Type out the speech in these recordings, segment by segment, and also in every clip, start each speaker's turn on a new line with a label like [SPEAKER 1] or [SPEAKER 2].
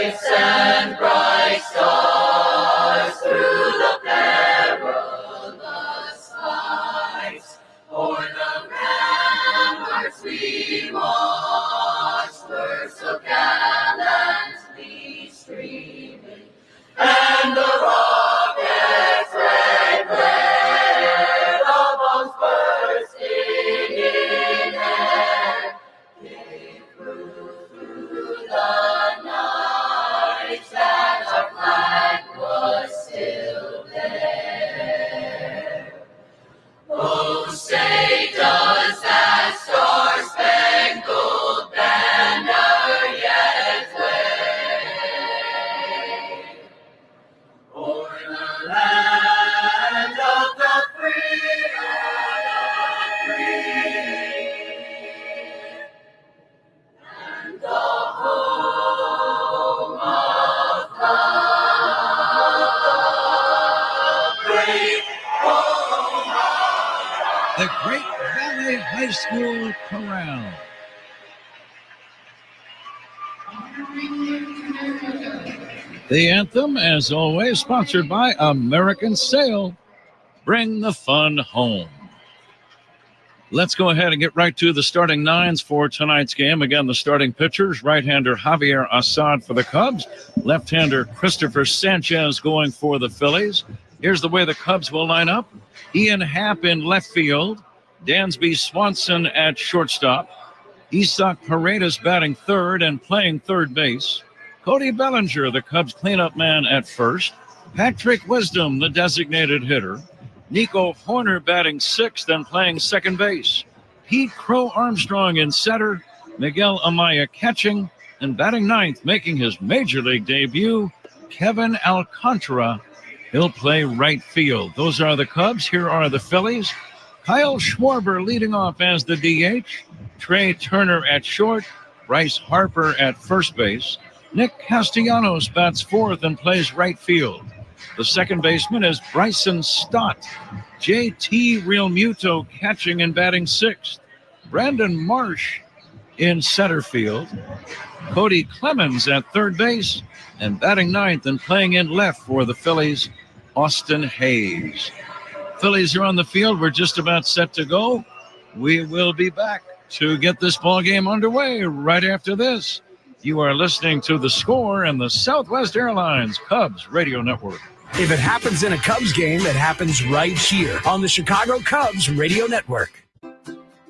[SPEAKER 1] lights and bright stars through the perilous heights. O'er the ramparts we watched, were so gallantly streaming, and the rocket's red glare, the bombs bursting in air, came through the night that our flag was still there. Oh, say does that star-spangled banner yet wave o'er the land of the free and the home of the great home of
[SPEAKER 2] The Great Valley High School Chorale. The anthem, as always, sponsored by American Sail. Bring the fun home. Let's go ahead and get right to the starting nines for tonight's game. Again, the starting pitchers, right-hander Javier Assad for the Cubs, left-hander Christopher Sanchez going for the Phillies. Here's the way the Cubs will line up. Ian Happ in left field, Dansby Swanson at shortstop, Isaac Paredes batting third and playing third base, Cody Bellinger, the Cubs cleanup man, at first, Patrick Wisdom, the designated hitter, Nico Horner batting sixth and playing second base, Pete Crow Armstrong in center, Miguel Amaya catching, and batting ninth, making his major league debut, Kevin Alcantara. He'll play right field. Those are the Cubs. Here are the Phillies. Kyle Schwarber leading off as the DH, Trey Turner at short, Bryce Harper at first base, Nick Castellanos bats fourth and plays right field. The second baseman is Bryson Stott. JT Realmuto catching and batting sixth. Brandon Marsh in center field. Cody Clemens at third base. And batting ninth and playing in left for the Phillies, Austin Hayes. Phillies are on the field. We're just about set to go. We will be back to get this ball game underway right after this. You are listening to The Score and the Southwest Airlines Cubs Radio Network.
[SPEAKER 3] If it happens in a Cubs game, it happens right here on the Chicago Cubs Radio Network.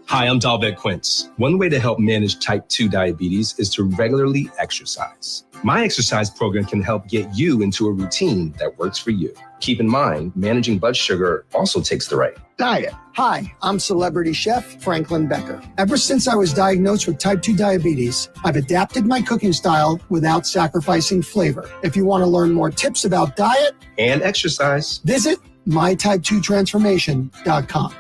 [SPEAKER 4] Hi, I'm Dalbec Quince. One way to help manage type 2 diabetes is to regularly exercise. My exercise program can help get you into a routine that works for you. Keep in mind, managing blood sugar also takes the right
[SPEAKER 5] diet. Hi, I'm celebrity chef Franklin Becker. Ever since I was diagnosed with type 2 diabetes, I've adapted my cooking style without sacrificing flavor. If you want to learn more tips about diet
[SPEAKER 4] and exercise,
[SPEAKER 5] visit mytype2transformation.com.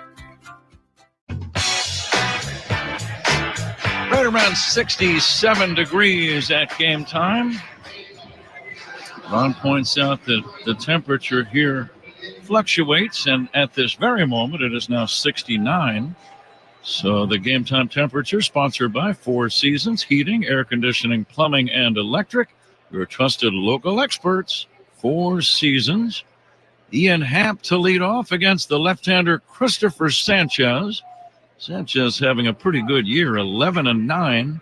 [SPEAKER 2] Right around 67 degrees at game time. Ron points out that the temperature here fluctuates, and at this very moment, it is now 69. So the game time temperature sponsored by Four Seasons Heating, Air Conditioning, Plumbing, and Electric. Your trusted local experts, Four Seasons. Ian Happ to lead off against the left-hander Christopher Sanchez. Sanchez having a pretty good year, 11-9.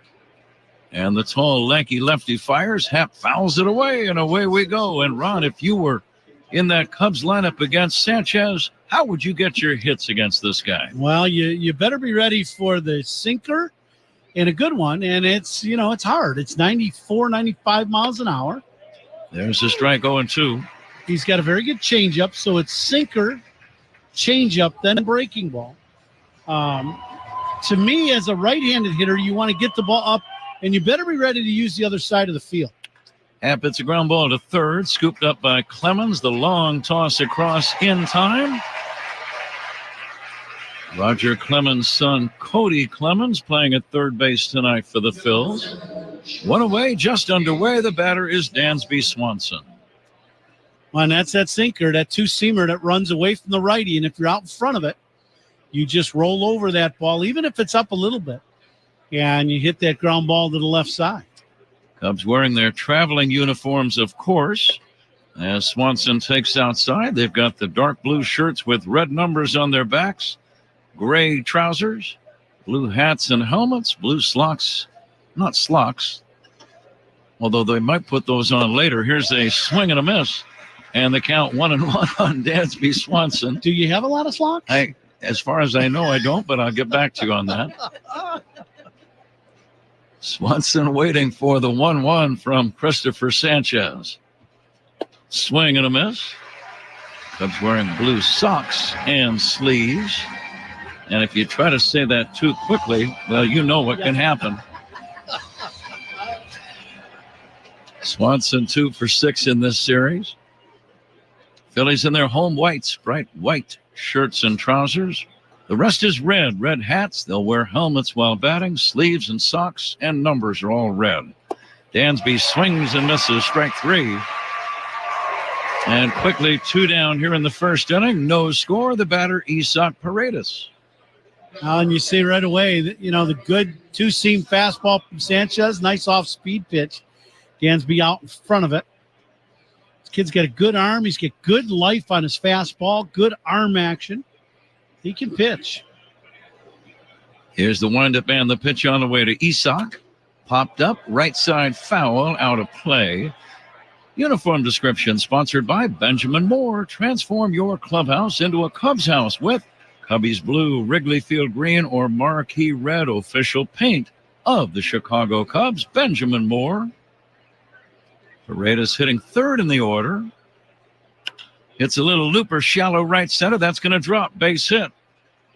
[SPEAKER 2] And the tall, lanky lefty fires. Happ fouls it away, and away we go. And Ron, if you were in that Cubs lineup against Sanchez, how would you get your hits against this guy?
[SPEAKER 6] Well, you better be ready for the sinker and a good one. And it's, it's hard. It's 94, 95 miles an hour.
[SPEAKER 2] There's a strike 0-2.
[SPEAKER 6] He's got a very good changeup. So it's sinker, changeup, then breaking ball. To me, as a right-handed hitter, you want to get the ball up, and you better be ready to use the other side of the field.
[SPEAKER 2] Happ hits a ground ball to third, scooped up by Clemens. The long toss across in time. Roger Clemens' son, Cody Clemens, playing at third base tonight for the Phils. One away, just underway. The batter is Dansby Swanson.
[SPEAKER 6] Well, and that's that sinker, that two-seamer that runs away from the righty, and if you're out in front of it, you just roll over that ball, even if it's up a little bit, and you hit that ground ball to the left side.
[SPEAKER 2] Cubs wearing their traveling uniforms, of course. As Swanson takes outside, they've got the dark blue shirts with red numbers on their backs, gray trousers, blue hats and helmets, blue slocks, not slocks, although they might put those on later. Here's a swing and a miss, and the count 1-1 on Dansby Swanson.
[SPEAKER 6] Do you have a lot of slocks?
[SPEAKER 2] As far as I know, I don't, but I'll get back to you on that. Swanson waiting for the 1-1 from Christopher Sanchez. Swing and a miss. Cubs wearing blue socks and sleeves. And if you try to say that too quickly, well, you know what can happen. Swanson 2 for 6 in this series. Phillies in their home whites, bright white shirts and trousers. The rest is red hats. They'll wear helmets while batting, sleeves and socks, and numbers are all red. Dansby swings and misses, strike 3. And quickly 2 down here in the first inning. No score, the batter Isaac Paredes.
[SPEAKER 6] And you see right away that, the good two-seam fastball from Sanchez, nice off-speed pitch. Dansby out in front of it. This kid's got a good arm. He's got good life on his fastball, good arm action. He can pitch.
[SPEAKER 2] Here's the windup and the pitch on the way to Isaac. Popped up, right side foul, out of play. Uniform description sponsored by Benjamin Moore. Transform your clubhouse into a Cubs house with Cubbies Blue, Wrigley Field Green, or Marquee Red, official paint of the Chicago Cubs. Benjamin Moore. Paredes hitting third in the order. It's a little looper, shallow right center. That's going to drop. Base hit.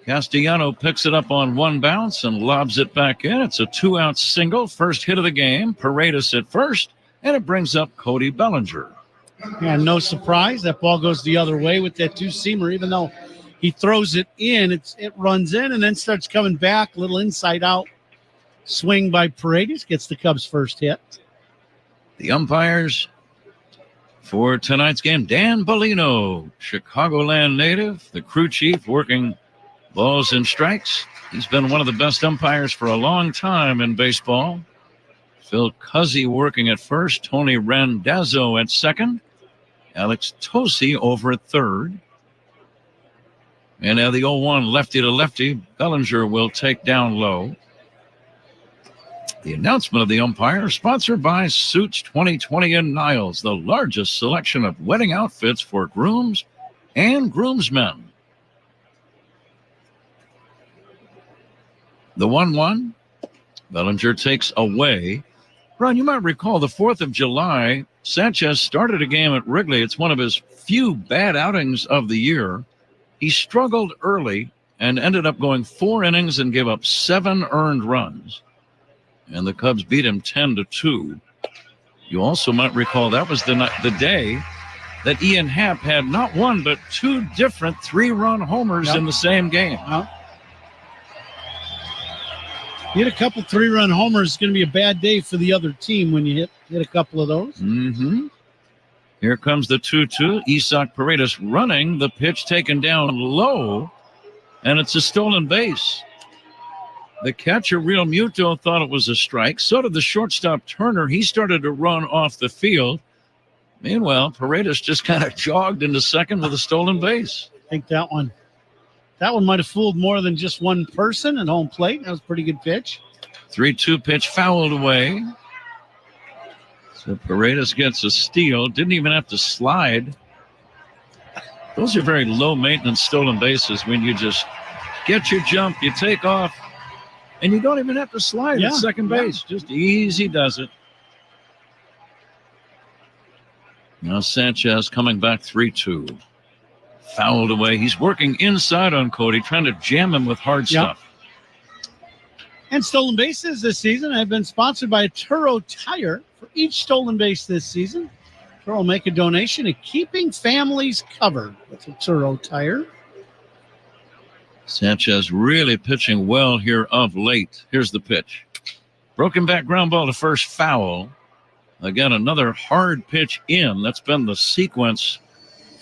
[SPEAKER 2] Castellano picks it up on one bounce and lobs it back in. It's a 2-out single. First hit of the game. Paredes at first, and it brings up Cody Bellinger.
[SPEAKER 6] And no surprise, that ball goes the other way with that two-seamer. Even though he throws it in, it runs in and then starts coming back. Little inside-out swing by Paredes. Gets the Cubs' first hit.
[SPEAKER 2] The umpires for tonight's game, Dan Bellino, Chicagoland native, the crew chief working balls and strikes. He's been one of the best umpires for a long time in baseball. Phil Cuzzy working at first, Tony Randazzo at second, Alex Tosi over at third. And now the 0-1 lefty to lefty, Bellinger will take down low. The announcement of the umpire sponsored by Suits 2020 in Niles, the largest selection of wedding outfits for grooms and groomsmen. The 1-1, Bellinger takes away. Ron, you might recall the 4th of July, Sanchez started a game at Wrigley. It's one of his few bad outings of the year. He struggled early and ended up going 4 innings and gave up 7 earned runs. And the Cubs beat him 10-2. You also might recall that was the day that Ian Happ had not one but 2 different 3-run homers in the same game.
[SPEAKER 6] You hit a couple 3-run homers, it's going to be a bad day for the other team when you hit a couple of those.
[SPEAKER 2] Mm-hmm. Here comes the 2-2. Isaac Paredes running. The pitch taken down low, and it's a stolen base. The catcher, Real Muto, thought it was a strike. So did the shortstop, Turner. He started to run off the field. Meanwhile, Paredes just kind of jogged into second with a stolen base.
[SPEAKER 6] I think that one might have fooled more than just one person at home plate. That was a pretty good pitch.
[SPEAKER 2] 3-2 pitch fouled away. So Paredes gets a steal. Didn't even have to slide. Those are very low-maintenance stolen bases when you just get your jump, you take off, and you don't even have to slide at second base. Just easy does it. Now Sanchez coming back 3-2. Fouled away. He's working inside on Cody, trying to jam him with hard stuff.
[SPEAKER 6] And stolen bases this season have been sponsored by Turo Tire. For each stolen base this season, Turo will make a donation to keeping families covered with a Turo Tire.
[SPEAKER 2] Sanchez really pitching well here of late. Here's the pitch. Broken back ground ball to first, foul. Again, another hard pitch in. That's been the sequence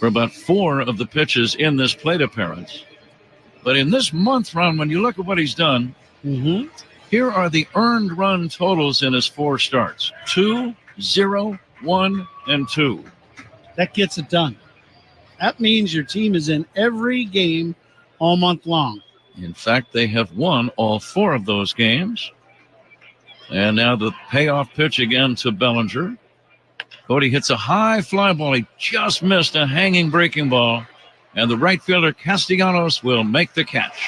[SPEAKER 2] for about 4 of the pitches in this plate appearance. But in this month run, when you look at what he's done, Here are the earned run totals in his 4 starts: 2, 0, 1, and 2.
[SPEAKER 6] That gets it done. That means your team is in every game all month long.
[SPEAKER 2] In fact, they have won all 4 of those games. And now the payoff pitch again to Bellinger. Cody hits a high fly ball. He just missed a hanging breaking ball. And the right fielder Castellanos will make the catch.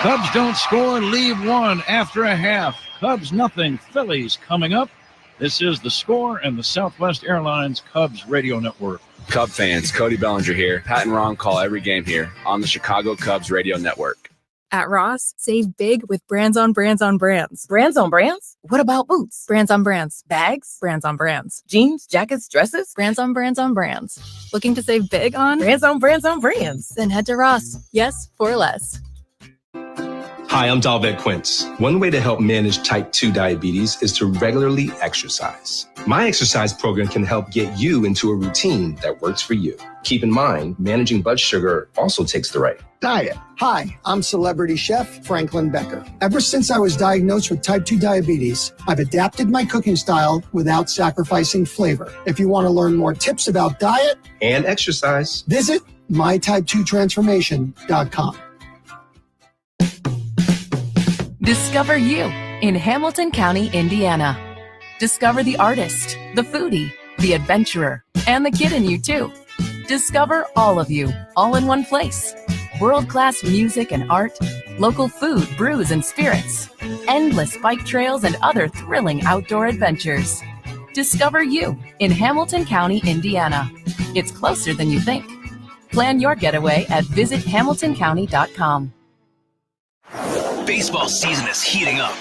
[SPEAKER 2] Cubs don't score, leave 1 after a half. Cubs nothing, Phillies coming up. This is The Score and the Southwest Airlines Cubs Radio Network.
[SPEAKER 7] Cub fans, Cody Bellinger here. Pat and Ron call every game here on the Chicago Cubs Radio Network.
[SPEAKER 8] At Ross, save big with brands on brands on brands.
[SPEAKER 9] Brands on brands? What about boots?
[SPEAKER 8] Brands on brands.
[SPEAKER 9] Bags?
[SPEAKER 8] Brands on brands.
[SPEAKER 9] Jeans, jackets, dresses?
[SPEAKER 8] Brands on brands on brands. Looking to save big on?
[SPEAKER 9] Brands on brands on brands.
[SPEAKER 8] Then head to Ross. Yes, for less.
[SPEAKER 4] Hi, I'm Dalbec Quince. One way to help manage type 2 diabetes is to regularly exercise. My exercise program can help get you into a routine that works for you. Keep in mind, managing blood sugar also takes the right
[SPEAKER 5] Diet. Hi, I'm celebrity chef Franklin Becker. Ever since I was diagnosed with type 2 diabetes, I've adapted my cooking style without sacrificing flavor. If you want to learn more tips about diet
[SPEAKER 4] and exercise,
[SPEAKER 5] visit mytype2transformation.com.
[SPEAKER 10] Discover you in Hamilton County, Indiana. Discover the artist, the foodie, the adventurer, and the kid in you too. Discover all of you, all in one place. World-class music and art, local food, brews, and spirits, endless bike trails, and other thrilling outdoor adventures. Discover you in Hamilton County, Indiana. It's closer than you think. Plan your getaway at visithamiltoncounty.com.
[SPEAKER 3] Baseball season is heating up.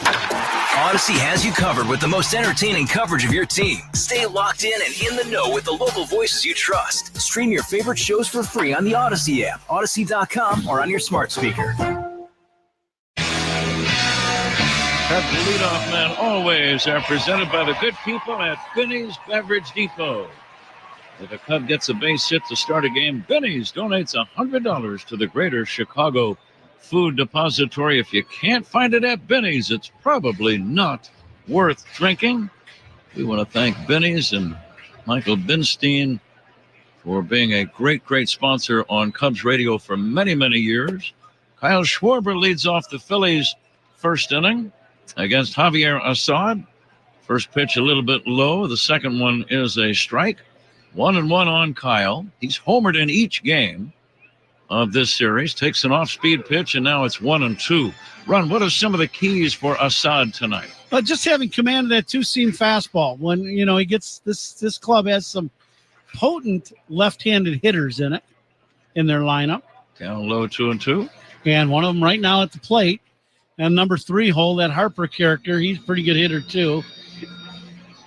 [SPEAKER 3] Odyssey has you covered with the most entertaining coverage of your team. Stay locked in and in the know with the local voices you trust. Stream your favorite shows for free on the Odyssey app, Odyssey.com, or on your smart speaker.
[SPEAKER 2] Cubs leadoff men always are presented by the good people at Binny's Beverage Depot. If a Cub gets a base hit to start a game, Binny's donates $100 to the Greater Chicago Food Depository. If you can't find it at Binny's, it's probably not worth drinking. We want to thank Binny's and Michael Binstein for being a great, great sponsor on Cubs Radio for many, many years. Kyle Schwarber leads off the Phillies' first inning against Javier Assad. First pitch a little bit low. The second one is a strike. 1-1 on Kyle. He's homered in each game of this series. Takes an off-speed pitch, and now it's 1-2. Ron, what are some of the keys for Assad tonight?
[SPEAKER 6] Just having command of that two-seam fastball. When, he gets this club has some potent left-handed hitters in their lineup.
[SPEAKER 2] Down low, 2-2.
[SPEAKER 6] And one of them right now at the plate. And number 3 hole, that Harper character, he's a pretty good hitter too.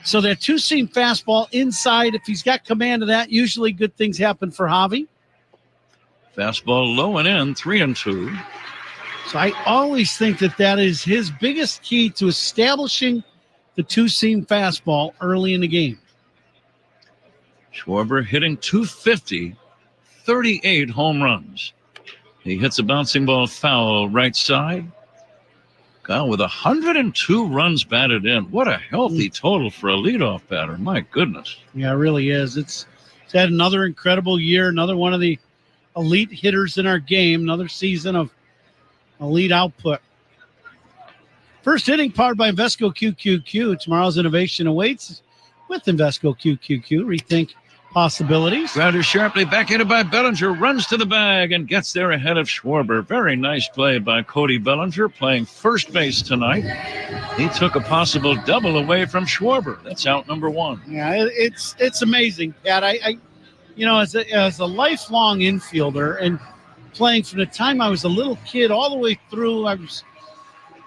[SPEAKER 6] So that two-seam fastball inside, if he's got command of that, usually good things happen for Javi.
[SPEAKER 2] Fastball low and in, 3-2.
[SPEAKER 6] So I always think that is his biggest key to establishing the two-seam fastball early in the game.
[SPEAKER 2] Schwarber hitting .250, 38 home runs. He hits a bouncing ball foul right side. Kyle with 102 runs batted in. What a healthy total for a leadoff batter. My goodness.
[SPEAKER 6] Yeah, it really is. It's had another incredible year, another one of the elite hitters in our game, another season of elite output. First inning powered by Invesco QQQ. Tomorrow's innovation awaits with Invesco QQQ. Rethink possibilities.
[SPEAKER 2] Grounder sharply backhanded by Bellinger, runs to the bag and gets there ahead of Schwarber. Very nice play by Cody Bellinger, playing first base tonight. He took a possible double away from Schwarber. That's out number 1.
[SPEAKER 6] Yeah, it's amazing, Pat. I as a lifelong infielder and playing from the time I was a little kid all the way through, I was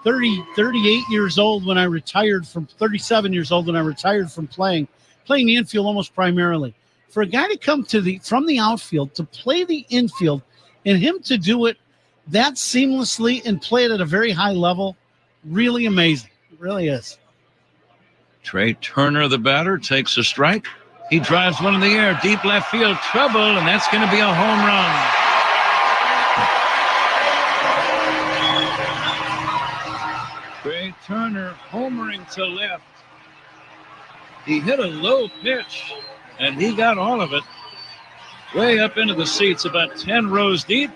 [SPEAKER 6] 38 years old when I retired from 37 years old when I retired from playing the infield almost primarily. For a guy to come from the outfield to play the infield and him to do it that seamlessly and play it at a very high level, really amazing. It really is.
[SPEAKER 2] Trey Turner, the batter, takes a strike. He drives one in the air, deep left field, trouble, and that's going to be a home run. Trey Turner homering to left. He hit a low pitch, and he got all of it way up into the seats, about 10 rows deep,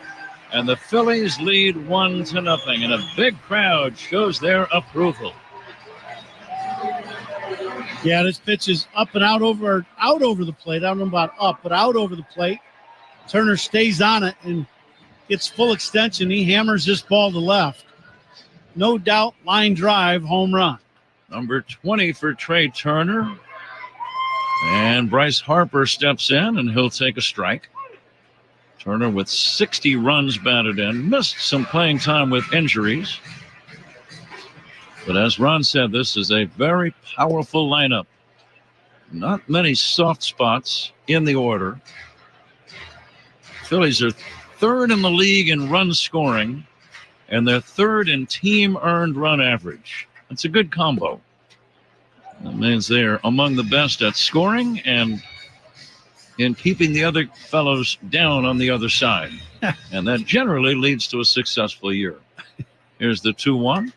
[SPEAKER 2] and the Phillies lead 1-0, and a big crowd shows their approval.
[SPEAKER 6] Yeah, this pitch is up and out over the plate. I don't know about up, but out over the plate. Turner stays on it and gets full extension. He hammers this ball to left. No doubt, line drive, home run.
[SPEAKER 2] Number 20 for Trey Turner. And Bryce Harper steps in, and he'll take a strike. Turner with 60 runs batted in. Missed some playing time with injuries. But as Ron said, this is a very powerful lineup. Not many soft spots in the order. Phillies are third in the league in run scoring, and they're third in team earned run average. It's a good combo. That means they're among the best at scoring and in keeping the other fellows down on the other side. And that generally leads to a successful year. Here's the 2-1.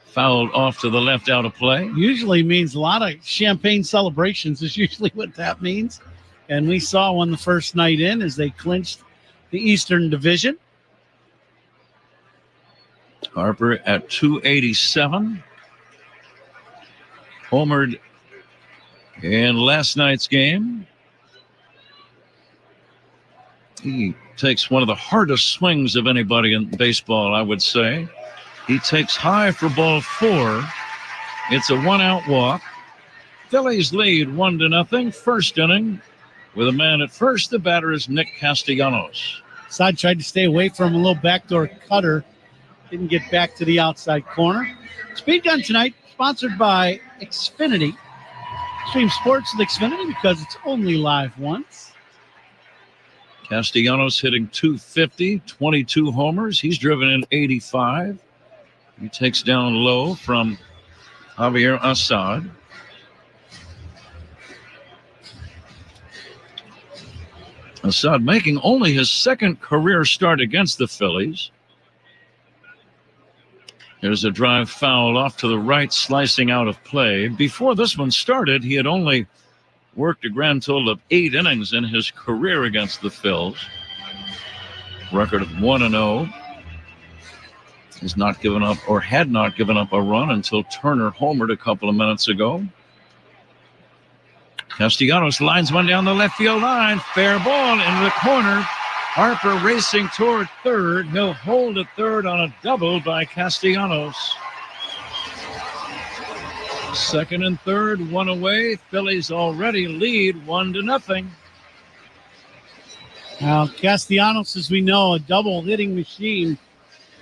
[SPEAKER 2] Fouled off to the left, out of play.
[SPEAKER 6] Usually means a lot of champagne celebrations is usually what that means. And we saw one the first night in as they clinched the Eastern Division.
[SPEAKER 2] Harper at 287. Homered in last night's game. He takes one of the hardest swings of anybody in baseball, I would say. He takes high for ball 4. It's a 1-out walk. Phillies lead 1-0. First inning with a man at first. The batter is Nick Castellanos.
[SPEAKER 6] Side tried to stay away from a little backdoor cutter. Didn't get back to the outside corner. Speed Gun tonight, sponsored by Xfinity. Stream sports with Xfinity because it's only live once.
[SPEAKER 2] Castellanos hitting .250, 22 homers. He's driven in 85. He takes down low from Javier Assad. Assad making only his second career start against the Phillies. There's a drive foul off to the right, slicing out of play. Before this one started, he had only worked a grand total of 8 innings in his career against the Phils. Record of 1-0. He's not given up, or had not given up, a run until Turner homered a couple of minutes ago. Castellanos lines one down the left field line. Fair ball into the corner. Harper racing toward third. He'll hold at third on a double by Castellanos. Second and third, one away. Phillies already lead 1-0.
[SPEAKER 6] Now, Castellanos, as we know, a double hitting machine.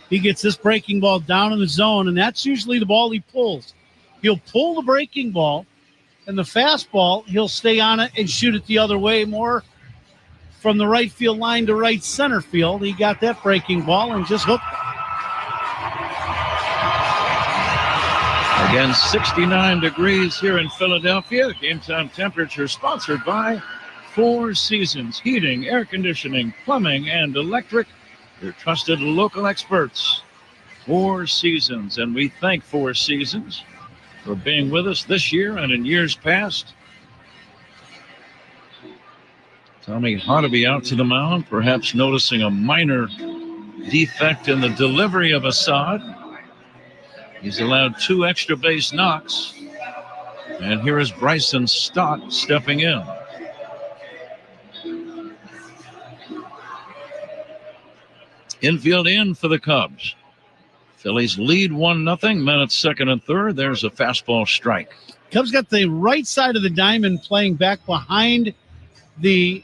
[SPEAKER 6] He gets this breaking ball down in the zone, and that's usually the ball he pulls. He'll pull the breaking ball, and the fastball, he'll stay on it and shoot it the other way, more from the right field line to right center field. He got that breaking ball and just hooked.
[SPEAKER 2] Again, 69 degrees here in Philadelphia. Game time temperature sponsored by Four Seasons Heating, Air Conditioning, Plumbing, and Electric. Your trusted local experts. Four Seasons. And we thank Four Seasons for being with us this year and in years past. Tommy Hotoby out to the mound, perhaps noticing a minor defect in the delivery of Assad. He's allowed 2 extra base knocks. And here is Bryson Stott stepping in. Infield in for the Cubs. Phillies lead 1-0. Men at second and third. There's a fastball strike.
[SPEAKER 6] Cubs got the right side of the diamond playing back behind the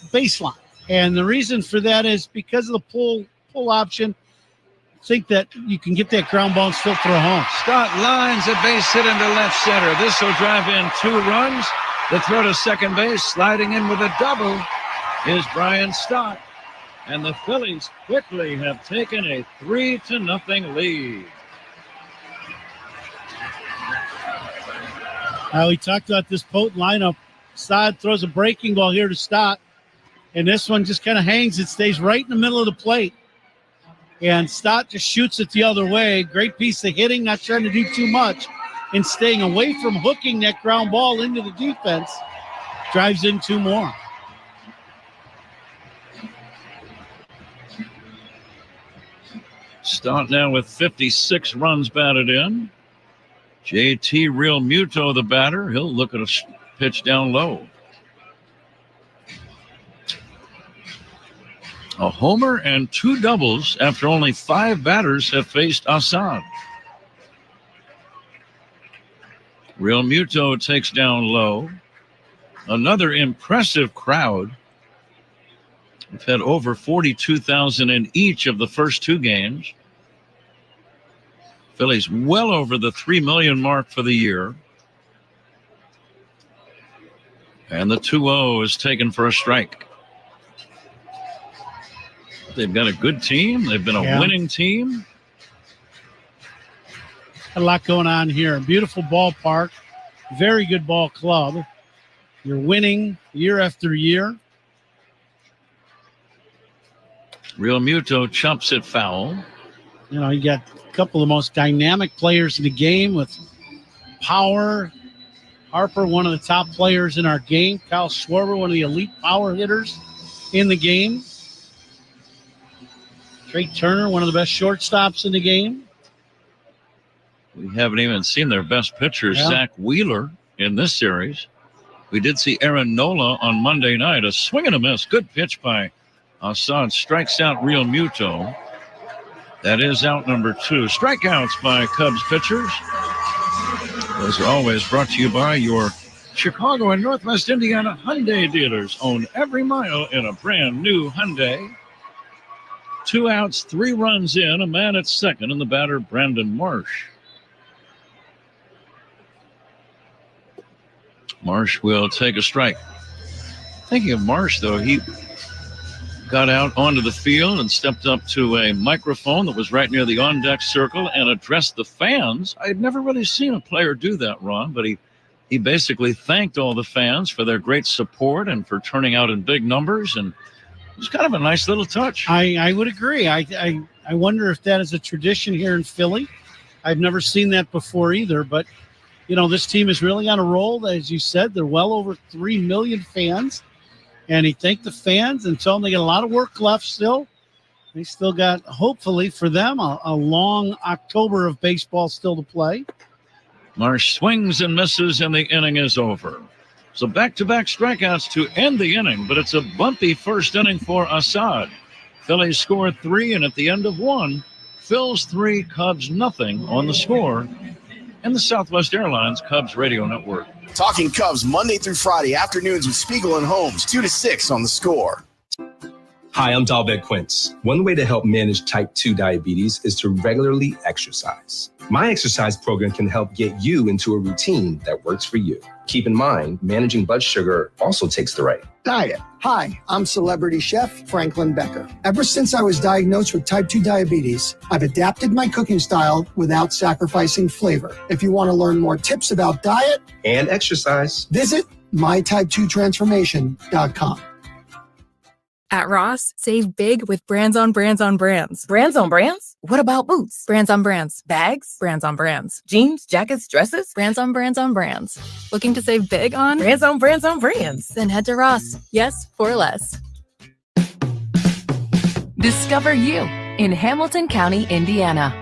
[SPEAKER 6] baseline. And the reason for that is because of the pull option. Think that you can get that ground ball and still throw home.
[SPEAKER 2] Stott lines a base hit into left center. This will drive in 2 runs. The throw to second base, sliding in with a double, is Stott. And the Phillies quickly have taken a 3-0 lead.
[SPEAKER 6] We talked about this potent lineup. Assad throws a breaking ball here to Stott. And this one just kind of hangs. It stays right in the middle of the plate. And Stott just shoots it the other way. Great piece of hitting, not trying to do too much, and staying away from hooking that ground ball into the defense. Drives in 2 more.
[SPEAKER 2] Stott now with 56 runs batted in. JT Real Muto, the batter. He'll look at a pitch down low. A homer and 2 doubles after only 5 batters have faced Assad. Real Muto takes down low. Another impressive crowd. We've had over 42,000 in each of the first 2 games. Phillies well over the 3 million mark for the year. And the 2-0 is taken for a strike. They've got a good team. They've been a winning team.
[SPEAKER 6] A lot going on here. Beautiful ballpark. Very good ball club. You're winning year after year.
[SPEAKER 2] Real Muto chumps it foul.
[SPEAKER 6] You know, you got a couple of the most dynamic players in the game with power. Harper, one of the top players in our game. Kyle Schwarber, one of the elite power hitters in the game. Trey Turner, one of the best shortstops in the game.
[SPEAKER 2] We haven't even seen their best pitcher, Zach Wheeler, in this series. We did see Aaron Nola on Monday night. A swing and a miss. Good pitch by Assad. Strikes out Real Muto. That is out number 2. Strikeouts by Cubs pitchers. Those are always brought to you by your Chicago and Northwest Indiana Hyundai dealers. Own every mile in a brand new Hyundai. 2 outs, 3 runs in, a man at second, and the batter, Brandon Marsh. Marsh will take a strike. Thinking of Marsh, though, he got out onto the field and stepped up to a microphone that was right near the on-deck circle and addressed the fans. I had never really seen a player do that, Ron, but he basically thanked all the fans for their great support and for turning out in big numbers, and it's kind of a nice little touch.
[SPEAKER 6] I would agree. I wonder if that is a tradition here in Philly. I've never seen that before either, but, you know, this team is really on a roll. As you said, they're well over 3 million fans, and he thanked the fans and told them they got a lot of work left still. They still got, hopefully for them, a long October of baseball still to play.
[SPEAKER 2] Marsh swings and misses, and the inning is over. So back-to-back strikeouts to end the inning, but it's a bumpy first inning for Assad. Phillies scored 3, and at the end of 1, Phil's 3, Cubs nothing on the score. And the Southwest Airlines Cubs Radio Network.
[SPEAKER 11] Talking Cubs Monday through Friday afternoons with Spiegel and Holmes, 2 to 6 on the Score.
[SPEAKER 4] Hi, I'm Dalbec Quince. One way to help manage type 2 diabetes is to regularly exercise. My exercise program can help get you into a routine that works for you. Keep in mind, managing blood sugar also takes the right
[SPEAKER 5] diet. Hi, I'm celebrity chef Franklin Becker. Ever since I was diagnosed with type 2 diabetes, I've adapted my cooking style without sacrificing flavor. If you want to learn more tips about diet
[SPEAKER 4] and exercise,
[SPEAKER 5] visit mytype2transformation.com.
[SPEAKER 8] At Ross, save big with brands on brands on brands.
[SPEAKER 9] Brands on brands? What about boots?
[SPEAKER 8] Brands on brands.
[SPEAKER 9] Bags?
[SPEAKER 8] Brands on brands.
[SPEAKER 9] Jeans, jackets, dresses?
[SPEAKER 8] Brands on brands on brands. Looking to save big on?
[SPEAKER 9] Brands on brands on brands.
[SPEAKER 8] Then head to Ross. Yes, for less.
[SPEAKER 10] Discover you in Hamilton County, Indiana.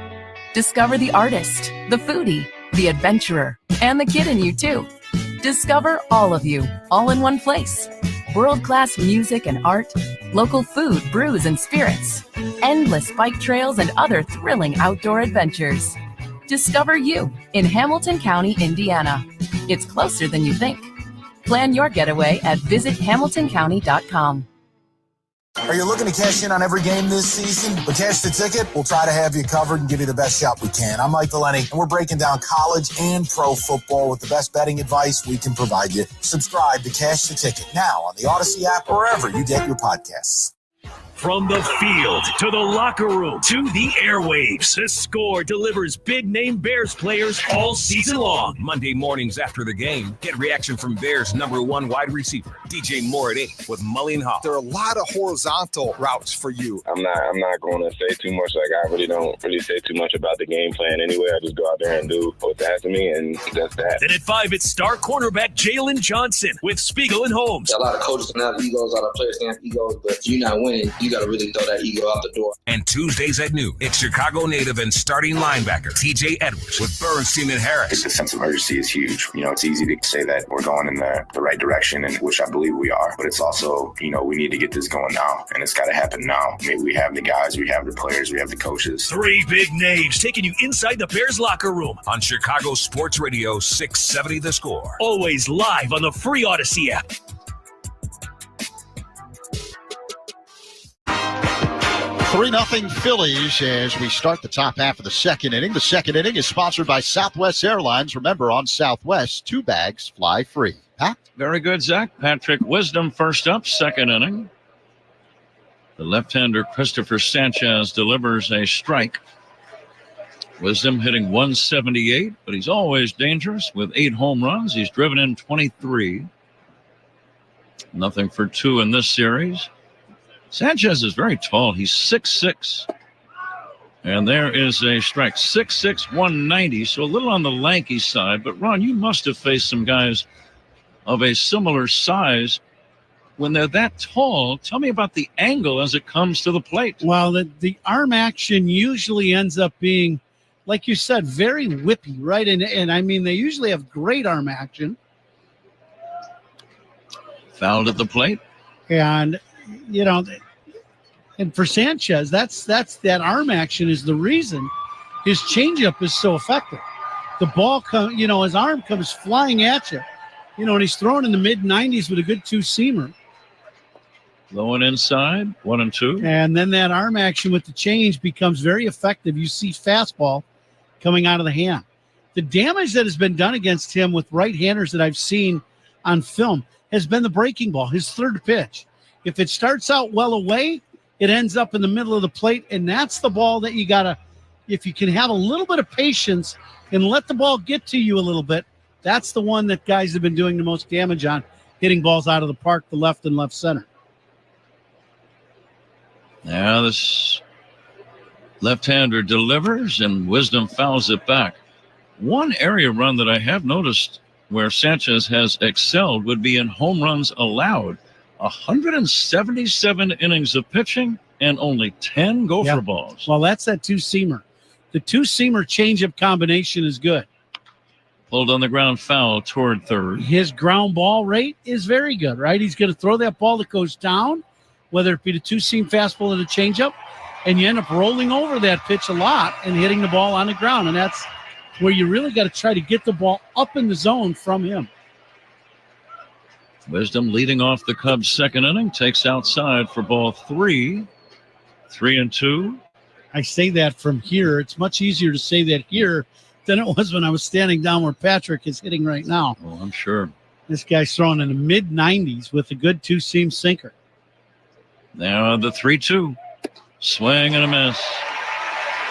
[SPEAKER 10] Discover the artist, the foodie, the adventurer, and the kid in you too. Discover all of you, all in one place. World-class music and art, local food, brews, and spirits, endless bike trails, and other thrilling outdoor adventures. Discover you in Hamilton County, Indiana. It's closer than you think. Plan your getaway at visithamiltoncounty.com.
[SPEAKER 12] Are you looking to cash in on every game this season? But Cash the Ticket, we'll try to have you covered and give you the best shot we can. I'm Mike Delaney, and we're breaking down college and pro football with the best betting advice we can provide you. Subscribe to Cash the Ticket now on the Odyssey app or wherever you get your podcasts.
[SPEAKER 13] From the field to the locker room to the airwaves, The Score delivers big-name Bears players all season long. Monday mornings after the game, get reaction from Bears' #1 wide receiver, DJ Moore at 8 with Mully and Haw.
[SPEAKER 14] There are a lot of horizontal routes for you.
[SPEAKER 15] I'm not going to say too much. Like, I really don't say too much about the game plan anyway. I just go out there and do what's asked of me, and that's that.
[SPEAKER 13] Then at 5, it's star cornerback Jalen Johnson with Spiegel and Holmes.
[SPEAKER 16] A lot of coaches can have egos, a lot of players can have egos, but if you're not winning, you got to really throw that ego out the door.
[SPEAKER 13] And Tuesdays at noon, it's Chicago native and starting linebacker TJ Edwards with Bernstein and Harris.
[SPEAKER 17] The sense of urgency is huge. It's easy to say that we're going in the right direction, and which I believe we are, but it's also, we need to get this going now, and it's got to happen now. We have the guys, we have the players, we have the coaches.
[SPEAKER 13] 3 big names taking you inside the Bears locker room on Chicago Sports Radio 670 The Score. Always live on the free Odyssey app.
[SPEAKER 18] 3-0 Phillies as we start the top half of the second inning. The second inning is sponsored by Southwest Airlines. Remember, on Southwest, 2 bags fly free. Pat?
[SPEAKER 2] Very good, Zach. Patrick Wisdom first up, second inning. The left-hander Christopher Sanchez delivers a strike. Wisdom hitting 178, but he's always dangerous with 8 home runs. He's driven in 23. Nothing for 2 in this series. Sanchez is very tall. He's 6'6". And there is a strike. 6'6", 190, so a little on the lanky side. But, Ron, you must have faced some guys of a similar size. When they're that tall, tell me about the angle as it comes to the plate.
[SPEAKER 6] Well, the arm action usually ends up being, like you said, very whippy, right? And I mean, they usually have great arm action.
[SPEAKER 2] Fouled at the plate.
[SPEAKER 6] And, and for Sanchez, that's that arm action is the reason his changeup is so effective. The ball his arm comes flying at you, and he's throwing in the mid-90s with a good 2-seamer.
[SPEAKER 2] Low and inside, 1-2.
[SPEAKER 6] And then that arm action with the change becomes very effective. You see fastball coming out of the hand. The damage that has been done against him with right-handers that I've seen on film has been the breaking ball, his third pitch. If it starts out well away, it ends up in the middle of the plate, and that's the ball that you got to, if you can have a little bit of patience and let the ball get to you a little bit, that's the one that guys have been doing the most damage on, hitting balls out of the park, the left and left center.
[SPEAKER 2] Now this left-hander delivers, and Wisdom fouls it back. One area run that I have noticed where Sanchez has excelled would be in home runs allowed. 177 innings of pitching and only 10 gopher balls.
[SPEAKER 6] Well, that's that 2-seamer. The 2-seamer changeup combination is good.
[SPEAKER 2] Pulled on the ground, foul toward third.
[SPEAKER 6] His ground ball rate is very good, right? He's going to throw that ball that goes down, whether it be the 2-seam fastball or the changeup, and you end up rolling over that pitch a lot and hitting the ball on the ground. And that's where you really got to try to get the ball up in the zone from him.
[SPEAKER 2] Wisdom leading off the Cubs' second inning, takes outside for ball 3. 3-2.
[SPEAKER 6] I say that from here. It's much easier to say that here than it was when I was standing down where Patrick is hitting right now.
[SPEAKER 2] Oh, I'm sure.
[SPEAKER 6] This guy's throwing in the mid-90s with a good 2-seam sinker.
[SPEAKER 2] Now the 3-2. Swing and a miss.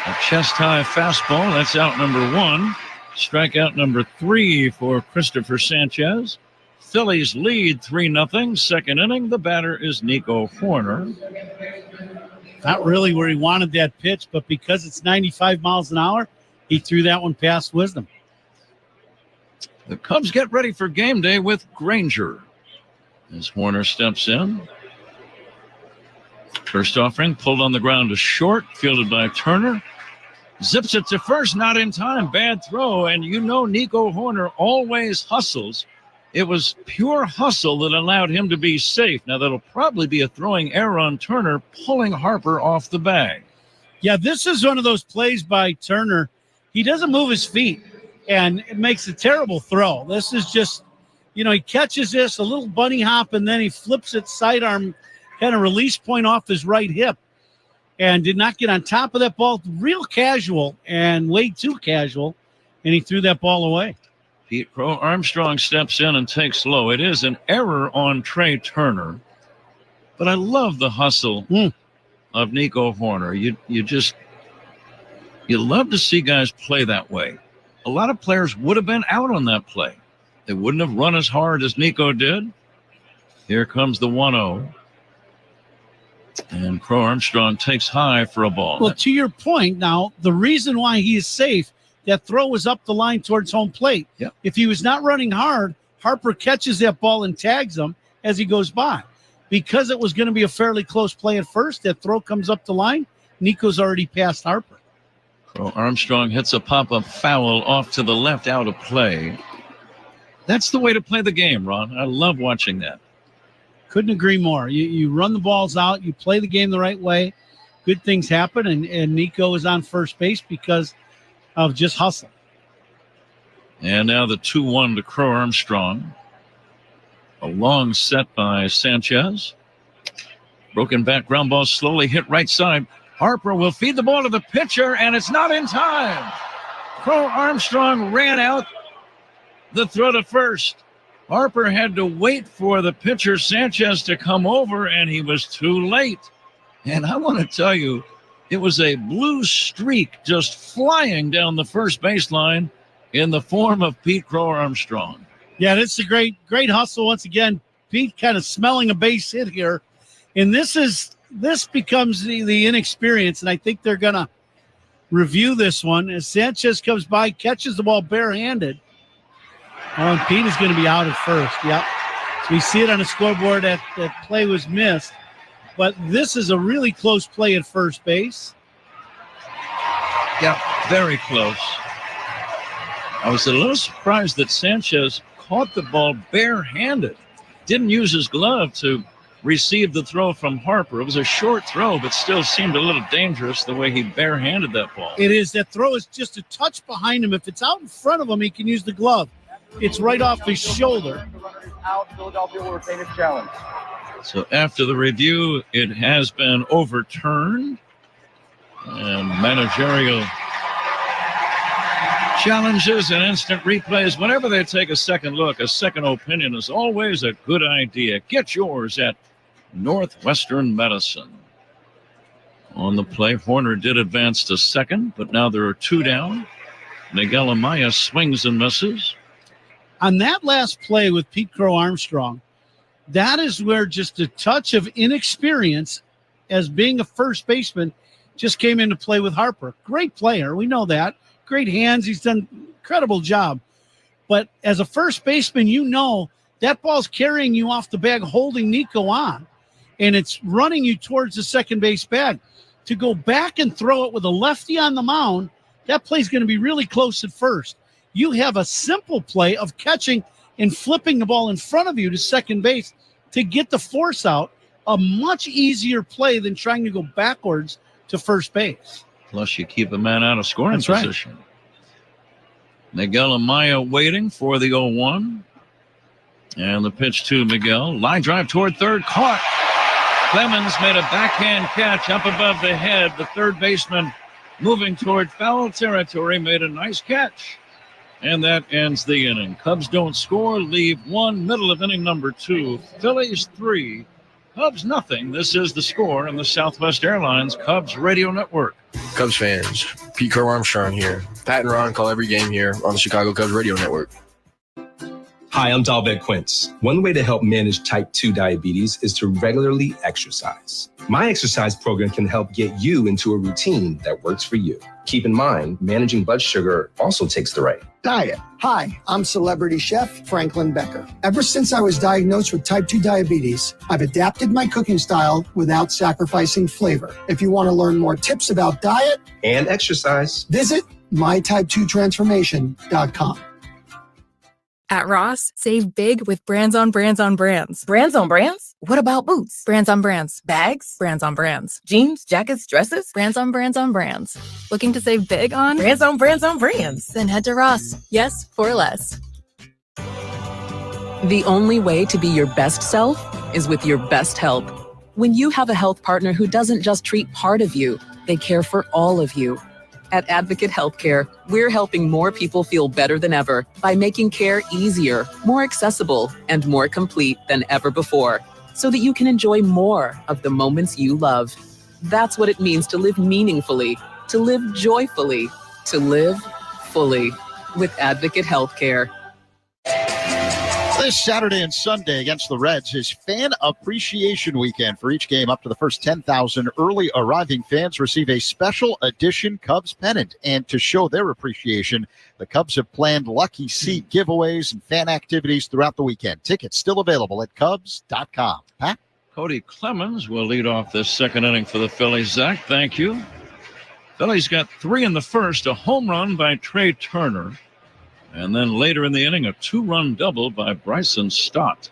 [SPEAKER 2] A chest-high fastball. That's out number 1. Strikeout number 3 for Christopher Sanchez. Phillies lead 3-0. Second inning, the batter is Nico Horner.
[SPEAKER 6] Not really where he wanted that pitch, but because it's 95 miles an hour, he threw that one past Wisdom.
[SPEAKER 2] The Cubs get ready for game day with Granger as Horner steps in. First offering, pulled on the ground to short, fielded by Turner. Zips it to first, not in time. Bad throw, and Nico Horner always hustles. It was pure hustle that allowed him to be safe. Now, that'll probably be a throwing error on Turner, pulling Harper off the bag.
[SPEAKER 6] Yeah, this is one of those plays by Turner. He doesn't move his feet, and it makes a terrible throw. This is just, he catches this, a little bunny hop, and then he flips it sidearm, kind of release point off his right hip, and did not get on top of that ball. Real casual and way too casual, and he threw that ball away.
[SPEAKER 2] Pete Crow Armstrong steps in and takes low. It is an error on Trey Turner, but I love the hustle of Nico Horner. You love to see guys play that way. A lot of players would have been out on that play. They wouldn't have run as hard as Nico did. Here comes the 1-0. And Crow Armstrong takes high for a ball.
[SPEAKER 6] Well, to your point, now, the reason why he is safe, that throw was up the line towards home plate.
[SPEAKER 2] Yep.
[SPEAKER 6] If he was not running hard, Harper catches that ball and tags him as he goes by. Because it was going to be a fairly close play at first, that throw comes up the line, Nico's already past Harper.
[SPEAKER 2] Crow Armstrong hits a pop-up foul off to the left, out of play. That's the way to play the game, Ron. I love watching that.
[SPEAKER 6] Couldn't agree more. You run the balls out, you play the game the right way, good things happen, and Nico is on first base because of just hustle.
[SPEAKER 2] And now the 2-1 to Crow Armstrong. A long set by Sanchez. Broken back ground ball slowly hit right side. Harper will feed the ball to the pitcher, and it's not in time. Crow Armstrong ran out the throw to first. Harper had to wait for the pitcher Sanchez to come over, and he was too late. And I want to tell you, it was a blue streak just flying down the first baseline in the form of Pete Crow Armstrong.
[SPEAKER 6] Yeah, it's a great hustle once again. Pete kind of smelling a base hit here. And this becomes the inexperience, and I think they're going to review this one as Sanchez comes by, catches the ball barehanded. Oh, and Pete is going to be out at first. Yep. So we see it on the scoreboard that play was missed. But this is a really close play at first base.
[SPEAKER 2] Yeah, very close. I was a little surprised that Sanchez caught the ball barehanded. Didn't use his glove to receive the throw from Harper. It was a short throw, but still seemed a little dangerous the way he barehanded that ball.
[SPEAKER 6] It is. That throw is just a touch behind him. If it's out in front of him, he can use the glove. It's right off his shoulder.
[SPEAKER 19] Philadelphia will retain its challenge.
[SPEAKER 2] So after the review, it has been overturned. And managerial challenges and instant replays, whenever they take a second look, a second opinion is always a good idea. Get yours at Northwestern Medicine. On the play, Horner did advance to second, but now there are two down. Miguel Amaya swings and misses.
[SPEAKER 6] On that last play with Pete Crow Armstrong, that is where just a touch of inexperience as being a first baseman just came into play with Harper. Great player, we know that. Great hands, he's done an incredible job. But as a first baseman, you know that ball's carrying you off the bag, holding Nico on, and it's running you towards the second base bag. To go back and throw it with a lefty on the mound, that play's going to be really close at first. You have a simple play of catching and flipping the ball in front of you to second base to get the force out, a much easier play than trying to go backwards to first base.
[SPEAKER 2] Plus, you keep a man out of scoring
[SPEAKER 6] That's right.
[SPEAKER 2] position. Miguel Amaya waiting for the 0-1. And the pitch to Miguel. Line drive toward third, caught. Clemens made a backhand catch up above the head. The third baseman moving toward foul territory made a nice catch. And that ends the inning. Cubs don't score, leave one, middle of inning number 2. Phillies 3, Cubs nothing. This is the score on the Southwest Airlines Cubs Radio Network.
[SPEAKER 20] Cubs fans, Pete Crow Armstrong here. Pat and Ron call every game here on the Chicago Cubs Radio Network.
[SPEAKER 4] Hi, I'm Dalbec Quince. One way to help manage type 2 diabetes is to regularly exercise. My exercise program can help get you into a routine that works for you. Keep in mind, managing blood sugar also takes the right diet.
[SPEAKER 5] Hi, I'm celebrity chef Franklin Becker. Ever since I was diagnosed with type 2 diabetes, I've adapted my cooking style without sacrificing flavor. If you want to learn more tips about diet
[SPEAKER 4] and exercise,
[SPEAKER 5] visit mytype2transformation.com.
[SPEAKER 8] At Ross, save big with brands on brands on brands.
[SPEAKER 9] Brands on brands? What about boots?
[SPEAKER 8] Brands on brands.
[SPEAKER 9] Bags?
[SPEAKER 8] Brands on brands.
[SPEAKER 9] Jeans, jackets, dresses?
[SPEAKER 8] Brands on brands on brands. Looking to save big on?
[SPEAKER 9] Brands on brands on brands.
[SPEAKER 8] Then head to Ross. Yes, for less.
[SPEAKER 10] The only way to be your best self is with your best help. When you have a health partner who doesn't just treat part of you, they care for all of you. At Advocate Healthcare, we're helping more people feel better than ever by making care easier, more accessible, and more complete than ever before, so that you can enjoy more of the moments you love. That's what it means to live meaningfully, to live joyfully, to live fully with Advocate Healthcare.
[SPEAKER 18] This Saturday and Sunday against the Reds is Fan Appreciation Weekend. For each game up to the first 10,000 early arriving fans receive a special edition Cubs pennant. And to show their appreciation, the Cubs have planned lucky seat giveaways and fan activities throughout the weekend. Tickets still available at Cubs.com. Pat?
[SPEAKER 2] Cody Clemens will lead off this second inning for the Phillies. Zach, thank you. Phillies got 3 in the first, a home run by Trey Turner. And then later in the inning, a 2-run double by Bryson Stott.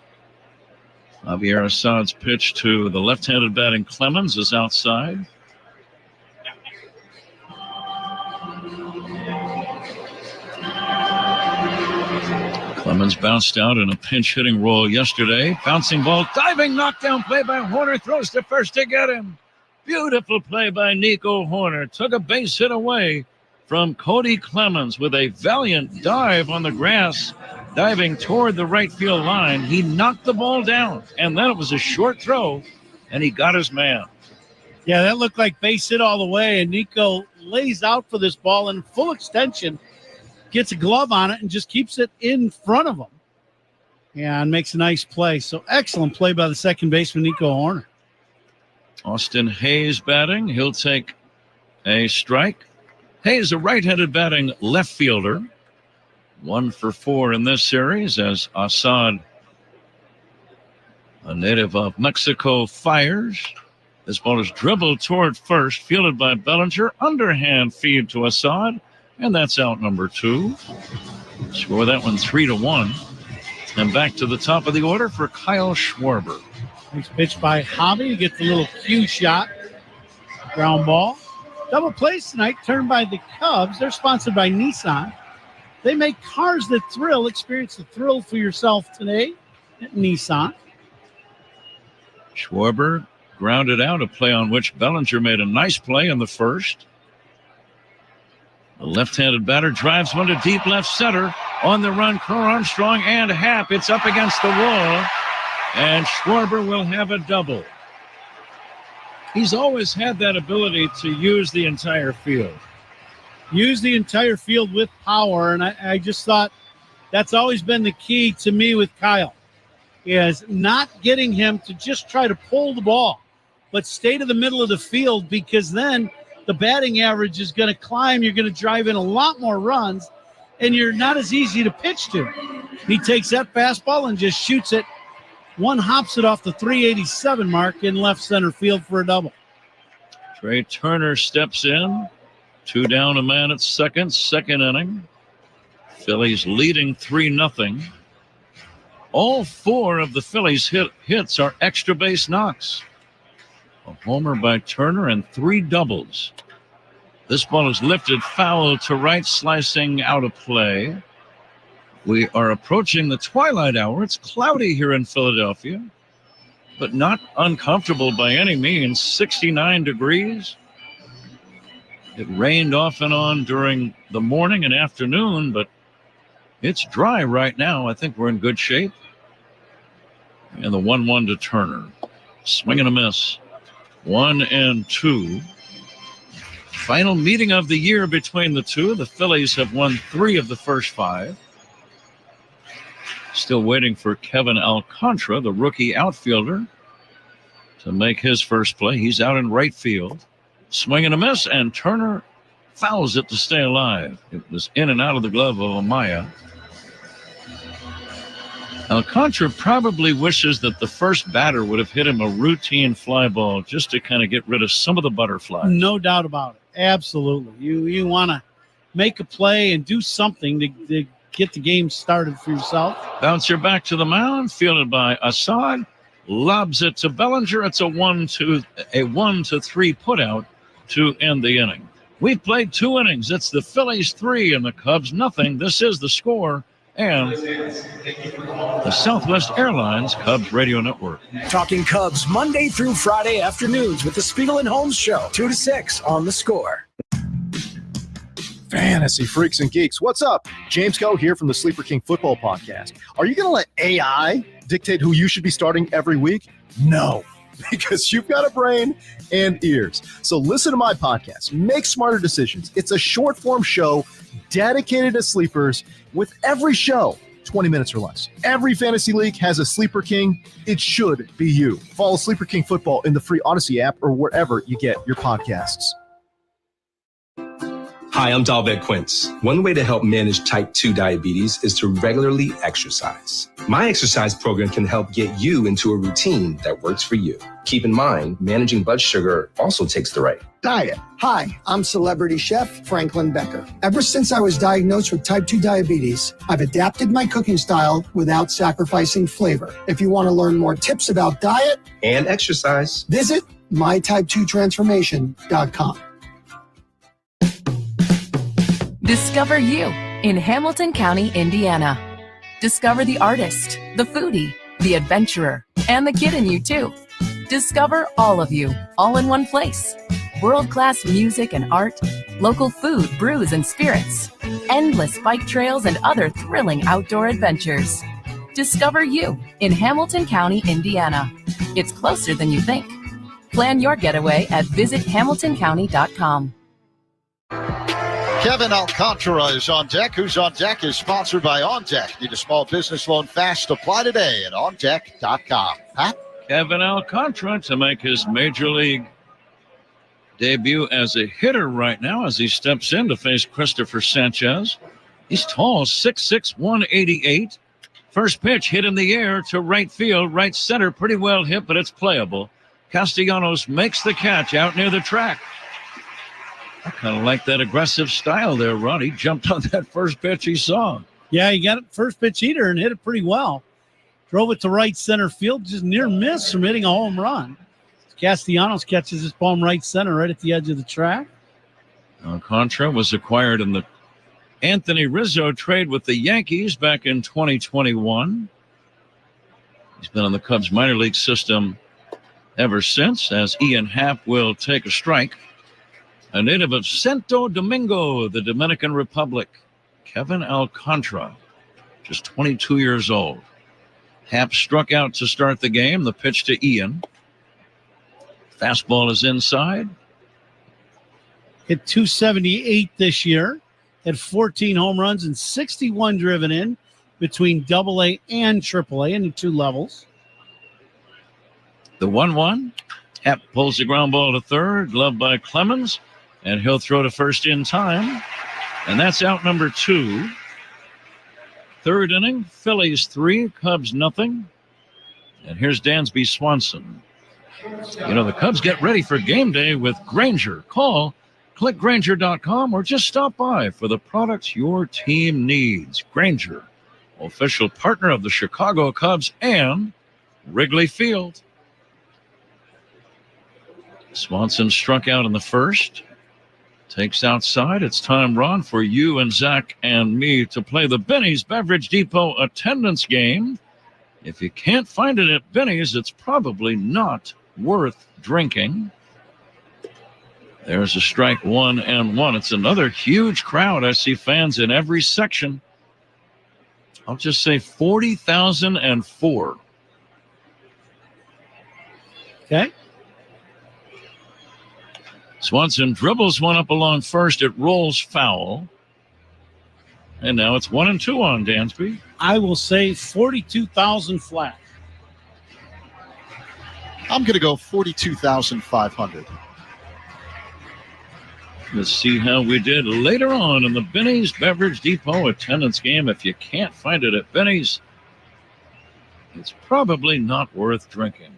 [SPEAKER 2] Javier Assad's pitch to the left-handed batting Clemens is outside. Clemens bounced out in a pinch-hitting role yesterday. Bouncing ball, diving knockdown play by Horner, throws to first to get him. Beautiful play by Nico Horner. Took a base hit away from Cody Clemens with a valiant dive on the grass, diving toward the right field line. He knocked the ball down, and then it was a short throw, and he got his man.
[SPEAKER 6] Yeah, that looked like base hit all the way, and Nico lays out for this ball in full extension, gets a glove on it, and just keeps it in front of him. Yeah, and makes a nice play. So excellent play by the second baseman, Nico Horner.
[SPEAKER 2] Austin Hayes batting. He'll take a strike. Hayes, a right-handed batting left fielder. 1 for 4 in this series as Assad, a native of Mexico, fires. This ball is dribbled toward first, fielded by Bellinger. Underhand feed to Assad, and that's out number 2. Score that one 3-1. And back to the top of the order for Kyle Schwarber.
[SPEAKER 6] Nice pitch by Javi. He gets a little cue shot. Ground ball. Double plays tonight, turned by the Cubs. They're sponsored by Nissan. They make cars that thrill. Experience the thrill for yourself today at Nissan.
[SPEAKER 2] Schwarber grounded out, a play on which Bellinger made a nice play in the first. The left-handed batter drives one to deep left center. On the run, Kerr Armstrong and Happ. It's up against the wall, and Schwarber will have a double. He's always had that ability to use the entire field.
[SPEAKER 6] Use the entire field with power, and I just thought that's always been the key to me with Kyle, is not getting him to just try to pull the ball, but stay to the middle of the field, because then the batting average is going to climb. You're going to drive in a lot more runs, and you're not as easy to pitch to. He takes that fastball and just shoots it. One hops it off the 387 mark in left center field for a double.
[SPEAKER 2] Trey Turner steps in. 2 down, a man at second inning. Phillies leading 3-0. All 4 of the Phillies hits are extra base knocks. A homer by Turner and 3 doubles. This ball is lifted foul to right, slicing out of play. We are approaching the twilight hour. It's cloudy here in Philadelphia, but not uncomfortable by any means. 69 degrees. It rained off and on during the morning and afternoon, but it's dry right now. I think we're in good shape. And the 1-1 to Turner. Swing and a miss. 1-2. Final meeting of the year between the two. The Phillies have won 3 of the first 5. Still waiting for Kevin Alcantara, the rookie outfielder, to make his first play. He's out in right field. Swing and a miss, and Turner fouls it to stay alive. It was in and out of the glove of Amaya. Alcantara probably wishes that the first batter would have hit him a routine fly ball just to kind of get rid of some of the butterflies.
[SPEAKER 6] No doubt about it. Absolutely. You want to make a play and do something to get the game started for yourself.
[SPEAKER 2] Bouncer back to the mound, fielded by Assad. Lobs it to Bellinger. It's a 1-3 putout to end the inning. We've played 2 innings. It's the Phillies 3 and the Cubs nothing. This is the score. And the Southwest Airlines Cubs Radio Network.
[SPEAKER 3] Talking Cubs Monday through Friday afternoons with the Spiegel and Holmes Show, 2 to 6 on The Score.
[SPEAKER 21] Fantasy freaks and geeks, what's up? James Coe here from the Sleeper King Football Podcast. Are you going to let AI dictate who you should be starting every week? No. because you've got a brain and ears. So listen to my podcast, Make Smarter Decisions. It's a short form show dedicated to sleepers with every show 20 minutes or less. Every fantasy league has a Sleeper King. It should be you. Follow Sleeper King Football in the free Odyssey app or wherever you get your podcasts.
[SPEAKER 4] Hi, I'm Dalbec Quince. One way to help manage type 2 diabetes is to regularly exercise. My exercise program can help get you into a routine that works for you. Keep in mind, managing blood sugar also takes the right diet.
[SPEAKER 5] Hi, I'm celebrity chef Franklin Becker. Ever since I was diagnosed with type 2 diabetes, I've adapted my cooking style without sacrificing flavor. If you want to learn more tips about diet
[SPEAKER 4] and exercise,
[SPEAKER 5] visit mytype2transformation.com.
[SPEAKER 10] Discover you in Hamilton County, Indiana. Discover the artist, the foodie, the adventurer, and the kid in you too. Discover all of you, all in one place. World-class music and art, local food, brews, and spirits, endless bike trails, and other thrilling outdoor adventures. Discover you in Hamilton County, Indiana. It's closer than you think. Plan your getaway at visithamiltoncounty.com.
[SPEAKER 18] Kevin Alcantara is on deck. Who's on deck is sponsored by On Deck. Need a small business loan fast? Apply today at ondeck.com. Pat?
[SPEAKER 2] Kevin Alcantara to make his major league debut as a hitter right now as he steps in to face Christopher Sanchez. He's tall, 6'6", 188. First pitch hit in the air to right field, right center, pretty well hit, but it's playable. Castellanos makes the catch out near the track. I kind of like that aggressive style there, Ron. He jumped on that first pitch he saw.
[SPEAKER 6] Yeah, he got it first pitch heater and hit it pretty well. Drove it to right center field, just near miss from hitting a home run. Castellanos catches his palm right center right at the edge of the track.
[SPEAKER 2] Alcantara was acquired in the Anthony Rizzo trade with the Yankees back in 2021. He's been on the Cubs minor league system ever since, as Ian Happ will take a strike. A native of Santo Domingo, the Dominican Republic, Kevin Alcantara, just 22 years old. Happ struck out to start the game. The pitch to Ian. Fastball is inside.
[SPEAKER 6] Hit 278 this year. Had 14 home runs and 61 driven in between AA and AAA in the two levels.
[SPEAKER 2] The 1-1. Happ pulls the ground ball to third. Gloved by Clemens. And he'll throw to first in time. And that's out number 2. Third inning, Phillies 3, Cubs nothing. And here's Dansby Swanson. You know, the Cubs get ready for game day with Grainger. Call, click Grainger.com, or just stop by for the products your team needs. Grainger, official partner of the Chicago Cubs and Wrigley Field. Swanson struck out in the first. Takes outside. It's time, Ron, for you and Zach and me to play the Benny's Beverage Depot attendance game. If you can't find it at Benny's, it's probably not worth drinking. There's a strike, 1-1. It's another huge crowd. I see fans in every section. I'll just say 40,004.
[SPEAKER 6] Okay.
[SPEAKER 2] Swanson dribbles one up along first. It rolls foul. And now it's 1-2 on Dansby.
[SPEAKER 6] I will say 42,000 flat.
[SPEAKER 18] I'm going to go 42,500.
[SPEAKER 2] Let's see how we did later on in the Benny's Beverage Depot attendance game. If you can't find it at Benny's, it's probably not worth drinking.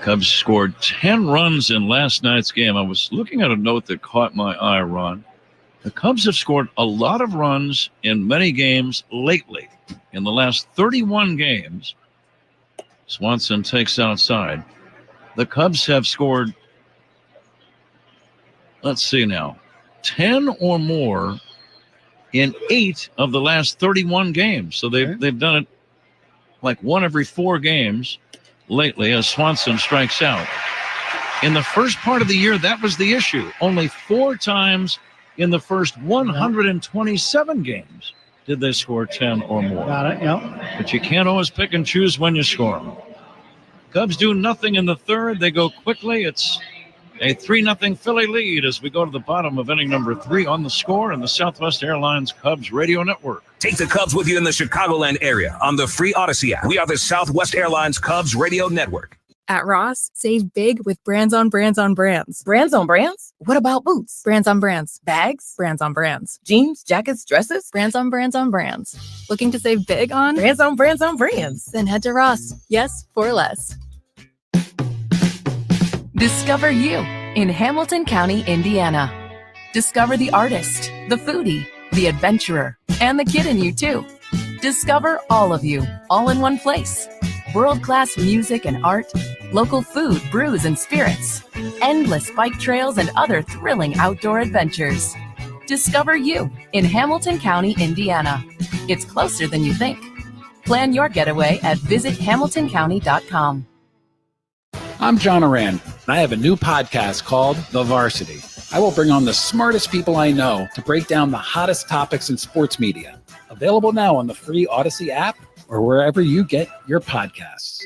[SPEAKER 2] Cubs scored 10 runs in last night's game. I was looking at a note that caught my eye, Ron. The Cubs have scored a lot of runs in many games lately. In the last 31 games, Swanson takes outside. The Cubs have scored, let's see now, 10 or more in 8 of the last 31 games. So they've done it like one every 4 games lately as Swanson strikes out. In the first part of the year, that was the issue. Only 4 times In the first 127 games, did they score 10 or more?
[SPEAKER 6] Got it, yep.
[SPEAKER 2] But you can't always pick and choose when you score them. Cubs do nothing in the third. They go quickly. It's a 3-0 Philly lead as we go to the bottom of inning number 3 on the score in the Southwest Airlines Cubs Radio Network.
[SPEAKER 13] Take the Cubs with you in the Chicagoland area on the free Odyssey app. We are the Southwest Airlines Cubs Radio Network.
[SPEAKER 8] At Ross, save big with brands on brands on brands.
[SPEAKER 9] Brands on brands? What about boots?
[SPEAKER 8] Brands on brands.
[SPEAKER 9] Bags?
[SPEAKER 8] Brands on brands.
[SPEAKER 9] Jeans, jackets, dresses?
[SPEAKER 8] Brands on brands on brands. Looking to save big on?
[SPEAKER 9] Brands on brands on brands.
[SPEAKER 8] Then head to Ross. Yes, for less.
[SPEAKER 10] Discover you in Hamilton County, Indiana. Discover the artist, the foodie, the adventurer, and the kid in you too. Discover all of you, all in one place. World-class music and art, local food, brews, and spirits, endless bike trails, and other thrilling outdoor adventures. Discover you in Hamilton County, Indiana. It's closer than you think. Plan your getaway at visithamiltoncounty.com.
[SPEAKER 1] I'm John Oran, and I have a new podcast called The Varsity. I will bring on the smartest people I know to break down the hottest topics in sports media. Available now on the free Odyssey app or wherever you get your podcasts.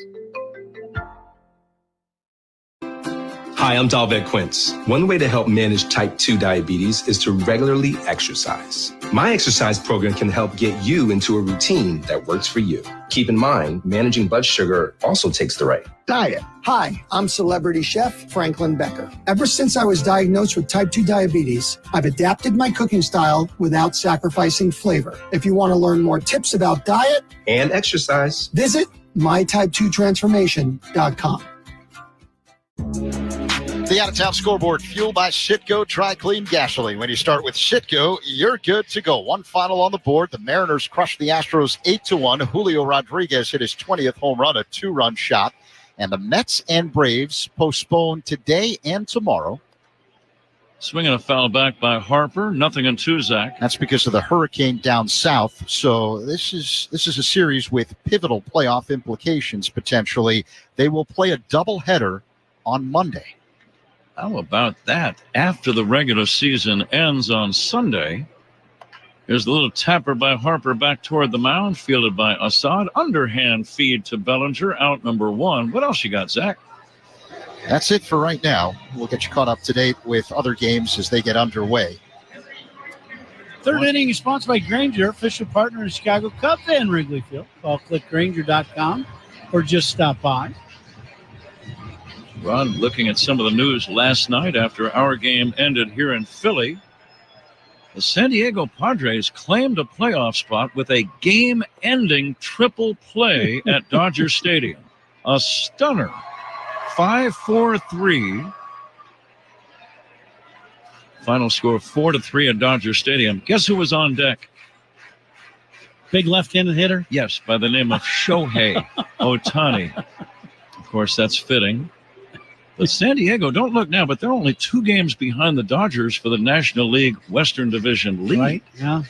[SPEAKER 4] Hi, I'm Dalved Quince. One way to help manage type 2 diabetes is to regularly exercise. My exercise program can help get you into a routine that works for you. Keep in mind, managing blood sugar also takes the right
[SPEAKER 5] Diet. Hi, I'm celebrity chef Franklin Becker. Ever since I was diagnosed with type 2 diabetes, I've adapted my cooking style without sacrificing flavor. If you want to learn more tips about diet
[SPEAKER 4] and exercise,
[SPEAKER 5] visit mytype2transformation.com.
[SPEAKER 18] The out-of-town scoreboard, fueled by Citgo Tri-Clean Gasoline. When you start with Citgo, you're good to go. One final on the board. The Mariners crushed the Astros 8-1. Julio Rodriguez hit his 20th home run, a 2-run shot. And the Mets and Braves postponed today and tomorrow.
[SPEAKER 2] Swinging a foul back by Harper. 0-2, Zach.
[SPEAKER 18] That's because of the hurricane down south. So this is a series with pivotal playoff implications, potentially. They will play a doubleheader on Monday.
[SPEAKER 2] How about that? After the regular season ends on Sunday, here's the little tapper by Harper back toward the mound, fielded by Assad. Underhand feed to Bellinger, out number 1. What else you got, Zach?
[SPEAKER 18] That's it for right now. We'll get you caught up to date with other games as they get underway.
[SPEAKER 6] Third inning is sponsored by Grainger, official partner of Chicago Cubs and Wrigley Field. Call clickgrainger.com or just stop by.
[SPEAKER 2] Ron, looking at some of the news last night after our game ended here in Philly, the San Diego Padres claimed a playoff spot with a game-ending triple play at Dodger Stadium. A stunner. 5-4-3. Final score 4-3 at Dodger Stadium. Guess who was on deck?
[SPEAKER 6] Big left-handed hitter?
[SPEAKER 2] Yes, by the name of Shohei Ohtani. Of course, that's fitting. But San Diego, don't look now, but they're only 2 games behind the Dodgers for the National League Western Division lead.
[SPEAKER 6] Right, yeah.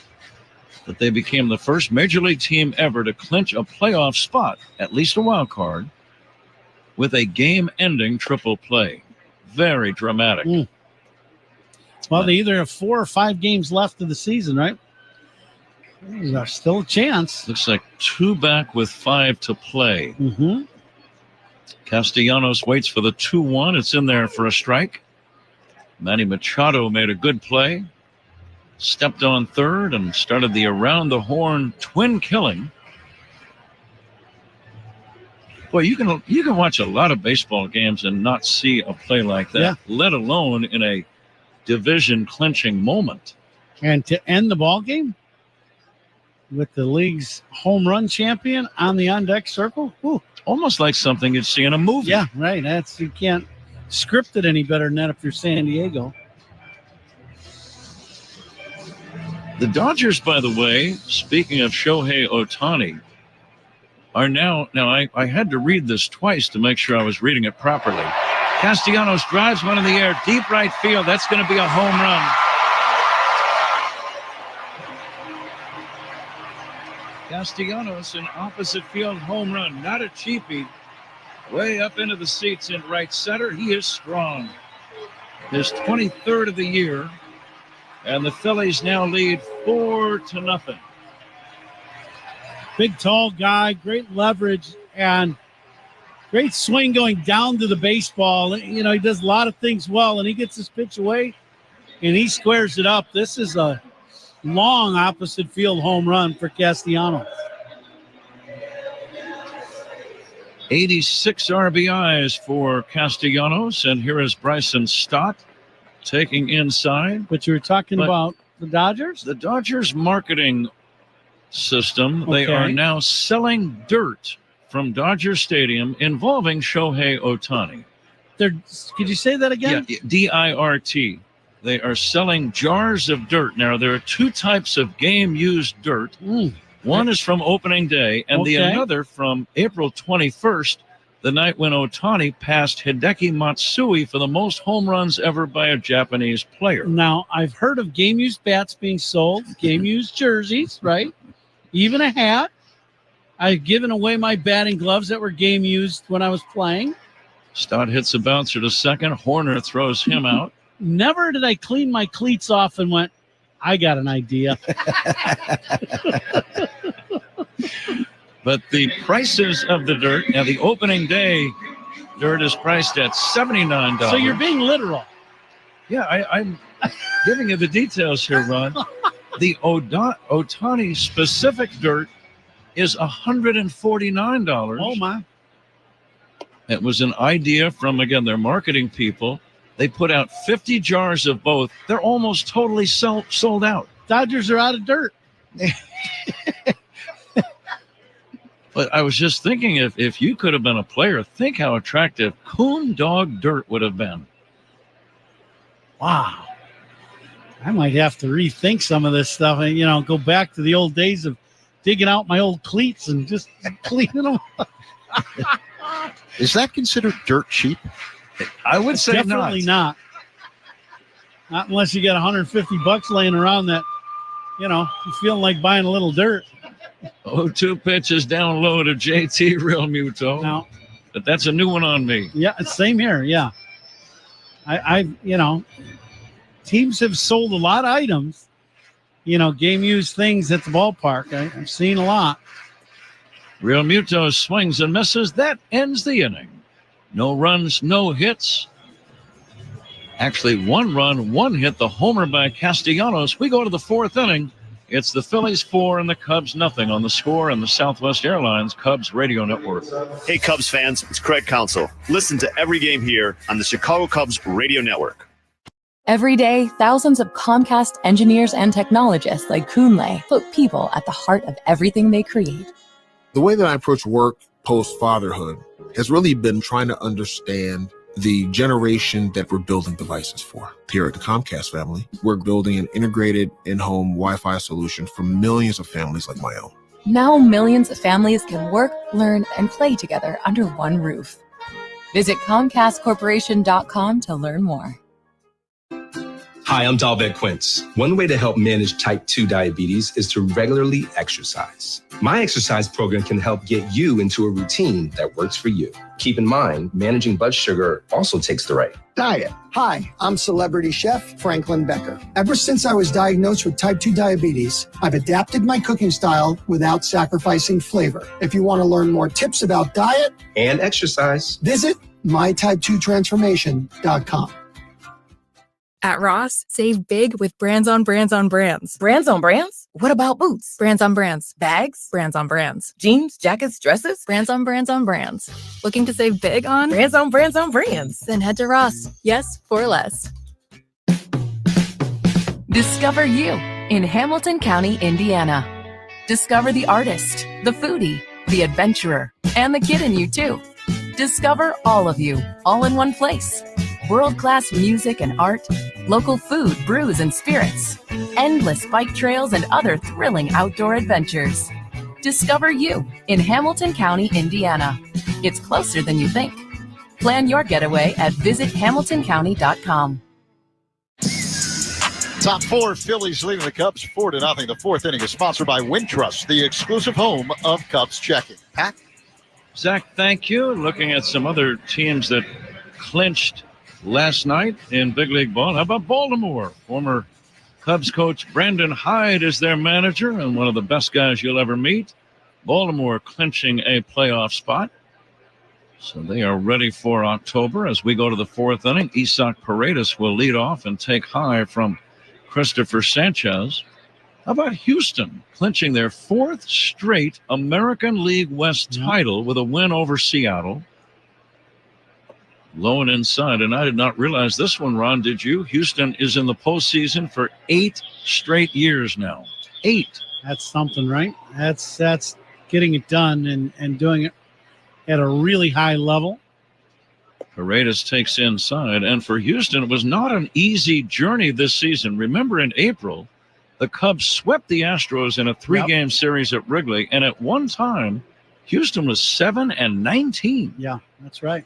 [SPEAKER 2] But they became the first Major League team ever to clinch a playoff spot, at least a wild card, with a game-ending triple play. Very dramatic.
[SPEAKER 6] Well, they either have 4 or 5 games left of the season, right? There's still a chance.
[SPEAKER 2] Looks like 2 back with 5 to play.
[SPEAKER 6] Mm-hmm.
[SPEAKER 2] Castellanos waits for the 2-1. It's in there for a strike. Manny Machado made a good play. Stepped on third and started the around-the-horn twin killing. Boy, you can watch a lot of baseball games and not see a play like that, let alone in a division-clinching moment.
[SPEAKER 6] And to end the ball game with the league's home run champion on the on-deck circle,
[SPEAKER 2] almost like something you'd see in a movie.
[SPEAKER 6] Yeah, right. You can't script it any better than that if you're San Diego.
[SPEAKER 2] The Dodgers, by the way, speaking of Shohei Ohtani, are now I had to read this twice to make sure I was reading it properly. Castellanos drives one in the air, deep right field. That's going to be a home run. Castellanos, an opposite field home run, not a cheapie. Way up into the seats in right center. He is strong. His 23rd of the year. And the Phillies now lead 4-0.
[SPEAKER 6] Big, tall guy, great leverage, and great swing going down to the baseball. You know, he does a lot of things well, and he gets his pitch away, and he squares it up. This is a long opposite field home run for Castellanos.
[SPEAKER 2] 86 RBIs for Castellanos, and here is Bryson Stott taking inside.
[SPEAKER 6] But you were talking about the Dodgers?
[SPEAKER 2] The Dodgers marketing system, they
[SPEAKER 6] Okay.
[SPEAKER 2] are now selling dirt from Dodger Stadium involving Shohei Ohtani.
[SPEAKER 6] Could you say that again?
[SPEAKER 2] Yeah, DIRT. They are selling jars of dirt. Now, there are two types of game-used dirt. One is from opening day, and the another from April 21st, the night when Ohtani passed Hideki Matsui for the most home runs ever by a Japanese player.
[SPEAKER 6] Now, I've heard of game-used bats being sold, game-used jerseys, right? Even a hat. I've given away my batting gloves that were game-used when I was playing.
[SPEAKER 2] Stott hits a bouncer to second. Horner throws him out.
[SPEAKER 6] Never did I clean my cleats off and went, I got an idea.
[SPEAKER 2] But the prices of the dirt, now the opening day dirt is priced at $79.
[SPEAKER 6] So you're being literal.
[SPEAKER 2] Yeah, I'm giving you the details here, Ron. The Ohtani specific dirt is $149.
[SPEAKER 6] Oh, my.
[SPEAKER 2] It was an idea from, again, their marketing people. They put out 50 jars of both. They're almost totally sold out.
[SPEAKER 6] Dodgers are out of dirt.
[SPEAKER 2] But I was just thinking, if you could have been a player, think how attractive Coon Dog dirt would have been.
[SPEAKER 6] Wow. I might have to rethink some of this stuff and, you know, go back to the old days of digging out my old cleats and just cleaning them up.
[SPEAKER 18] Is that considered dirt cheap?
[SPEAKER 2] I would say
[SPEAKER 6] definitely not. Not unless you got $150 laying around that, you know, you're feeling like buying a little dirt.
[SPEAKER 2] 0-2 pitches down low to JT Realmuto.
[SPEAKER 6] No.
[SPEAKER 2] But that's a new one on me.
[SPEAKER 6] Yeah, same here. Yeah. I you know, teams have sold a lot of items, you know, game used things at the ballpark. I've seen a lot.
[SPEAKER 2] Realmuto swings and misses. That ends the inning. No runs, no hits. Actually, 1 run, 1 hit, the homer by Castellanos. We go to the 4th inning. It's the Phillies 4 and the Cubs nothing on The Score and the Southwest Airlines Cubs radio network.
[SPEAKER 7] Hey, Cubs fans, it's Craig Counsell. Listen to every game here on the Chicago Cubs radio network.
[SPEAKER 10] Every day, thousands of Comcast engineers and technologists like Kunle put people at the heart of everything they create.
[SPEAKER 22] The way that I approach work post-fatherhood has really been trying to understand the generation that we're building devices for. Here at the Comcast family, we're building an integrated in-home Wi-Fi solution for millions of families like my own.
[SPEAKER 10] Now millions of families can work, learn, and play together under one roof. Visit ComcastCorporation.com to learn more.
[SPEAKER 4] Hi, I'm Dalbec Quince. One way to help manage type 2 diabetes is to regularly exercise. My exercise program can help get you into a routine that works for you. Keep in mind, managing blood sugar also takes the right
[SPEAKER 5] diet. Hi, I'm celebrity chef Franklin Becker. Ever since I was diagnosed with type 2 diabetes, I've adapted my cooking style without sacrificing flavor. If you want to learn more tips about diet
[SPEAKER 4] and exercise,
[SPEAKER 5] visit mytype2transformation.com.
[SPEAKER 8] At Ross, save big with brands on brands on brands.
[SPEAKER 9] Brands on brands? What about boots?
[SPEAKER 8] Brands on brands.
[SPEAKER 9] Bags?
[SPEAKER 8] Brands on brands.
[SPEAKER 9] Jeans, jackets, dresses?
[SPEAKER 8] Brands on brands on brands. Looking to save big on?
[SPEAKER 9] Brands on brands on brands.
[SPEAKER 8] Then head to Ross. Yes, for less.
[SPEAKER 10] Discover you in Hamilton County, Indiana. Discover the artist, the foodie, the adventurer, and the kid in you too. Discover all of you, all in one place. World-class music and art, local food, brews, and spirits, endless bike trails, and other thrilling outdoor adventures. Discover you in Hamilton County, Indiana. It's closer than you think. Plan your getaway at visithamiltoncounty.com.
[SPEAKER 18] Top 4 Phillies leading the Cubs 4-0. The 4th inning is sponsored by Wintrust, the exclusive home of Cubs checking. Pat?
[SPEAKER 2] Zach, thank you. Looking at some other teams that clinched last night in big league ball. How about Baltimore? Former Cubs coach Brandon Hyde is their manager and one of the best guys you'll ever meet. Baltimore clinching a playoff spot. So they are ready for October. As we go to the fourth inning, Isaac Paredes will lead off and take high from Christopher Sanchez. How about Houston clinching their fourth straight American League West title with a win over Seattle? Low and inside, and I did not realize this one, Ron, did you? Houston is in the postseason for 8 straight years now. 8.
[SPEAKER 6] That's something, right? That's getting it done and doing it at a really high level.
[SPEAKER 2] Paredes takes inside, and for Houston, it was not an easy journey this season. Remember, in April, the Cubs swept the Astros in a 3-game series at Wrigley, and at one time, Houston was 7-19.
[SPEAKER 6] Yeah, that's right.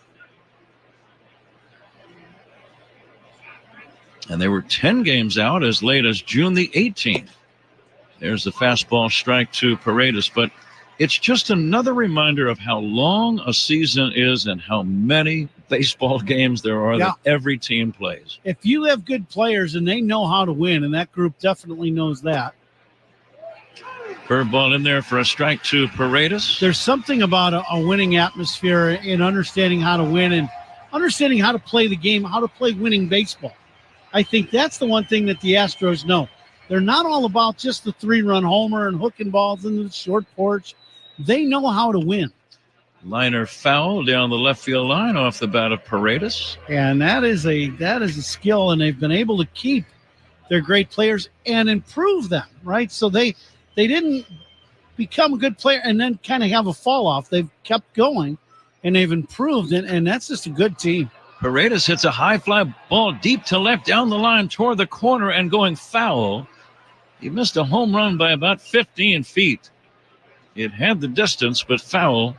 [SPEAKER 2] And they were 10 games out as late as June the 18th. There's the fastball strike to Paredes, but it's just another reminder of how long a season is and how many baseball games there are that every team plays.
[SPEAKER 6] If you have good players and they know how to win, and that group definitely knows that.
[SPEAKER 2] Curveball in there for a strike to Paredes.
[SPEAKER 6] There's something about a winning atmosphere in understanding how to win and understanding how to play the game, how to play winning baseball. I think that's the one thing that the Astros know. They're not all about just the 3-run homer and hooking balls into the short porch. They know how to win.
[SPEAKER 2] Liner foul down the left field line off the bat of Paredes.
[SPEAKER 6] And that is a skill, and they've been able to keep their great players and improve them, right? So they didn't become a good player and then kind of have a fall off. They've kept going, and they've improved, and that's just a good team.
[SPEAKER 2] Paredes hits a high fly ball deep to left down the line toward the corner and going foul. He missed a home run by about 15 feet. It had the distance, but foul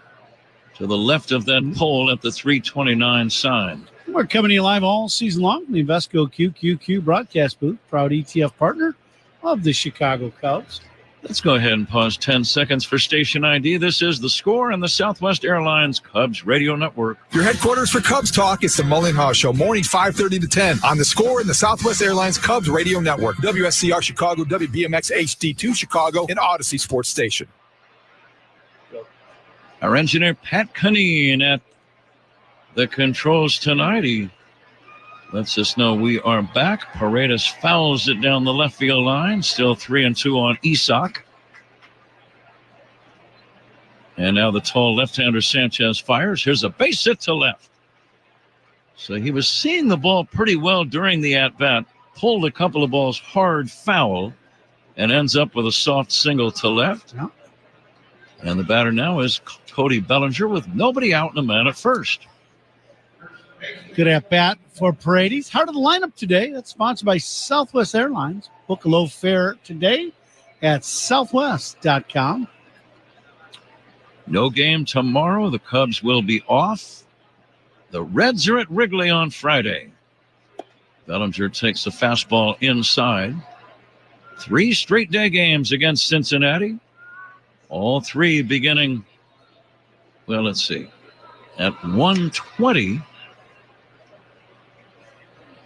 [SPEAKER 2] to the left of that pole at the 329 sign.
[SPEAKER 6] We're coming to you live all season long from the Invesco QQQ broadcast booth, proud ETF partner of the Chicago Cubs.
[SPEAKER 2] Let's go ahead and pause 10 seconds for station ID. This is The Score and the Southwest Airlines Cubs Radio Network.
[SPEAKER 14] Your headquarters for Cubs Talk is the Mullen Haw Show, mornings 5:30 to 10 on The Score and the Southwest Airlines Cubs Radio Network, WSCR Chicago, WBMX HD2 Chicago, and Odyssey Sports Station.
[SPEAKER 2] Our engineer, Pat Cunneen, at the controls tonight. He lets us know we are back. Paredes fouls it down the left field line. Still 3-2 on Isaac. And now the tall left-hander Sanchez fires. Here's a base hit to left. So he was seeing the ball pretty well during the at-bat. Pulled a couple of balls hard foul and ends up with a soft single to left.
[SPEAKER 6] Yeah.
[SPEAKER 2] And the batter now is Cody Bellinger with nobody out and a man at first.
[SPEAKER 6] Good at bat for Paredes. Heart of the lineup today. That's sponsored by Southwest Airlines. Book a low fare today at southwest.com.
[SPEAKER 2] No game tomorrow. The Cubs will be off. The Reds are at Wrigley on Friday. Bellinger takes a fastball inside. 3 straight day games against Cincinnati. All 3 beginning, well, let's see, at 1:20.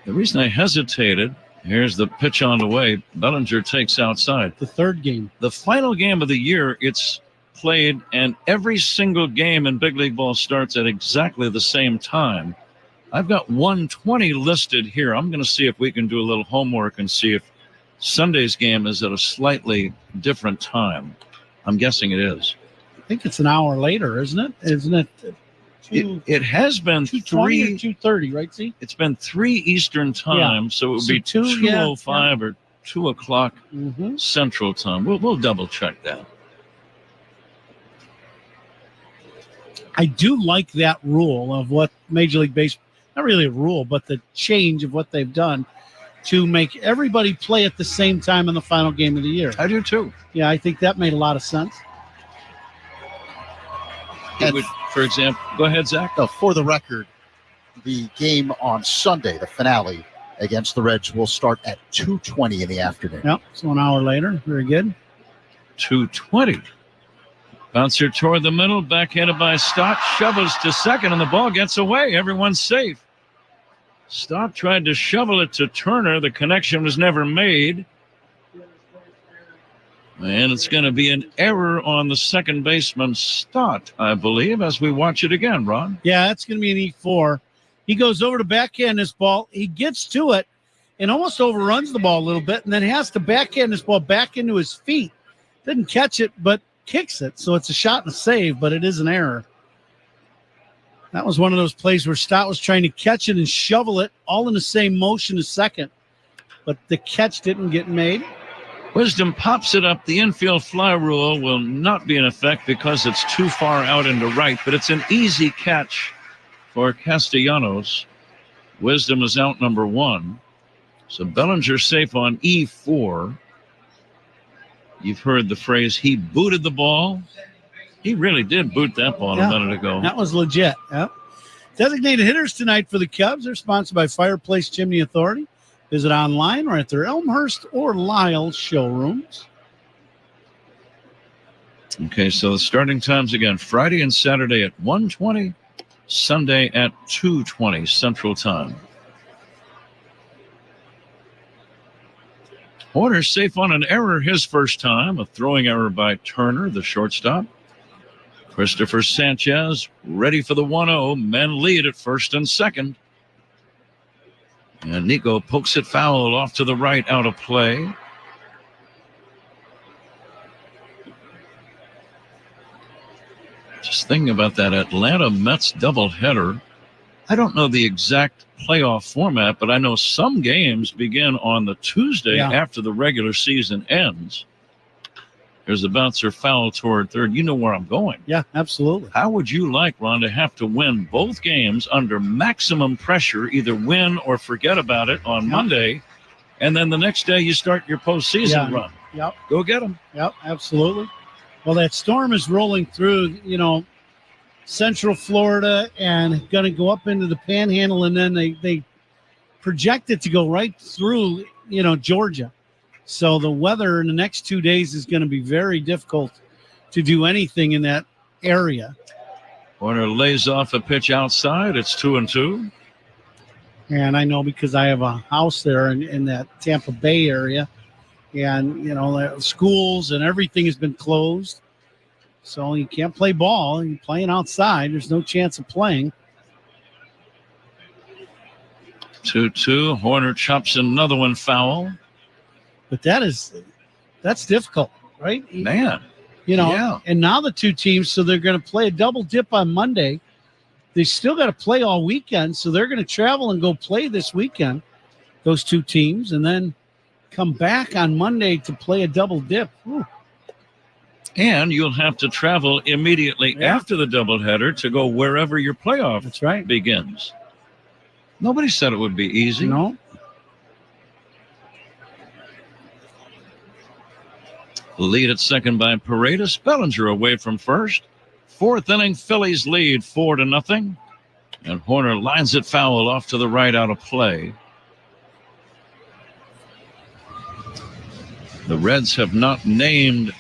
[SPEAKER 2] The reason I hesitated, here's the pitch on the way. Bellinger takes outside.
[SPEAKER 6] The 3rd game.
[SPEAKER 2] The final game of the year, it's played, and every single game in Big League Ball starts at exactly the same time. I've got 1:20 listed here. I'm going to see if we can do a little homework and see if Sunday's game is at a slightly different time. I'm guessing it is.
[SPEAKER 6] I think it's an hour later, isn't it? Isn't it?
[SPEAKER 2] It has been 3
[SPEAKER 6] or 2:30, right? See,
[SPEAKER 2] it's been 3 Eastern time, so it would be 2:05 or 2 o'clock Central time. We'll double check that.
[SPEAKER 6] I do like that rule of what Major League Baseball, not really a rule, but the change of what they've done to make everybody play at the same time in the final game of the year.
[SPEAKER 2] I do too.
[SPEAKER 6] Yeah, I think that made a lot of sense.
[SPEAKER 2] It would, for example, go ahead, Zach.
[SPEAKER 18] For the record, the game on Sunday, the finale against the Reds, will start at 2:20 in the afternoon.
[SPEAKER 6] Yep, so an hour later. Very good.
[SPEAKER 2] 2:20. Bouncer toward the middle, backhanded by Stott, shovels to second, and the ball gets away. Everyone's safe. Stott tried to shovel it to Turner. The connection was never made. And it's going to be an error on the second baseman's start, I believe, as we watch it again, Ron.
[SPEAKER 6] Yeah, that's going to be an E4. He goes over to backhand this ball. He gets to it and almost overruns the ball a little bit, and then has to backhand this ball back into his feet. Didn't catch it, but kicks it. So it's a shot and a save, but it is an error. That was one of those plays where Stott was trying to catch it and shovel it all in the same motion as second, but the catch didn't get made.
[SPEAKER 2] Wisdom pops it up. The infield fly rule will not be in effect because it's too far out into right, but it's an easy catch for Castellanos. Wisdom is out number 1. So Bellinger safe on E4. You've heard the phrase, he booted the ball. He really did boot that ball a minute ago.
[SPEAKER 6] That was legit. Yep. Designated hitters tonight for the Cubs are sponsored by Fireplace Chimney Authority. Visit online or at their Elmhurst or Lyle showrooms.
[SPEAKER 2] Okay, so the starting times again, Friday and Saturday at 1:20, Sunday at 2:20 Central Time. Horner safe on an error his first time, a throwing error by Turner, the shortstop. Christopher Sanchez ready for the 1-0. Men lead at first and second. And Nico pokes it foul off to the right, out of play. Just thinking about that Atlanta Mets doubleheader. I don't know the exact playoff format, but I know some games begin on the Tuesday after the regular season ends. There's a bouncer foul toward third. You know where I'm going.
[SPEAKER 6] Yeah, absolutely.
[SPEAKER 2] How would you like, Ron, to have to win both games under maximum pressure, either win or forget about it on Monday, and then the next day you start your postseason run?
[SPEAKER 6] Yep.
[SPEAKER 2] Go get them.
[SPEAKER 6] Yep, absolutely. Well, that storm is rolling through, Central Florida and going to go up into the Panhandle, and then they project it to go right through, Georgia. So the weather in the next 2 days is going to be very difficult to do anything in that area.
[SPEAKER 2] Horner lays off a pitch outside. It's 2-2.
[SPEAKER 6] And I know because I have a house there in that Tampa Bay area. And, the schools and everything has been closed. So you can't play ball. You're playing outside. There's no chance of playing.
[SPEAKER 2] 2-2. Horner chops another one foul.
[SPEAKER 6] But that's difficult, right?
[SPEAKER 2] Man.
[SPEAKER 6] And now the two teams, so they're going to play a double dip on Monday. They still got to play all weekend, so they're going to travel and go play this weekend, those two teams, and then come back on Monday to play a double dip. Whew.
[SPEAKER 2] And you'll have to travel immediately after the doubleheader to go wherever your playoff begins. Nobody said it would be easy.
[SPEAKER 6] No.
[SPEAKER 2] Lead at second by Paredes. Bellinger away from first. Fourth inning, Phillies lead 4-0. And Horner lines it foul off to the right, out of play. The Reds have not named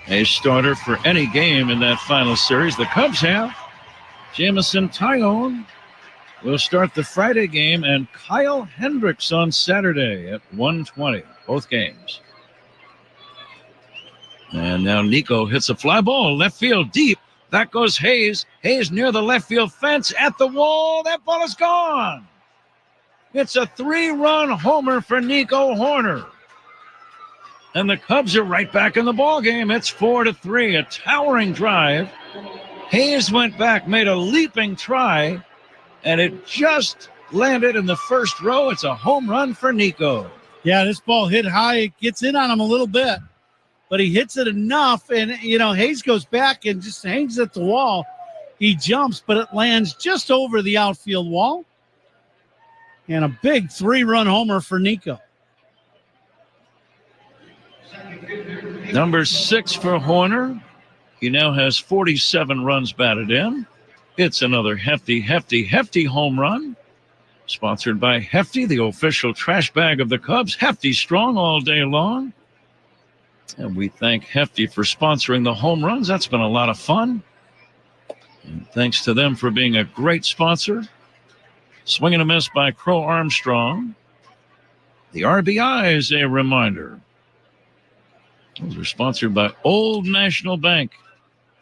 [SPEAKER 2] a starter for any game in that final series. The Cubs have. Jamison Tyone will start the Friday game, and Kyle Hendricks on Saturday at 1:20. Both games. And now Nico hits a fly ball left field deep. That goes Hayes. Hayes near the left field fence at the wall. That ball is gone. It's a 3-run homer for Nico Horner. And the Cubs are right back in the ball game. It's 4-3, a towering drive. Hayes went back, made a leaping try, and it just landed in the first row. It's a home run for Nico.
[SPEAKER 6] Yeah, this ball hit high. It gets in on him a little bit, but he hits it enough, and, Hayes goes back and just hangs at the wall. He jumps, but it lands just over the outfield wall. And a big 3-run homer for Nico.
[SPEAKER 2] Number 6 for Horner. He now has 47 runs batted in. It's another hefty home run. Sponsored by Hefty, the official trash bag of the Cubs. Hefty strong all day long. And we thank Hefty for sponsoring the home runs. That's been a lot of fun. And thanks to them for being a great sponsor. Swing and a miss by Crow Armstrong. The RBI is a reminder. Those are sponsored by Old National Bank.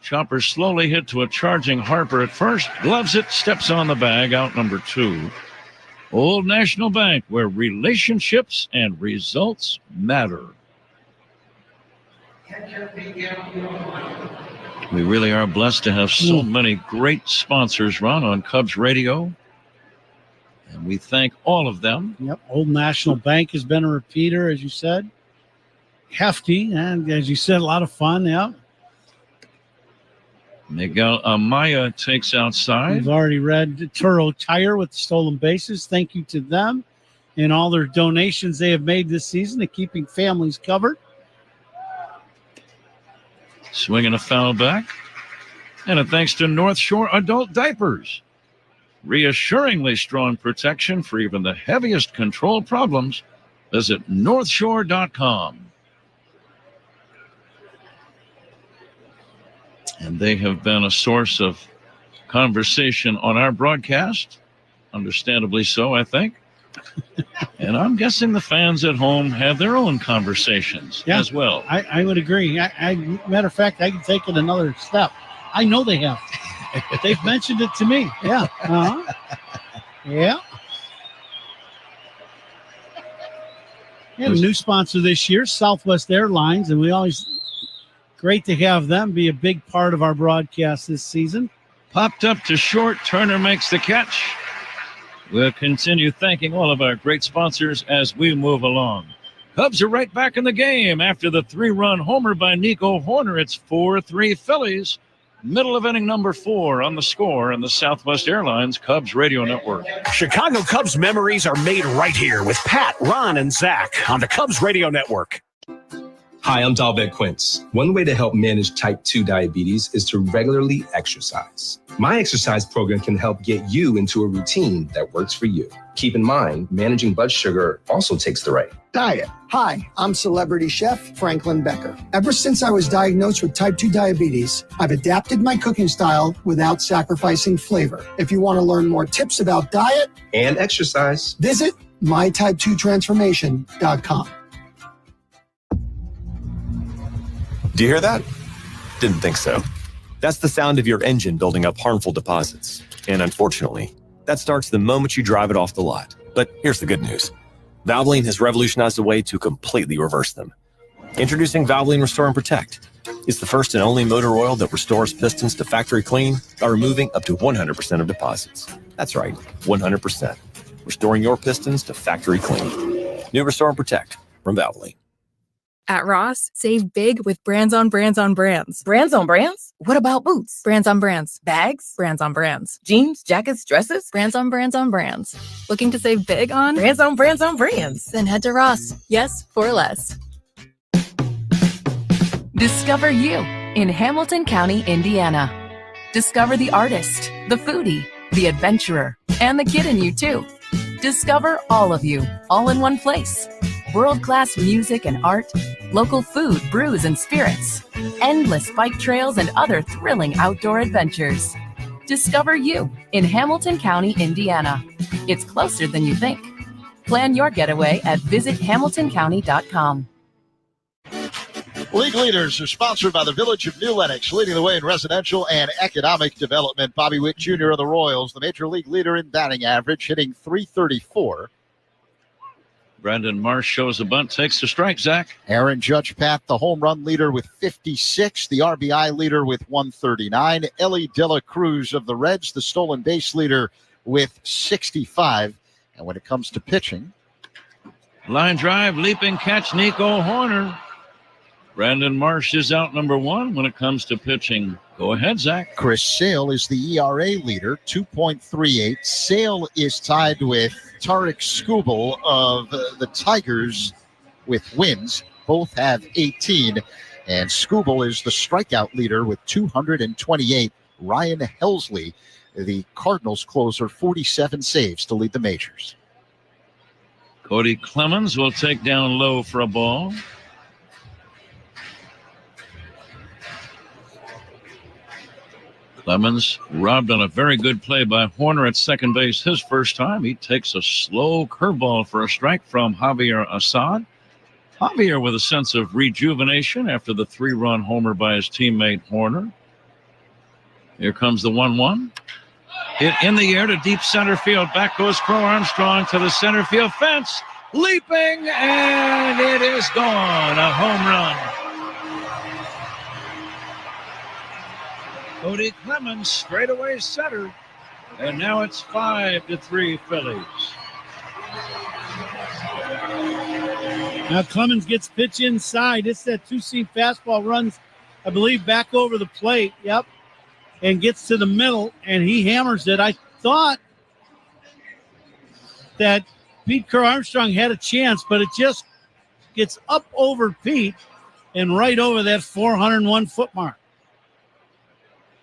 [SPEAKER 2] Chopper slowly hit to a charging Harper at first, gloves it, steps on the bag, out number 2. Old National Bank, where relationships and results matter. We really are blessed to have so many great sponsors, Ron, on Cubs Radio. And we thank all of them.
[SPEAKER 6] Yep. Old National Bank has been a repeater, as you said. Hefty, and as you said, a lot of fun. Yeah.
[SPEAKER 2] Miguel Amaya takes outside.
[SPEAKER 6] We've already read Turo Tire with the stolen bases. Thank you to them and all their donations they have made this season to keeping families covered.
[SPEAKER 2] Swinging a foul back. And a thanks to North Shore Adult Diapers. Reassuringly strong protection for even the heaviest control problems. Visit northshore.com. And they have been a source of conversation on our broadcast. Understandably so, I think. And I'm guessing the fans at home have their own conversations as well.
[SPEAKER 6] I would agree. Matter of fact, I can take it another step. I know they have. They've mentioned it to me. Yeah. Uh-huh. Yeah. We have a new sponsor this year, Southwest Airlines, and we always great to have them be a big part of our broadcast this season.
[SPEAKER 2] Popped up to short. Turner makes the catch. We'll continue thanking all of our great sponsors as we move along. Cubs are right back in the game after the 3-run homer by Nico Horner. It's 4-3 Phillies. Middle of inning number 4 on the score in the Southwest Airlines Cubs Radio Network.
[SPEAKER 13] Chicago Cubs memories are made right here with Pat, Ron, and Zach on the Cubs Radio Network.
[SPEAKER 4] Hi, I'm Dalbec Quince. One way to help manage type 2 diabetes is to regularly exercise. My exercise program can help get you into a routine that works for you. Keep in mind, managing blood sugar also takes the right diet.
[SPEAKER 5] Hi, I'm celebrity chef Franklin Becker. Ever since I was diagnosed with type 2 diabetes, I've adapted my cooking style without sacrificing flavor. If you want to learn more tips about diet
[SPEAKER 4] and exercise,
[SPEAKER 5] visit mytype2transformation.com.
[SPEAKER 11] Do you hear that? Didn't think so. That's the sound of your engine building up harmful deposits. And unfortunately, that starts the moment you drive it off the lot. But here's the good news. Valvoline has revolutionized a way to completely reverse them. Introducing Valvoline Restore and Protect. It's the first and only motor oil that restores pistons to factory clean by removing up to 100% of deposits. That's right, 100%. Restoring your pistons to factory clean. New Restore and Protect from Valvoline.
[SPEAKER 8] At Ross, save big with brands on brands on brands.
[SPEAKER 9] Brands on brands? What about boots?
[SPEAKER 8] Brands on brands.
[SPEAKER 9] Bags?
[SPEAKER 8] Brands on brands.
[SPEAKER 9] Jeans, jackets, dresses?
[SPEAKER 8] Brands on brands on brands. Looking to save big on?
[SPEAKER 9] Brands on brands on brands.
[SPEAKER 8] Then head to Ross. Yes, for less.
[SPEAKER 10] Discover you in Hamilton County, Indiana. Discover the artist, the foodie, the adventurer, and the kid in you too. Discover all of you, all in one place. World-class music and art, local food, brews, and spirits, endless bike trails, and other thrilling outdoor adventures. Discover you in Hamilton County, Indiana. It's closer than you think. Plan your getaway at visithamiltoncounty.com.
[SPEAKER 18] League Leaders are sponsored by the Village of New Lenox, leading the way in residential and economic development. Bobby Witt Jr. of the Royals, the major league leader in batting average, hitting .334.
[SPEAKER 2] Brandon Marsh shows a bunt, takes the strike, Zach.
[SPEAKER 18] Aaron Judge Pat, the home run leader with 56, the RBI leader with 139. Ellie De La Cruz of the Reds, the stolen base leader with 65. And when it comes to pitching,
[SPEAKER 2] line drive, leaping catch, Nico Horner. Brandon Marsh is out number 1 when it comes to pitching. Go ahead, Zach.
[SPEAKER 18] Chris Sale is the ERA leader, 2.38. Sale is tied with Tarek Skubal of the Tigers with wins. Both have 18. And Skubal is the strikeout leader with 228. Ryan Helsley, the Cardinals closer, 47 saves to lead the majors.
[SPEAKER 2] Cody Clemens will take down low for a ball. Clemens robbed on a very good play by Horner at second base his first time. He takes a slow curveball for a strike from Javier Assad. Javier with a sense of rejuvenation after the 3-run homer by his teammate Horner. Here comes the 1-1. Hit in the air to deep center field. Back goes Crow Armstrong to the center field fence. Leaping, and it is gone. A home run. Cody Clemens straightaway center. And now it's 5-3 Phillies.
[SPEAKER 6] Now Clemens gets pitch inside. It's that two-seam fastball, runs, I believe, back over the plate. Yep. And gets to the middle, and he hammers it. I thought that Pete Crow Armstrong had a chance, but it just gets up over Pete and right over that 401-foot mark.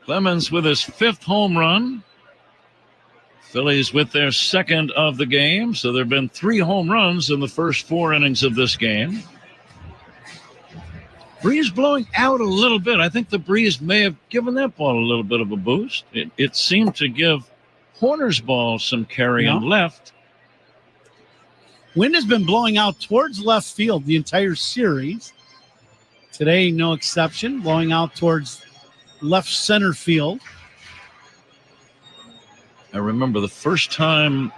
[SPEAKER 2] Clemens with his 5th home run. Phillies with their 2nd of the game. So there have been 3 home runs in the first 4 innings of this game. Breeze blowing out a little bit. I think the breeze may have given that ball a little bit of a boost. It seemed to give Horner's ball some carry and left.
[SPEAKER 6] Wind has been blowing out towards left field the entire series. Today, no exception, blowing out towards left center field.
[SPEAKER 2] I remember the first time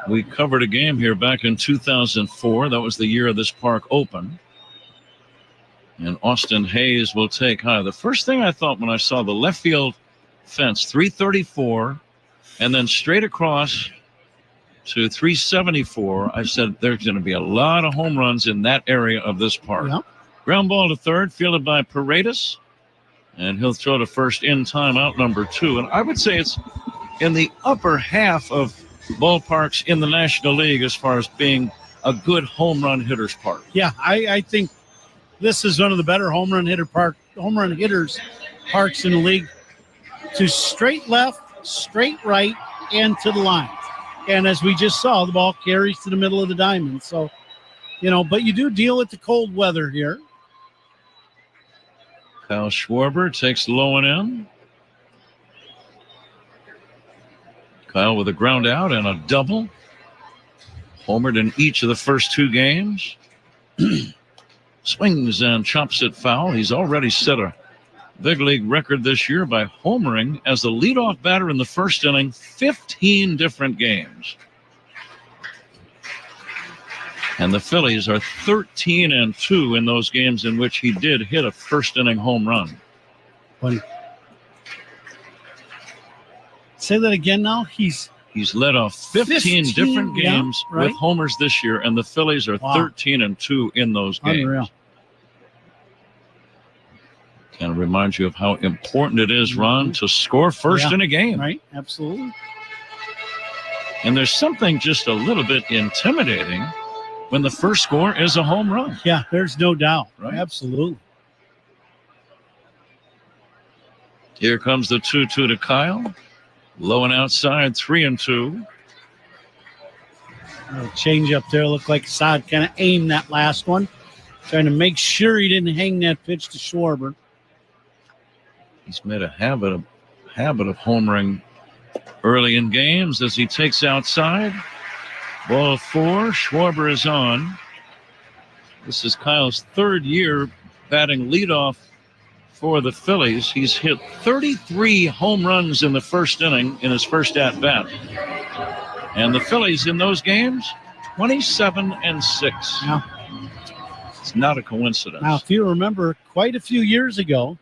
[SPEAKER 2] we covered a game here back in 2004. That was the year of this park opened. And Austin Hayes will take high. The first thing I thought when I saw the left field fence, 334, and then straight across to 374, I said there's going to be a lot of home runs in that area of this park.
[SPEAKER 6] Yep.
[SPEAKER 2] Ground ball to third, fielded by Paredes. And he'll throw to first in timeout number 2. And I would say it's in the upper half of ballparks in the National League as far as being a good home run hitter's park.
[SPEAKER 6] Yeah, I think this is one of the better home run hitters parks in the league. To straight left, straight right, and to the line. And as we just saw, the ball carries to the middle of the diamond. So, but you do deal with the cold weather here.
[SPEAKER 2] Kyle Schwarber takes low and in. Kyle with a ground out and a double. Homered in each of the first 2 games. Swings and chops it foul. He's already set a big league record this year by homering as the leadoff batter in the first inning, 15 different games. And the Phillies are 13-2 in those games in which he did hit a first inning home run.
[SPEAKER 6] Say that again now. He's
[SPEAKER 2] led off 15 different games with homers this year, and the Phillies are 13-2 in those games.
[SPEAKER 6] Unreal.
[SPEAKER 2] Kind of reminds you of how important it is, Ron, to score first in a game.
[SPEAKER 6] Right, absolutely.
[SPEAKER 2] And there's something just a little bit intimidating when the first score is a home run.
[SPEAKER 6] Yeah, there's no doubt.
[SPEAKER 2] Right?
[SPEAKER 6] Absolutely.
[SPEAKER 2] Here comes the 2-2 to Kyle. Low and outside, 3-2.
[SPEAKER 6] Change up there. Looked like Assad kind of aimed that last one. Trying to make sure he didn't hang that pitch to Schwarber.
[SPEAKER 2] He's made a habit of homering early in games as he takes outside. Ball 4. Schwarber is on. This is Kyle's 3rd year batting leadoff for the Phillies. He's hit 33 home runs in the first inning in his first at-bat. And the Phillies in those games, 27-6.
[SPEAKER 6] Yeah.
[SPEAKER 2] It's not a coincidence.
[SPEAKER 6] Now, if you remember, quite a few years ago,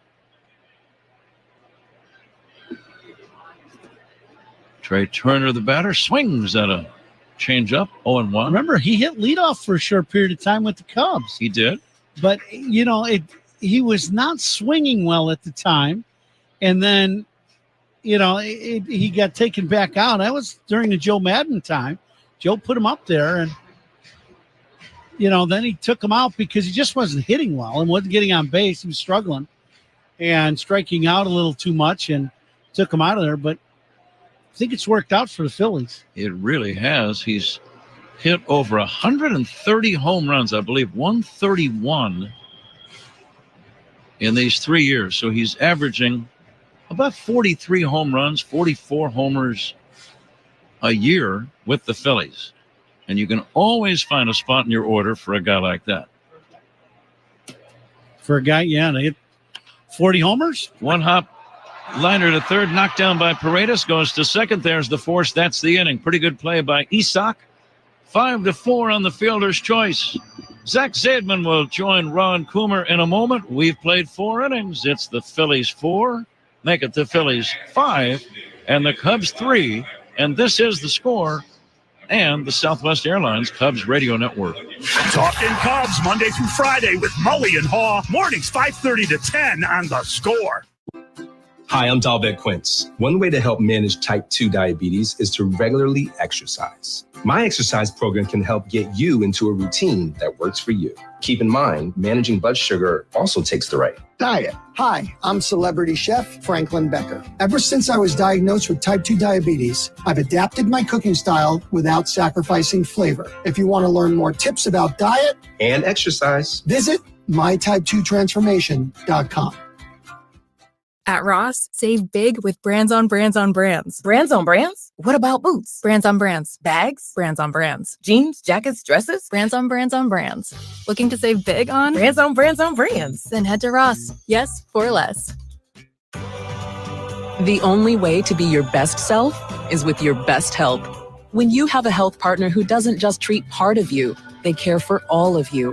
[SPEAKER 2] Trey Turner, the batter, swings at a changeup, 0-1.
[SPEAKER 6] Remember, he hit leadoff for a short period of time with the Cubs.
[SPEAKER 2] He did.
[SPEAKER 6] But, he was not swinging well at the time. And then, he got taken back out. That was during the Joe Madden time. Joe put him up there, and, then he took him out because he just wasn't hitting well and wasn't getting on base. He was struggling and striking out a little too much and took him out of there. But I think it's worked out for the Phillies.
[SPEAKER 2] It really has. He's hit over 130 home runs, I believe 131 in these 3 years. So he's averaging about 43 home runs, 44 homers a year with the Phillies. And you can always find a spot in your order for a guy like that.
[SPEAKER 6] For a guy, yeah, they hit 40 homers.
[SPEAKER 2] One hop liner to third, knocked down by Paredes, goes to second. There's the force. That's the inning. Pretty good play by Isak. 5-4 on the fielder's choice. Zach Zaidman will join Ron Coomer in a moment. We've played 4 innings. It's the Phillies 4, make it the Phillies 5, and the Cubs 3. And this is the score and the Southwest Airlines Cubs Radio Network.
[SPEAKER 12] Talking Cubs Monday through Friday with Mully and Haw. Mornings 5:30 to 10 on The Score.
[SPEAKER 4] Hi, I'm Dalbec Quince. One way to help manage type 2 diabetes is to regularly exercise. My exercise program can help get you into a routine that works for you. Keep in mind, managing blood sugar also takes the right
[SPEAKER 5] diet. Hi, I'm celebrity chef Franklin Becker. Ever since I was diagnosed with type 2 diabetes, I've adapted my cooking style without sacrificing flavor. If you want to learn more tips about diet
[SPEAKER 4] and exercise,
[SPEAKER 5] visit mytype2transformation.com.
[SPEAKER 8] At Ross, save big with brands on brands on brands.
[SPEAKER 9] Brands on brands? What about boots?
[SPEAKER 8] Brands on brands.
[SPEAKER 9] Bags?
[SPEAKER 8] Brands on brands.
[SPEAKER 9] Jeans, jackets, dresses?
[SPEAKER 8] Brands on brands on brands. Looking to save big on?
[SPEAKER 9] Brands on brands on brands.
[SPEAKER 8] Then head to Ross. Yes, for less.
[SPEAKER 10] The only way to be your best self is with your best help. When you have a health partner who doesn't just treat part of you, they care for all of you.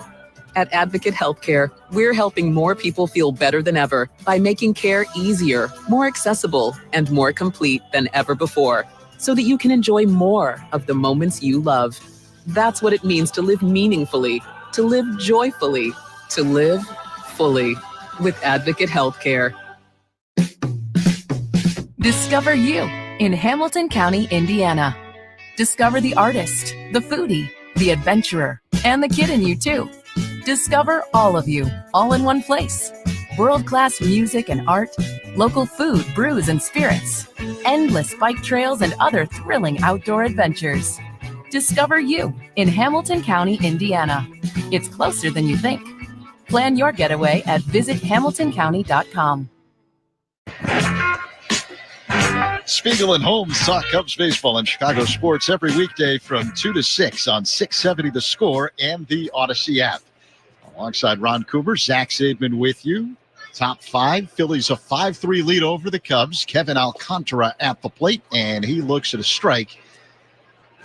[SPEAKER 10] At Advocate Healthcare, we're helping more people feel better than ever by making care easier, more accessible, and more complete than ever before, so that you can enjoy more of the moments you love. That's what it means to live meaningfully, to live joyfully, to live fully with Advocate Healthcare. Discover you in Hamilton County, Indiana. Discover the artist, the foodie, the adventurer, and the kid in you too. Discover all of you, all in one place. World-class music and art, local food, brews, and spirits, endless bike trails, and other thrilling outdoor adventures. Discover you in Hamilton County, Indiana. It's closer than you think. Plan your getaway at visithamiltoncounty.com.
[SPEAKER 18] Spiegel and Holmes talk Cubs baseball and Chicago sports every weekday from 2 to 6 on 670 The Score and the Odyssey app. Alongside Ron Coomer, Zach Zaidman with you. Top 5, Phillies a 5-3 lead over the Cubs. Kevin Alcantara at the plate, and he looks at a strike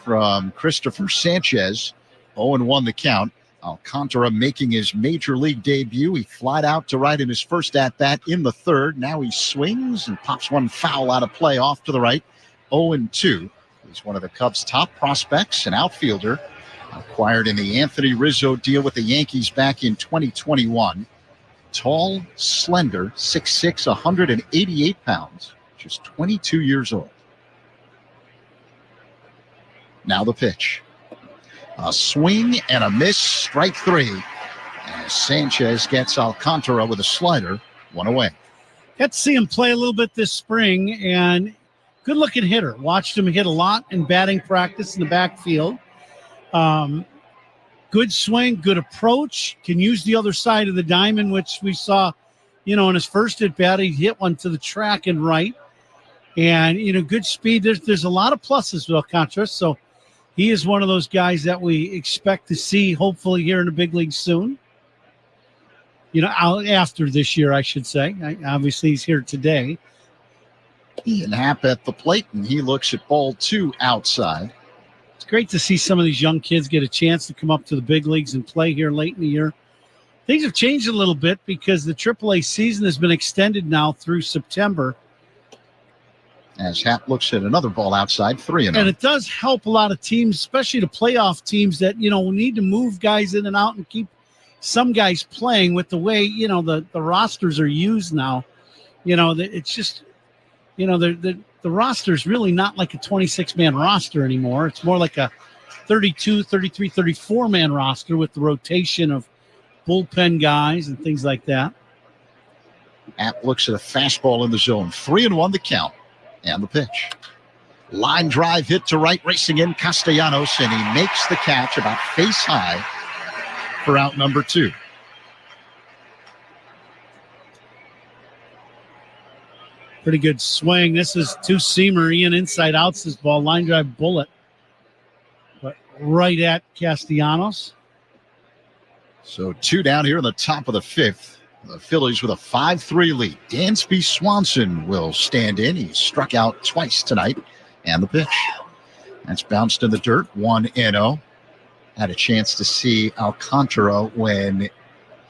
[SPEAKER 18] from Christopher Sanchez. 0-1 the count. Alcantara making his major league debut. He flied out to right in his first at-bat in the third. Now he swings and pops one foul out of play off to the right. 0-2. He's one of the Cubs' top prospects, an outfielder, acquired in the Anthony Rizzo deal with the Yankees back in 2021. Tall, slender, 6'6", 188 pounds, just 22 years old. Now the pitch. A swing and a miss, strike 3. As Sanchez gets Alcantara with a slider, 1 away.
[SPEAKER 6] Got to see him play a little bit this spring, and good-looking hitter. Watched him hit a lot in batting practice in the backfield. Good swing, good approach, can use the other side of the diamond, which we saw, in his first at bat. He hit one to the track and right. And, good speed. There's a lot of pluses with Alcantara, so he is one of those guys that we expect to see hopefully here in the big league soon. After this year, I should say. Obviously, he's here today.
[SPEAKER 18] Ian Happ at the plate, and he looks at ball 2 outside.
[SPEAKER 6] It's great to see some of these young kids get a chance to come up to the big leagues and play here late in the year. Things have changed a little bit because the AAA season has been extended now through September.
[SPEAKER 18] As Happ looks at another ball outside, 3-0.
[SPEAKER 6] And it does help a lot of teams, especially the playoff teams that, need to move guys in and out and keep some guys playing with the way, the rosters are used now. It's just, the roster is really not like a 26-man roster anymore. It's more like a 32, 33, 34-man roster with the rotation of bullpen guys and things like that.
[SPEAKER 18] Happ looks at a fastball in the zone. 3-1 the count. And the pitch. Line drive hit to right, racing in Castellanos, and he makes the catch about face high for out number 2.
[SPEAKER 6] Pretty good swing. This is two-seamer. Ian inside outs this ball. Line drive bullet. But right at Castellanos.
[SPEAKER 18] So 2 down here in the top of the 5th. The Phillies with a 5-3 lead. Dansby Swanson will stand in. He struck out twice tonight. And the pitch. That's bounced in the dirt. 1-0. Had a chance to see Alcantara when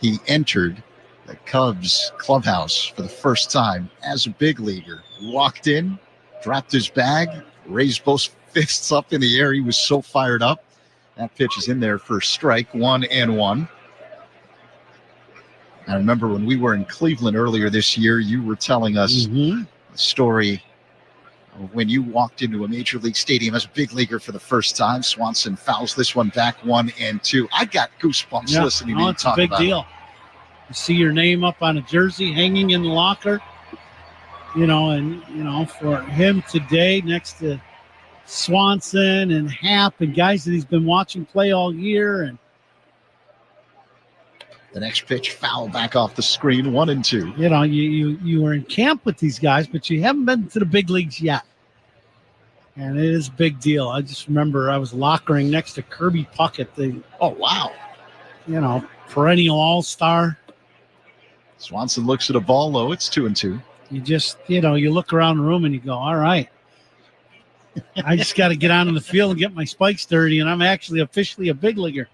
[SPEAKER 18] he entered the Cubs clubhouse for the first time as a big leaguer. He walked in, dropped his bag, raised both fists up in the air. He was so fired up. That pitch is in there for strike. 1-1. I remember when we were in Cleveland earlier this year, you were telling us the story of when you walked into a major league stadium as a big leaguer for the first time. Swanson fouls this one back 1-2. I got goosebumps listening to you talk about it.
[SPEAKER 6] It's a big deal. You see your name up on a jersey hanging in the locker, and for him today next to Swanson and Happ and guys that he's been watching play all year. And
[SPEAKER 18] the next pitch, foul back off the screen, 1-2.
[SPEAKER 6] You were in camp with these guys, but you haven't been to the big leagues yet. And it is a big deal. I just remember I was lockering next to Kirby Puckett.
[SPEAKER 18] Oh, wow.
[SPEAKER 6] Perennial all-star.
[SPEAKER 18] Swanson looks at a ball low. It's 2-2.
[SPEAKER 6] You just, you look around the room and you go, all right. I just got to get out in the field and get my spikes dirty, and I'm actually officially a big leaguer.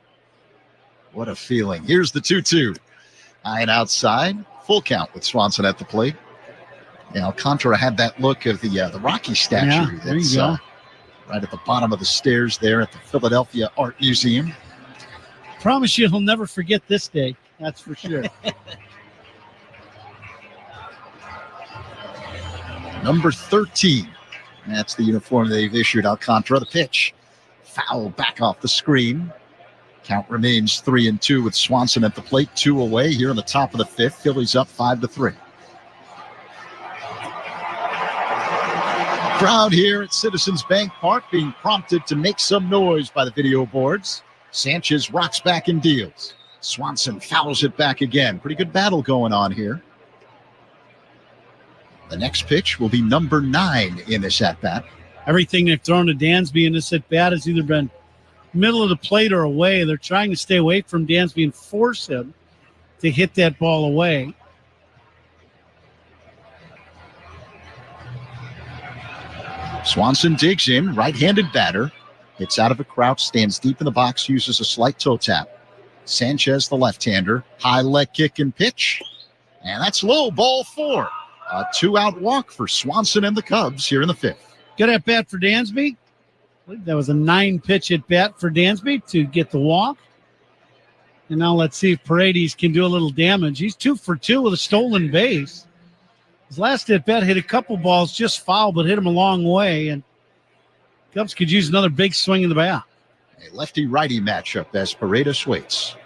[SPEAKER 18] What a feeling. Here's the 2-2. High and outside. Full count with Swanson at the plate. Alcantara had that look of the Rocky statue.
[SPEAKER 6] There you go.
[SPEAKER 18] Right at the bottom of the stairs there at the Philadelphia Art Museum.
[SPEAKER 6] Promise you he'll never forget this day. That's for sure.
[SPEAKER 18] Number 13. That's the uniform they've issued Alcantara. The pitch. Foul back off the screen. Count remains 3-2 with Swanson at the plate. 2 away here in the top of the 5th. Phillies up 5-3. Crowd here at Citizens Bank Park being prompted to make some noise by the video boards. Sanchez rocks back and deals. Swanson fouls it back again. Pretty good battle going on here. The next pitch will be number 9 in this at-bat.
[SPEAKER 6] Everything they've thrown to Dansby in this at-bat has either been middle of the plate or away. They're trying to stay away from Dansby and force him to hit that ball away.
[SPEAKER 18] Swanson digs in, right-handed batter. Hits out of a crouch, stands deep in the box, uses a slight toe tap. Sanchez, the left-hander, high leg kick and pitch. And that's low, ball 4. A 2-out walk for Swanson and the Cubs here in the 5th.
[SPEAKER 6] Good at bat for Dansby. I believe that was a 9-pitch at bat for Dansby to get the walk. And now let's see if Paredes can do a little damage. He's 2 for 2 with a stolen base. His last at bat hit a couple balls just foul, but hit him a long way. And Cubs could use another big swing in the bat.
[SPEAKER 18] A lefty-righty matchup as Paredes waits.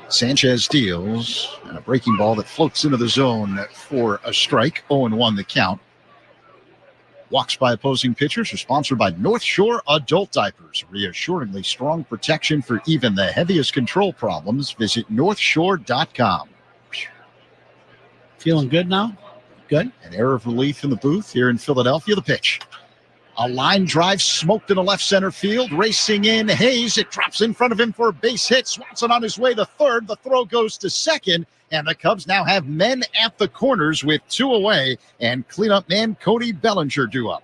[SPEAKER 18] Sanchez deals, and a breaking ball that floats into the zone for a strike. 0-1 the count. Walks by opposing pitchers are sponsored by North Shore Adult Diapers. Reassuringly strong protection for even the heaviest control problems. Visit northshore.com.
[SPEAKER 6] Feeling good now? Good.
[SPEAKER 18] An air of relief in the booth here in Philadelphia. The pitch. A line drive smoked in the left center field. Racing in Hayes. It drops in front of him for a base hit. Swanson on his way to third. The throw goes to second. And the Cubs now have men at the corners with 2 away. And cleanup man Cody Bellinger due up.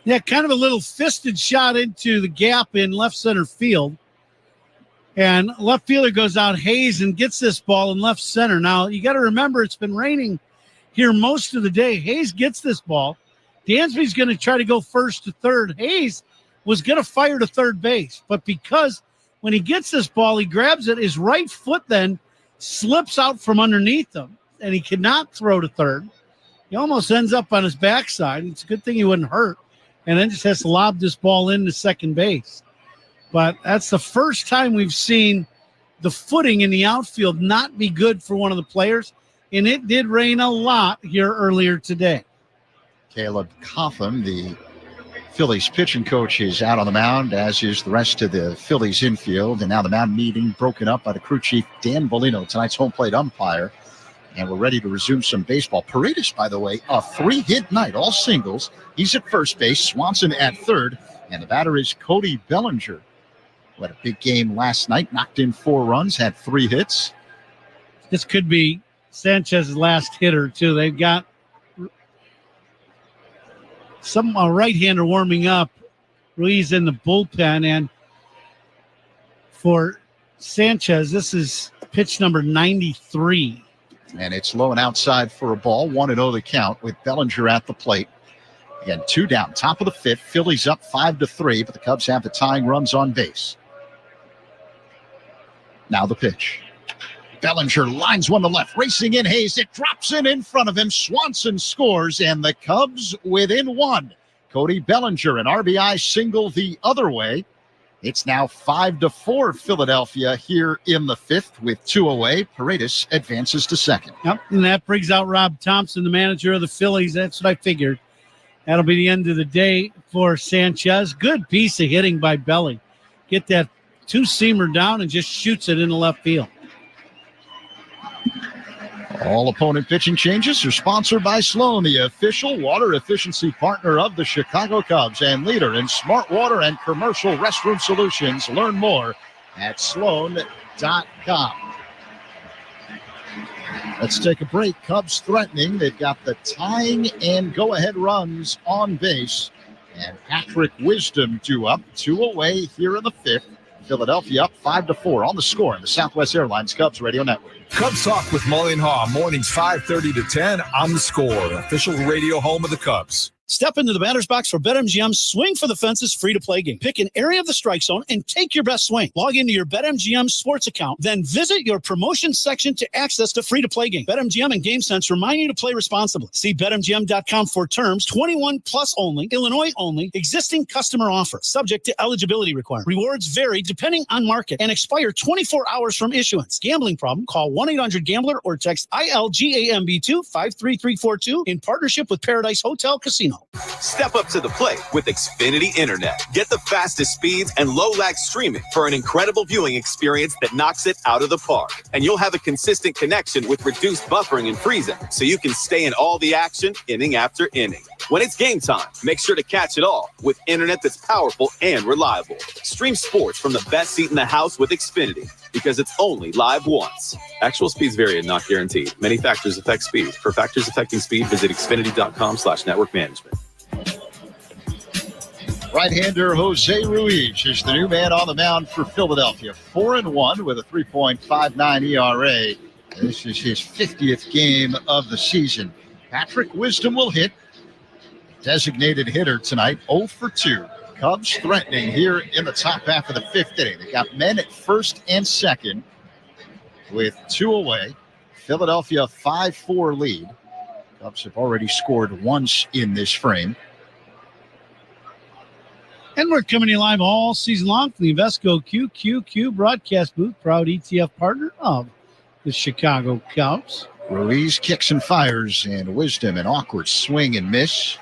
[SPEAKER 6] Yeah, kind of a little fisted shot into the gap in left center field. And left fielder goes out, Hayes, and gets this ball in left center. Now, you got to remember, it's been raining here most of the day. Hayes gets this ball. Dansby's going to try to go first to third. Hayes was going to fire to third base. But because when he gets this ball, he grabs it, his right foot then slips out from underneath him, and he cannot throw to third. He almost ends up on his backside. It's a good thing he wouldn't hurt. And then just has to lob this ball into second base. But that's the first time we've seen the footing in the outfield not be good for one of the players. And it did rain a lot here earlier today.
[SPEAKER 18] Caleb Cotham, the Phillies pitching coach, is out on the mound, as is the rest of the Phillies infield. And now the mound meeting broken up by the crew chief, Dan Bellino, tonight's home plate umpire. And we're ready to resume some baseball. Paredes, by the way, a 3-hit night, all singles. He's at first base, Swanson at third. And the batter is Cody Bellinger, who had a big game last night, knocked in 4 runs, had 3 hits.
[SPEAKER 6] This could be Sanchez's last hitter, too. They've got some right-hander warming up. Ruiz in the bullpen. And for Sanchez, this is pitch number 93.
[SPEAKER 18] And it's low and outside for a ball. 1-0 the count with Bellinger at the plate. Again, 2 down. Top of the 5th. Phillies up 5-3, but the Cubs have the tying runs on base. Now the pitch. Bellinger lines one to left. Racing in Hayes. It drops in front of him. Swanson scores, and the Cubs within 1. Cody Bellinger, an RBI single the other way. It's now 5-4 Philadelphia here in the 5th with 2 away. Paredes advances to second.
[SPEAKER 6] Yep, and that brings out Rob Thompson, the manager of the Phillies. That's what I figured. That'll be the end of the day for Sanchez. Good piece of hitting by Belly. Get that two-seamer down and just shoots it into left field.
[SPEAKER 18] All opponent pitching changes are sponsored by Sloan, the official water efficiency partner of the Chicago Cubs and leader in smart water and commercial restroom solutions. Learn more at sloan.com. Let's take a break. Cubs threatening. They've got the tying and go-ahead runs on base. And Patrick Wisdom due up. 2 away here in the 5th. Philadelphia up 5-4 on the score in the Southwest Airlines Cubs Radio Network.
[SPEAKER 14] Cubs Talk with Mully and Haw, mornings 5:30 to 10 on the Score, official radio home of the Cubs.
[SPEAKER 15] Step into the batter's box for BetMGM's Swing for the Fences free-to-play game. Pick an area of the strike zone and take your best swing. Log into your BetMGM sports account, then visit your promotions section to access the free-to-play game. BetMGM and GameSense remind you to play responsibly. See BetMGM.com for terms. 21 plus only. Illinois only. Existing customer offer. Subject to eligibility requirements. Rewards vary depending on market and expire 24 hours from issuance. Gambling problem? Call 1-800-GAMBLER or text ILGAMB2 53342 in partnership with Paradise Hotel Casino.
[SPEAKER 16] Step up to the plate with Xfinity Internet. Get the fastest speeds and low-lag streaming for an incredible viewing experience that knocks it out of the park. And you'll have a consistent connection with reduced buffering and freezing, so you can stay in all the action inning after inning. When it's game time, make sure to catch it all with internet that's powerful and reliable. Stream sports from the best seat in the house with Xfinity, because it's only live once. Actual speeds vary and not guaranteed. Many factors affect speed. For factors affecting speed, visit Xfinity.com/network management.
[SPEAKER 18] Right-hander Jose Ruiz is the new man on the mound for Philadelphia. 4-1 with a 3.59 ERA. This is his 50th game of the season. Patrick Wisdom will hit. Designated hitter tonight, 0 for 2. Cubs threatening here in the top half of the 5th inning. They got men at first and second with 2 away. Philadelphia 5-4 lead. Cubs have already scored once in this frame.
[SPEAKER 6] And we're coming in live all season long from the Invesco QQQ broadcast booth, proud ETF partner of the Chicago Cubs.
[SPEAKER 18] Ruiz kicks and fires, and Wisdom an awkward swing and miss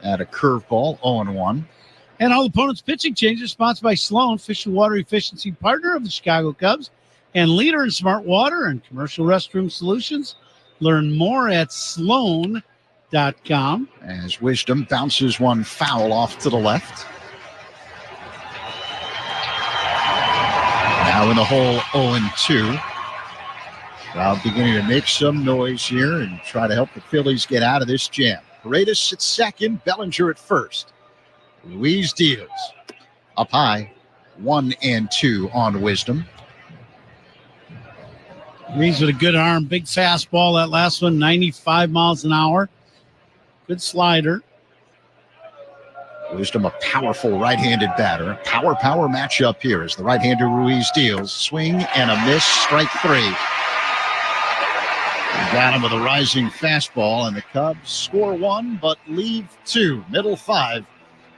[SPEAKER 18] at a curveball, 0-1.
[SPEAKER 6] And all opponents' pitching changes sponsored by Sloan, official water efficiency partner of the Chicago Cubs and leader in smart water and commercial restroom solutions. Learn more at Sloan.com.
[SPEAKER 18] As Wisdom bounces one foul off to the left. Now in the hole, 0-2. Crowd beginning to make some noise here and try to help the Phillies get out of this jam. Paredes at second, Bellinger at first. Ruiz deals. Up high, 1-2 on Wisdom.
[SPEAKER 6] Ruiz with a good arm, big fastball. That last one, 95 miles an hour. Good slider.
[SPEAKER 18] Wisdom, a powerful right-handed batter. Power matchup here as the right-hander Ruiz deals. Swing and a miss, strike 3. Got him with a rising fastball, and the Cubs score 1, but leave 2. Middle 5.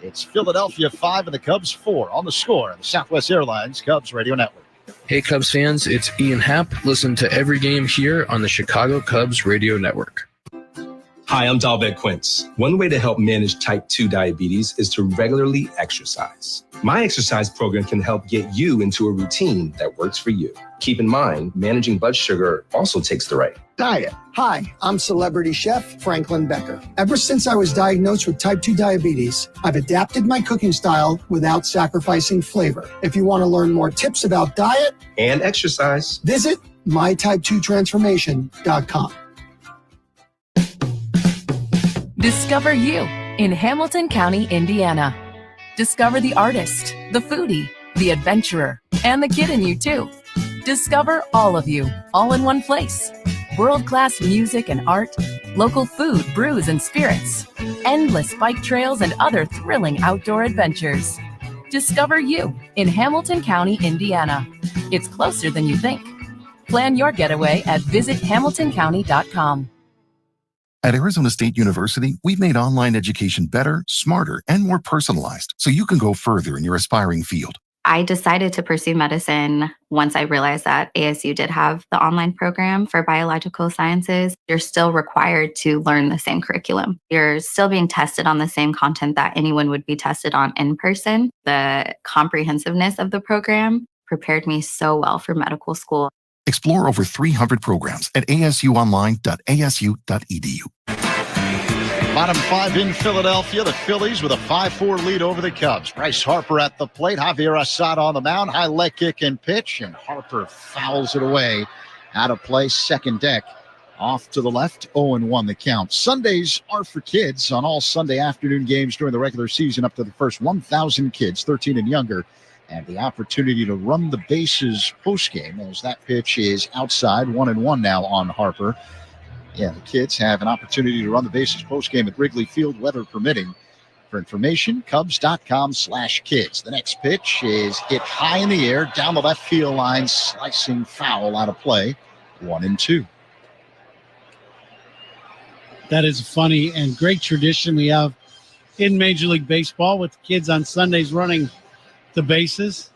[SPEAKER 18] It's Philadelphia 5 and the Cubs 4 on the score. The Southwest Airlines Cubs Radio Network.
[SPEAKER 20] Hey, Cubs fans, it's Ian Happ. Listen to every game here on the Chicago Cubs Radio Network.
[SPEAKER 4] Hi, I'm Dalbec Quince. One way to help manage type 2 diabetes is to regularly exercise. My exercise program can help get you into a routine that works for you. Keep in mind, managing blood sugar also takes the right diet.
[SPEAKER 5] Hi, I'm celebrity chef Franklin Becker. Ever since I was diagnosed with type 2 diabetes, I've adapted my cooking style without sacrificing flavor. If you want to learn more tips about diet
[SPEAKER 4] and exercise,
[SPEAKER 5] visit mytype2transformation.com.
[SPEAKER 10] Discover you in Hamilton County, Indiana. Discover the artist, the foodie, the adventurer, and the kid in you, too. Discover all of you, all in one place. World-class music and art, local food, brews, and spirits, endless bike trails, and other thrilling outdoor adventures. Discover you in Hamilton County, Indiana. It's closer than you think. Plan your getaway at visithamiltoncounty.com.
[SPEAKER 17] At Arizona State University, we've made online education better, smarter, and more personalized so you can go further in your aspiring field.
[SPEAKER 19] I decided to pursue medicine once I realized that ASU did have the online program for biological sciences. You're still required to learn the same curriculum. You're still being tested on the same content that anyone would be tested on in person. The comprehensiveness of the program prepared me so well for medical school.
[SPEAKER 17] Explore over 300 programs at asuonline.asu.edu.
[SPEAKER 18] Bottom five in Philadelphia. The Phillies with a 5-4 lead over the Cubs. Bryce Harper at the plate. Javier Assad on the mound. High leg kick and pitch. And Harper fouls it away. Out of play. Second deck. Off to the left. 0-1 the count. Sundays are for kids. On all Sunday afternoon games during the regular season, up to the first 1,000 kids, 13 and younger, and the opportunity to run the bases postgame as that pitch is outside. 1-1 now on Harper. Yeah, the kids have an opportunity to run the bases postgame at Wrigley Field, weather permitting. For information, Cubs.com/kids. The next pitch is hit high in the air, down the left field line, slicing foul out of play. 1-2.
[SPEAKER 6] That is funny and great tradition we have in Major League Baseball with kids on Sundays running the bases.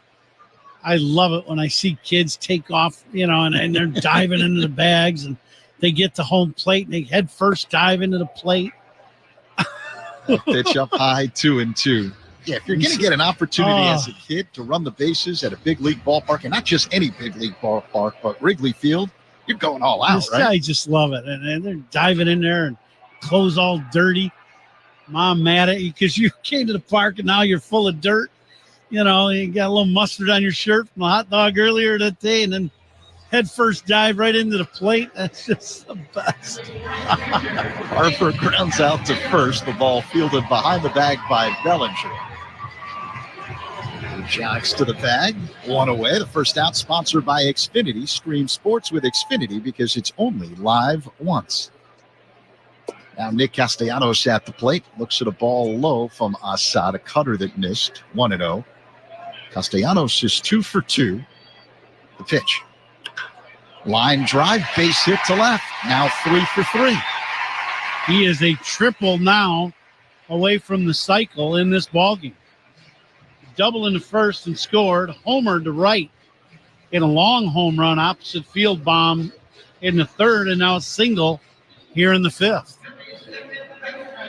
[SPEAKER 6] I love it when I see kids take off, and they're diving into the bags and they get to home plate and they head first dive into the plate.
[SPEAKER 18] Pitch up high, 2-2. Yeah, if you're going to get an opportunity as a kid to run the bases at a big league ballpark, and not just any big league ballpark, but Wrigley Field, you're going all out, right?
[SPEAKER 6] I just love it. And they're diving in there and clothes all dirty. Mom mad at you because you came to the park and now you're full of dirt. You got a little mustard on your shirt from a hot dog earlier that day, and then head first dive right into the plate. That's just the best.
[SPEAKER 18] Harper grounds out to first. The ball fielded behind the bag by Bellinger. He jogs to the bag. One away. The first out sponsored by Xfinity. Stream sports with Xfinity because it's only live once. Now Nick Castellanos at the plate. Looks at a ball low from Assad. A cutter that missed. 1-0. Castellanos is 2 for 2. The pitch. Line drive, base hit to left. Now 3 for 3.
[SPEAKER 6] He is a triple now away from the cycle in this ballgame. Double in the first and scored. Homer to right in a long home run, opposite field bomb in the third, and now a single here in the fifth.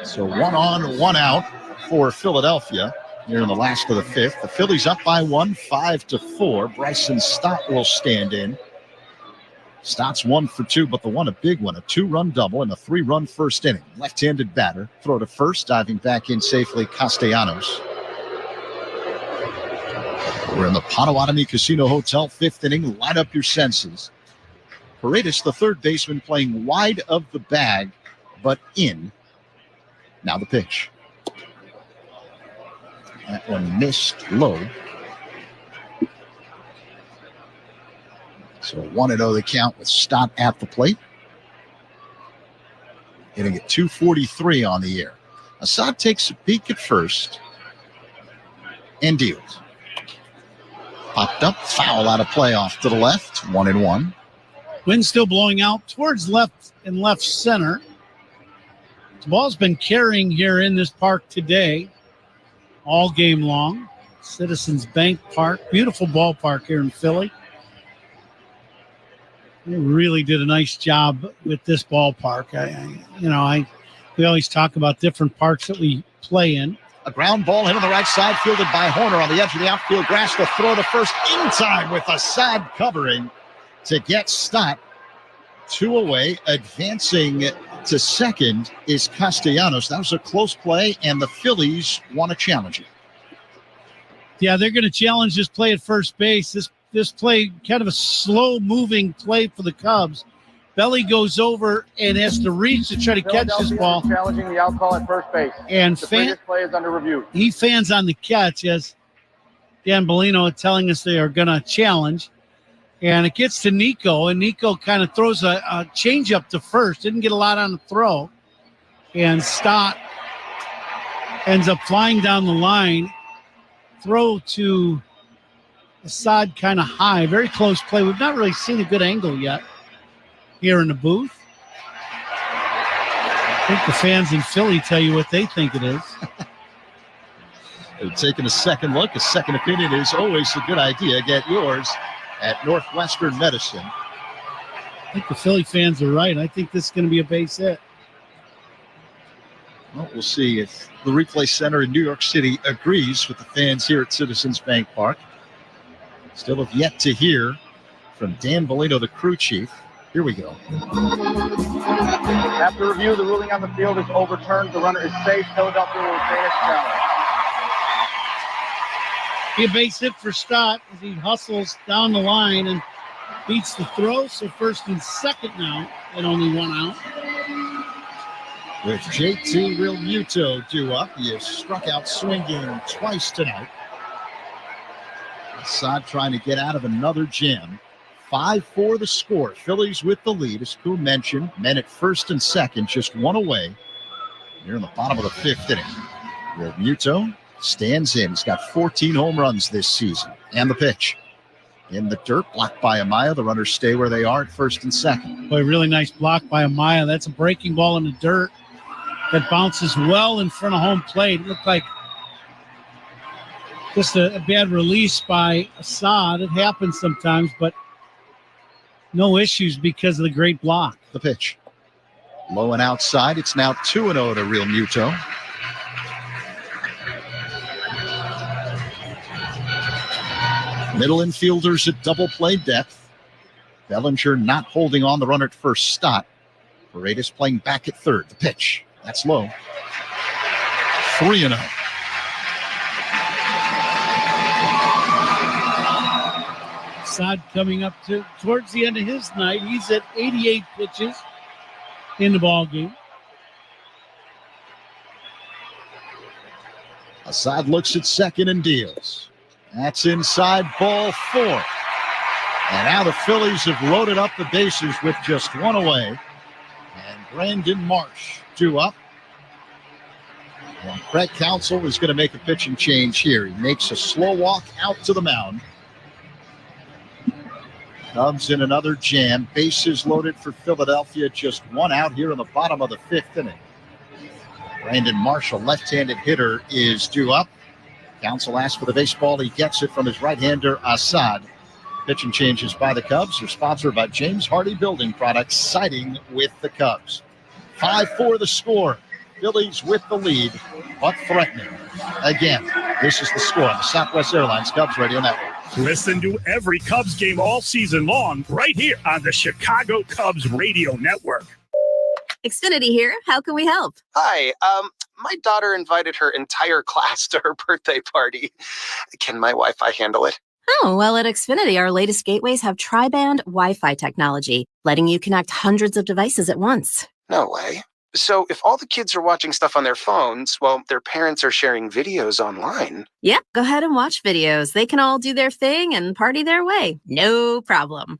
[SPEAKER 18] So 1 on, 1 out for Philadelphia here in the last of the fifth. The Phillies up by 1, 5-4. Bryson Stott will stand in. Stott's 1 for 2, but the one a big one, a 2-run double and a 3-run first inning. Left-handed batter, throw to first, diving back in safely, Castellanos. We're in the Potawatomi Casino Hotel, 5th inning. Light up your senses. Paredes, the third baseman, playing wide of the bag, but in. Now the pitch. That one missed low. So 1-0 the count with Stott at the plate. Hitting at 243 on the year. Assad takes a peek at first and deals. Popped up, foul out of play off to the left. 1-1.
[SPEAKER 6] Wind still blowing out towards left and left center. The ball's been carrying here in this park today all game long. Citizens Bank Park, beautiful ballpark here in Philly. They really did a nice job with this ballpark. We always talk about different parks that we play in.
[SPEAKER 18] A ground ball hit on the right side, fielded by Horner on the edge of the outfield grass. The throw to first in time with Assad covering to get Stott. 2 away, advancing to second is Castellanos. That was a close play, and the Phillies want to challenge it.
[SPEAKER 6] Yeah, they're going to challenge this play at first base. This this play, kind of a slow-moving play for the Cubs. Belly goes over and has to reach to try to catch this ball.
[SPEAKER 3] Challenging the out call at first base.
[SPEAKER 6] And
[SPEAKER 3] the previous play is under review.
[SPEAKER 6] He fans on the catch as Dan Bellino telling us they are going to challenge. And it gets to Nico, and Nico kind of throws a changeup to first. Didn't get a lot on the throw. And Stott ends up flying down the line. Throw to Assad kind of high. Very close play. We've not really seen a good angle yet here in the booth. I think the fans in Philly tell you what they think it is.
[SPEAKER 15] They're taking a second look. A second opinion is always a good idea. Get yours at Northwestern Medicine.
[SPEAKER 6] I think the Philly fans are right. I think this is going to be a base hit.
[SPEAKER 15] Well, we'll see if the replay center in New York City agrees with the fans here at Citizens Bank Park. Still have yet to hear from Dan Bellino, the crew chief. Here we go.
[SPEAKER 3] After review, the ruling on the field is overturned. The runner is safe. Philadelphia will retain its challenge.
[SPEAKER 6] Be a base hit for Stott as he hustles down the line and beats the throw. So first and second now, and only one out.
[SPEAKER 15] With JT Realmuto due up, he has struck out swinging twice tonight. Assad trying to get out of another jam. 5-4 the score. Phillies with the lead, as Koo mentioned. Men at first and second, just one away. Here in the bottom of the fifth inning. Realmuto stands in. He's got 14 home runs this season. And the pitch. In the dirt, blocked by Amaya. The runners stay where they are at first and second.
[SPEAKER 6] Boy, really nice block by Amaya. That's a breaking ball in the dirt that bounces well in front of home plate. It looked like just a bad release by Assad. It happens sometimes, but no issues because of the great block.
[SPEAKER 15] The pitch. Low and outside. It's now 2-0 to Realmuto. Middle infielders at double play depth. Bellinger not holding on the runner at first. Stott. Paredes playing back at third. The pitch. That's low. 3-0.
[SPEAKER 6] Assad coming up towards the end of his night. He's at 88 pitches in the ball game.
[SPEAKER 15] Assad looks at second and deals. That's inside, ball 4. And now the Phillies have loaded up the bases with just one away. And Brandon Marsh due up. And Craig Counsell is going to make a pitching change here. He makes a slow walk out to the mound. Cubs in another jam. Bases loaded for Philadelphia. Just one out here in the bottom of the fifth inning. Brandon Marsh, a left-handed hitter, is due up. Counsell asks for the baseball. He gets it from his right-hander, Assad. Pitching changes by the Cubs are sponsored by James Hardy Building Products, siding with the Cubs. 5-4 the score. Phillies with the lead, but threatening. Again, this is the score on the Southwest Airlines Cubs Radio Network.
[SPEAKER 12] Listen to every Cubs game all season long right here on the Chicago Cubs Radio Network.
[SPEAKER 21] Xfinity here. How can we help?
[SPEAKER 23] Hi. My daughter invited her entire class to her birthday party. Can my Wi-Fi handle it?
[SPEAKER 21] Oh, well, at Xfinity, our latest gateways have tri-band Wi-Fi technology, letting you connect hundreds of devices at once.
[SPEAKER 23] No way. So if all the kids are watching stuff on their phones, well, their parents are sharing videos online.
[SPEAKER 21] Yep, go ahead and watch videos. They can all do their thing and party their way. No problem.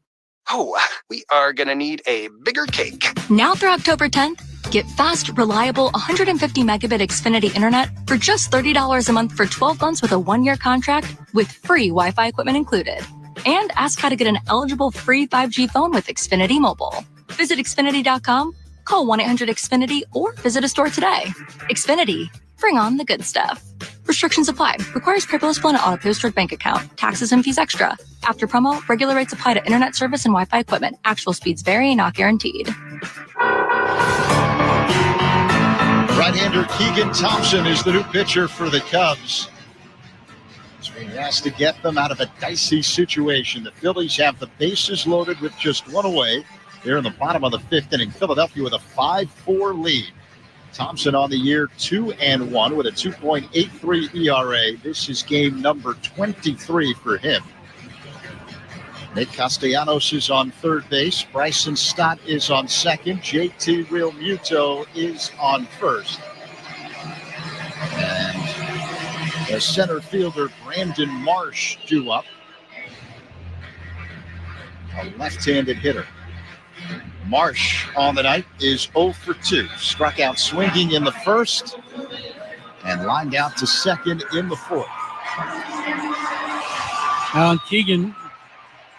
[SPEAKER 23] Oh, we are going to need a bigger cake.
[SPEAKER 10] Now through October 10th, get fast, reliable 150 megabit Xfinity internet for just $30 a month for 12 months with a 1-year contract with free Wi-Fi equipment included. And ask how to get an eligible free 5G phone with Xfinity Mobile. Visit Xfinity.com, call 1-800-XFINITY, or visit a store today. Xfinity. Bring on the good stuff. Restrictions apply. Requires paperless and auto-pay stored bank account. Taxes and fees extra. After promo, regular rates apply to internet service and Wi-Fi equipment. Actual speeds vary, not guaranteed.
[SPEAKER 15] Right-hander Keegan Thompson is the new pitcher for the Cubs. So he has to get them out of a dicey situation. The Phillies have the bases loaded with just one away. They're in the bottom of the fifth inning. Philadelphia with a 5-4 lead. Thompson on the year 2-1 with a 2.83 ERA. This is game number 23 for him.
[SPEAKER 18] Nick Castellanos is on third base. Bryson Stott is on second. JT Real Muto is on first. And the center fielder, Brandon Marsh, due up. A left-handed hitter. Marsh on the night is 0 for 2. Struck out swinging in the first and lined out to second in the fourth.
[SPEAKER 6] Alan Keegan,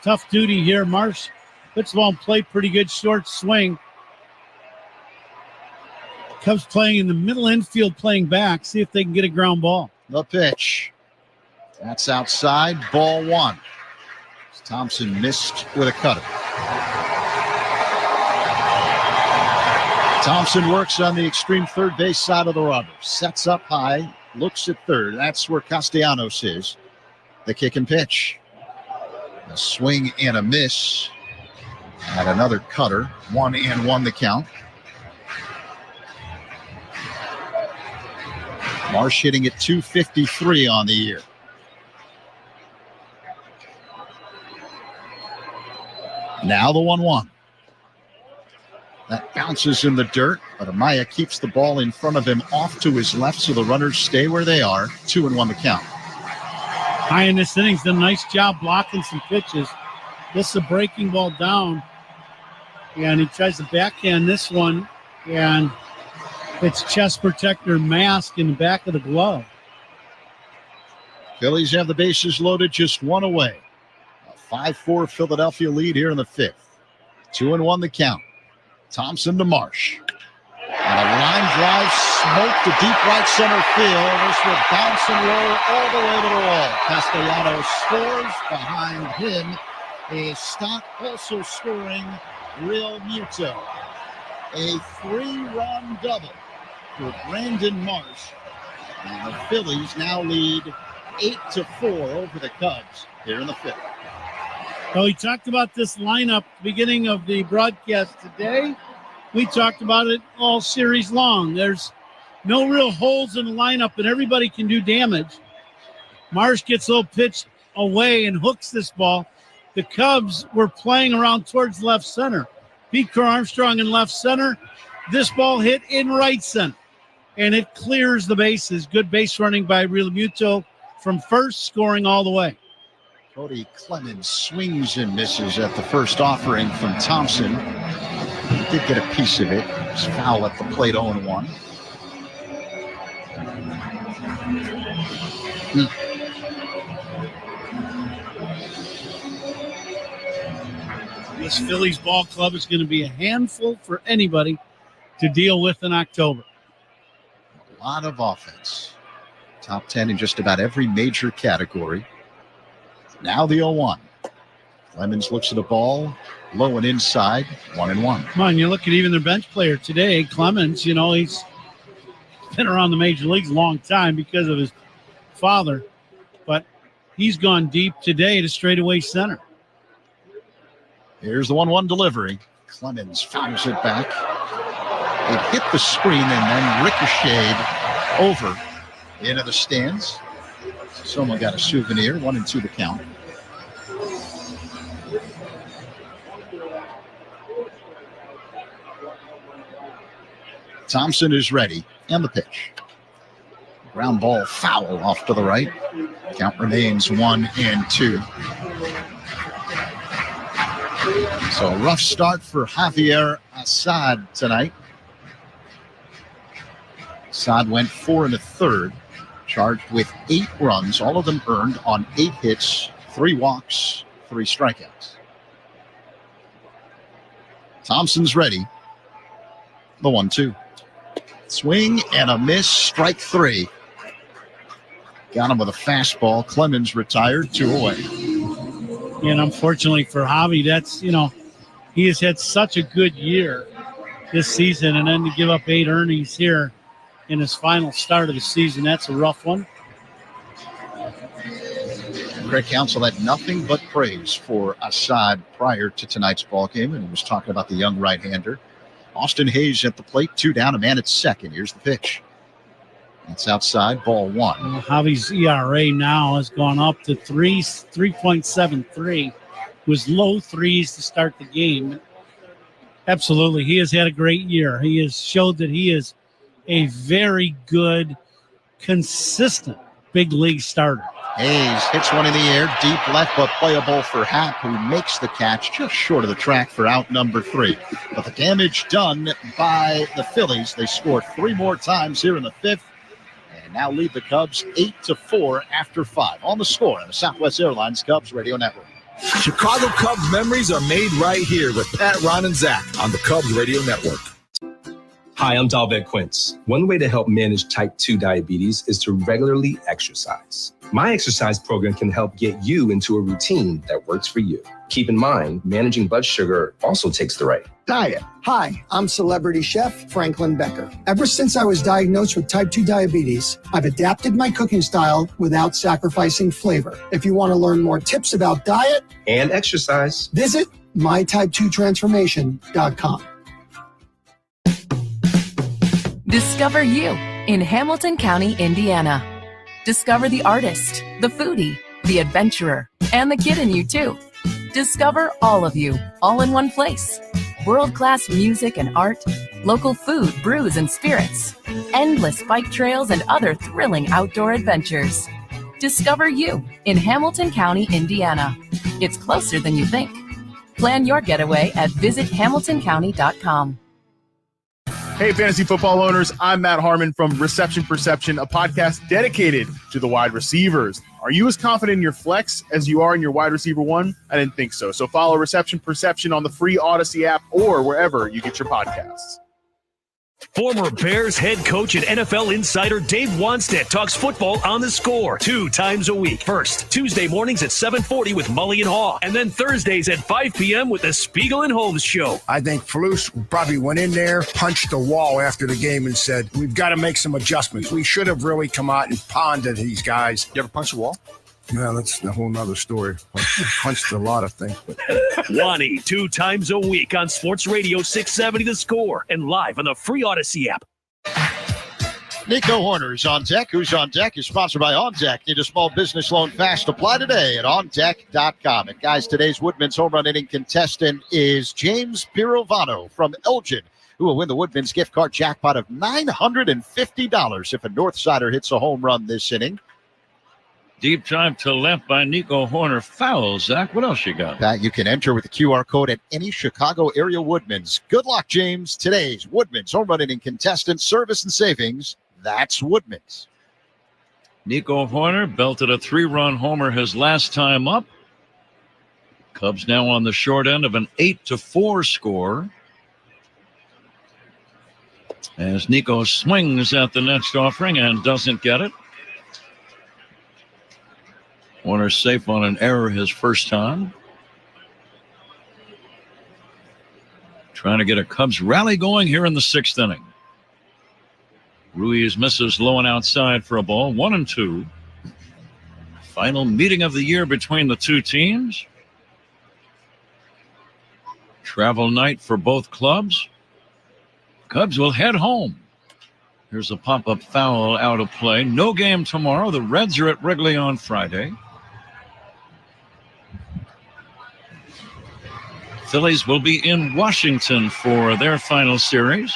[SPEAKER 6] tough duty here. Marsh puts the ball in play, pretty good short swing. Cubs playing in the middle infield, playing back. See if they can get a ground ball.
[SPEAKER 18] The pitch. That's outside, ball one. Thompson missed with a cutter. Thompson works on the extreme third base side of the rubber. Sets up high, looks at third. That's where Castellanos is. The kick and pitch. A swing and a miss. And another cutter. 1-1 the count. Marsh hitting at .253 on the year. Now the 1-1. That bounces in the dirt, but Amaya keeps the ball in front of him off to his left, so the runners stay where they are. 2-1 the count.
[SPEAKER 6] High in this innings, done a nice job blocking some pitches. This is a breaking ball down, and he tries to backhand this one, and it's chest protector mask in the back of the glove.
[SPEAKER 18] Phillies have the bases loaded, just one away. A 5-4 Philadelphia lead here in the fifth. 2-1 the count. Thompson to Marsh. And a line drive smoked to deep right center field. This will bounce and roll all the way to the wall. Castellanos scores. Behind him is Stott also scoring. Real Muto. A 3-run double for Brandon Marsh. And the Phillies now lead 8-4 over the Cubs here in the fifth.
[SPEAKER 6] So we talked about this lineup beginning of the broadcast today. We talked about it all series long. There's no real holes in the lineup, and everybody can do damage. Marsh gets a little pitch away and hooks this ball. The Cubs were playing around towards left center. Pete Armstrong in left center. This ball hit in right center, and it clears the bases. Good base running by Real Muto from first, scoring all the way.
[SPEAKER 18] Cody Clemens swings and misses at the first offering from Thompson. He did get a piece of it. It was foul at the plate, 0-1.
[SPEAKER 6] This Phillies ball club is going to be a handful for anybody to deal with in October.
[SPEAKER 18] A lot of offense. Top 10 in just about every major category. Now the 0-1. Clemens looks at the ball, low and inside, 1-1.
[SPEAKER 6] Come on, you look at even their bench player today, Clemens, you know, he's been around the major leagues a long time because of his father, but he's gone deep today to straightaway center.
[SPEAKER 18] Here's the 1-1 delivery. Clemens fouls it back. It hit the screen and then ricocheted over into the stands. Someone got a souvenir. 1-2 the count. Thompson is ready. And the pitch. Ground ball foul off to the right. Count remains 1-2. So a rough start for Javier Assad tonight. Assad went 4 1/3. Charged with 8 runs, all of them earned on 8 hits, 3 walks, 3 strikeouts. Thompson's ready. The 1-2. Swing and a miss, strike 3. Got him with a fastball. Clemens retired, 2 away.
[SPEAKER 6] And unfortunately for Javi, that's, you know, he has had such a good year this season, and then to give up 8 earnings here in his final start of the season, that's a rough one.
[SPEAKER 18] Craig Counsell had nothing but praise for Assad prior to tonight's ball game, and was talking about the young right-hander. Austin Hayes at the plate, 2 down, a man at second. Here's the pitch. It's outside, ball 1.
[SPEAKER 6] Well, Javi's ERA now has gone up to 3.73. was low threes to start the game. Absolutely. He has had a great year. He has showed that he is a very good, consistent big league starter.
[SPEAKER 18] Hayes hits one in the air, deep left, but playable for Happ, who makes the catch just short of the track for out number 3. But the damage done by the Phillies. They scored 3 more times here in the 5th, and now lead the Cubs 8-4 after 5. On the Score on the Southwest Airlines Cubs Radio Network.
[SPEAKER 14] Chicago Cubs memories are made right here with Pat, Ron, and Zach on the Cubs Radio Network.
[SPEAKER 4] Hi, I'm Dalbec Quince. One way to help manage type 2 diabetes is to regularly exercise. My exercise program can help get you into a routine that works for you. Keep in mind, managing blood sugar also takes the right
[SPEAKER 5] Diet. Hi, I'm celebrity chef Franklin Becker. Ever since I was diagnosed with type 2 diabetes, I've adapted my cooking style without sacrificing flavor. If you want to learn more tips about diet
[SPEAKER 4] and exercise,
[SPEAKER 5] visit mytype2transformation.com.
[SPEAKER 10] Discover you in Hamilton County, Indiana. Discover the artist, the foodie, the adventurer, and the kid in you too. Discover all of you, all in one place. World-class music and art, local food, brews, and spirits, endless bike trails, and other thrilling outdoor adventures. Discover you in Hamilton County, Indiana. It's closer than you think. Plan your getaway at visithamiltoncounty.com.
[SPEAKER 1] Hey, fantasy football owners, I'm Matt Harmon from Reception Perception, a podcast dedicated to the wide receivers. Are you as confident in your flex as you are in your wide receiver one? I didn't think so. So follow Reception Perception on the free Odyssey app or wherever you get your podcasts.
[SPEAKER 13] Former Bears head coach and NFL insider Dave Wanstead talks football on the Score 2 times a week. First, Tuesday mornings at 7:40 with Mully and Haw, and then Thursdays at 5 p.m. with the Spiegel and Holmes Show.
[SPEAKER 7] I think Flus probably went in there, punched the wall after the game and said, we've got to make some adjustments. We should have really come out and ponded these guys.
[SPEAKER 14] You ever punch the wall?
[SPEAKER 7] Yeah, that's a whole nother story. I punched a lot of things. But.
[SPEAKER 13] Wani 2 times a week on Sports Radio 670 The Score and live on the free Odyssey app.
[SPEAKER 18] Nico Horner is on deck. Who's on deck is sponsored by On Deck. Need a small business loan fast? Apply today at OnDeck.com. And guys, today's Woodman's home run inning contestant is James Pirovano from Elgin, who will win the Woodman's gift card jackpot of $950 if a Northsider hits a home run this inning.
[SPEAKER 2] Deep drive to left by Nico Horner. Foul, Zach. What else you got?
[SPEAKER 18] That you can enter with the QR code at any Chicago area Woodman's. Good luck, James. Today's Woodman's home run inning contestant, service and savings. That's Woodman's.
[SPEAKER 2] Nico Horner belted a 3-run homer his last time up. Cubs now on the short end of an 8-4 score. As Nico swings at the next offering and doesn't get it. Horner safe on an error his first time. Trying to get a Cubs rally going here in the 6th inning. Ruiz misses low and outside for a ball. 1-2. Final meeting of the year between the two teams. Travel night for both clubs. Cubs will head home. Here's a pop-up foul out of play. No game tomorrow. The Reds are at Wrigley on Friday. Phillies will be in Washington for their final series.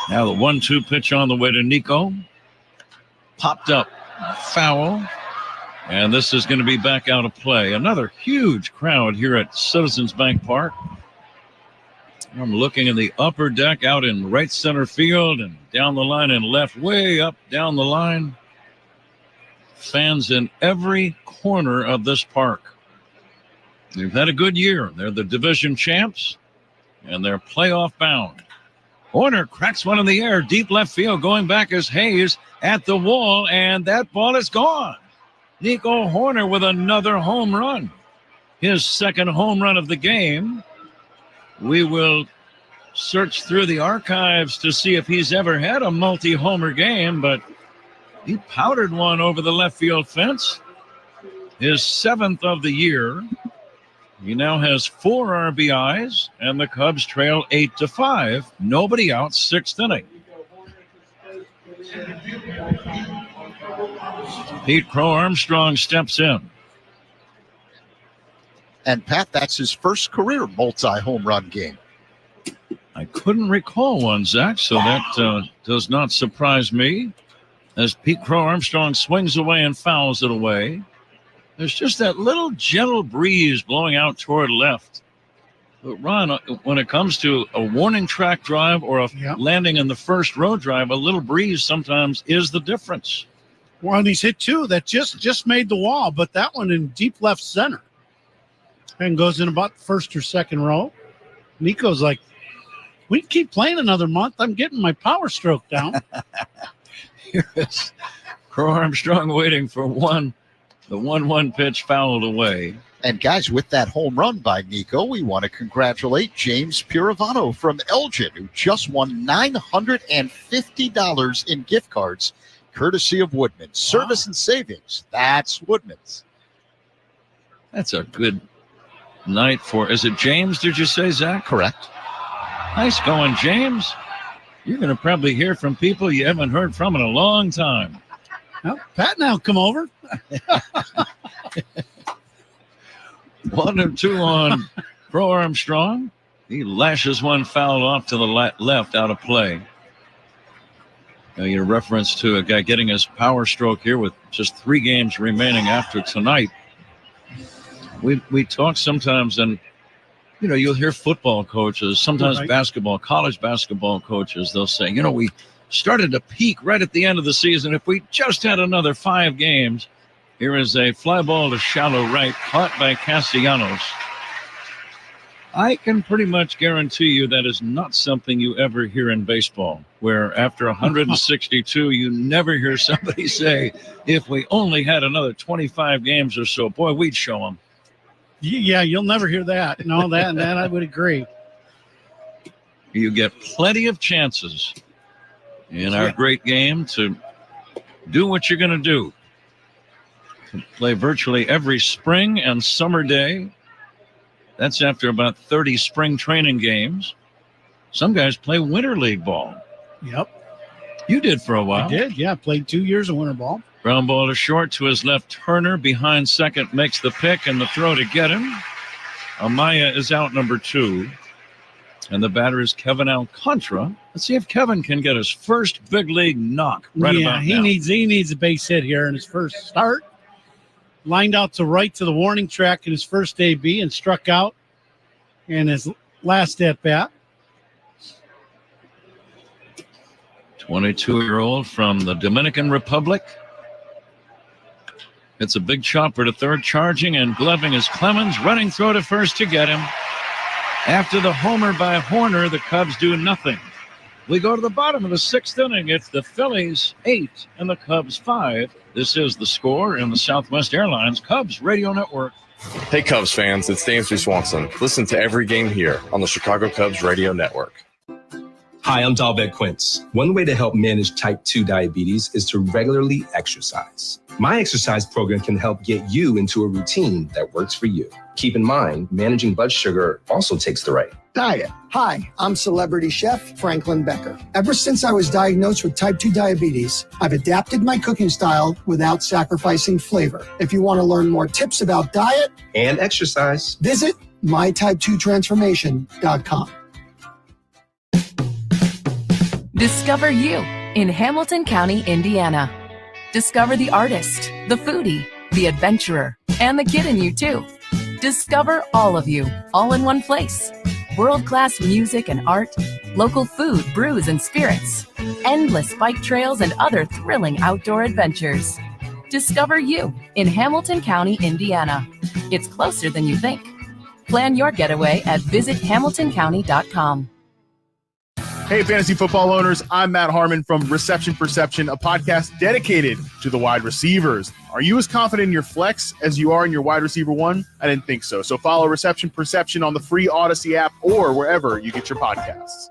[SPEAKER 2] Now the 1-2 pitch on the way to Nico. Popped up. Foul. And this is going to be back out of play. Another huge crowd here at Citizens Bank Park. I'm looking in the upper deck out in right center field and down the line and left, way up down the line. Fans in every corner of this park. They've had a good year. They're the division champs, and they're playoff bound. Horner cracks one in the air, deep left field. Going back is Hayes at the wall, and that ball is gone. Nico Horner with another home run. His second home run of the game. We will search through the archives to see if he's ever had a multi-homer game, but he powdered one over the left field fence. His 7th of the year. He now has 4 RBIs, and the Cubs trail 8-5. Nobody out, 6th inning. Pete Crow Armstrong steps in.
[SPEAKER 18] And, Pat, that's his first career multi-home run game.
[SPEAKER 2] I couldn't recall one, Zach, so that does not surprise me. As Pete Crow Armstrong swings away and fouls it away, there's just that little gentle breeze blowing out toward left. But, Ron, when it comes to a warning track drive or a landing in the first row drive, a little breeze sometimes is the difference.
[SPEAKER 6] Well, and he's hit two that just made the wall, but that one in deep left center. And goes in about first or second row. Nico's like, we keep playing another month. I'm getting my power stroke down.
[SPEAKER 2] Here is Crow Armstrong waiting for the 1-1 pitch fouled away.
[SPEAKER 18] And, guys, with that home run by Nico, we want to congratulate James Piravano from Elgin, who just won $950 in gift cards, courtesy of Woodman's. Service and savings. That's Woodman's.
[SPEAKER 2] That's a good night for, is it James, did you say, Zach?
[SPEAKER 18] Correct.
[SPEAKER 2] Nice going, James. You're going to probably hear from people you haven't heard from in a long time.
[SPEAKER 6] Well, Pat and I'll come over.
[SPEAKER 2] 1-2 on Crow Armstrong. He lashes one foul off to the left out of play. Now, your reference to a guy getting his power stroke here with just 3 games remaining after tonight. We talk sometimes, and you'll hear football coaches, sometimes basketball, college basketball coaches, they'll say, we started to peak right at the end of the season. If we just had another 5 games. Here is a fly ball to shallow right, caught by Castellanos. I can pretty much guarantee you that is not something you ever hear in baseball, where after 162, you never hear somebody say, if we only had another 25 games or so, boy, we'd show them.
[SPEAKER 6] Yeah, you'll never hear that. No, that I would agree.
[SPEAKER 2] You get plenty of chances in our great game to do what you're going to do. Play virtually every spring and summer day. That's after about 30 spring training games. Some guys play winter league ball.
[SPEAKER 6] Yep.
[SPEAKER 2] You did for a while.
[SPEAKER 6] I did, yeah. Played 2 years of winter ball.
[SPEAKER 2] Ground ball to short to his left. Turner behind second makes the pick and the throw to get him. Amaya is out number 2. And the batter is Kevin Alcantara. Let's see if Kevin can get his first big league knock about now.
[SPEAKER 6] He needs a base hit here in his first start. Lined out to right to the warning track in his first AB and struck out in his last at-bat.
[SPEAKER 2] 22-year-old from the Dominican Republic. It's a big chopper to third, charging and gloving is Clemens, running throw to first to get him. After the homer by Horner, the Cubs do nothing. We go to the bottom of the 6th inning. It's the Phillies 8 and the Cubs 5. This is The Score in the Southwest Airlines Cubs Radio Network.
[SPEAKER 9] Hey, Cubs fans, it's Dansby Swanson. Listen to every game here on the Chicago Cubs Radio Network.
[SPEAKER 4] Hi, I'm Dalbec Quince. One way to help manage type 2 diabetes is to regularly exercise. My exercise program can help get you into a routine that works for you. Keep in mind, managing blood sugar also takes the right
[SPEAKER 5] diet. Hi, I'm celebrity chef Franklin Becker. Ever since I was diagnosed with type 2 diabetes, I've adapted my cooking style without sacrificing flavor. If you want to learn more tips about diet
[SPEAKER 4] and exercise,
[SPEAKER 5] visit mytype2transformation.com.
[SPEAKER 10] Discover you in Hamilton County, Indiana. Discover the artist, the foodie, the adventurer, and the kid in you, too. Discover all of you, all in one place. World-class music and art, local food, brews, and spirits, endless bike trails, and other thrilling outdoor adventures. Discover you in Hamilton County, Indiana. It's closer than you think. Plan your getaway at visithamiltoncounty.com.
[SPEAKER 1] Hey, fantasy football owners, I'm Matt Harmon from Reception Perception, a podcast dedicated to the wide receivers. Are you as confident in your flex as you are in your wide receiver one? I didn't think so. So follow Reception Perception on the free Odyssey app or wherever you get your podcasts.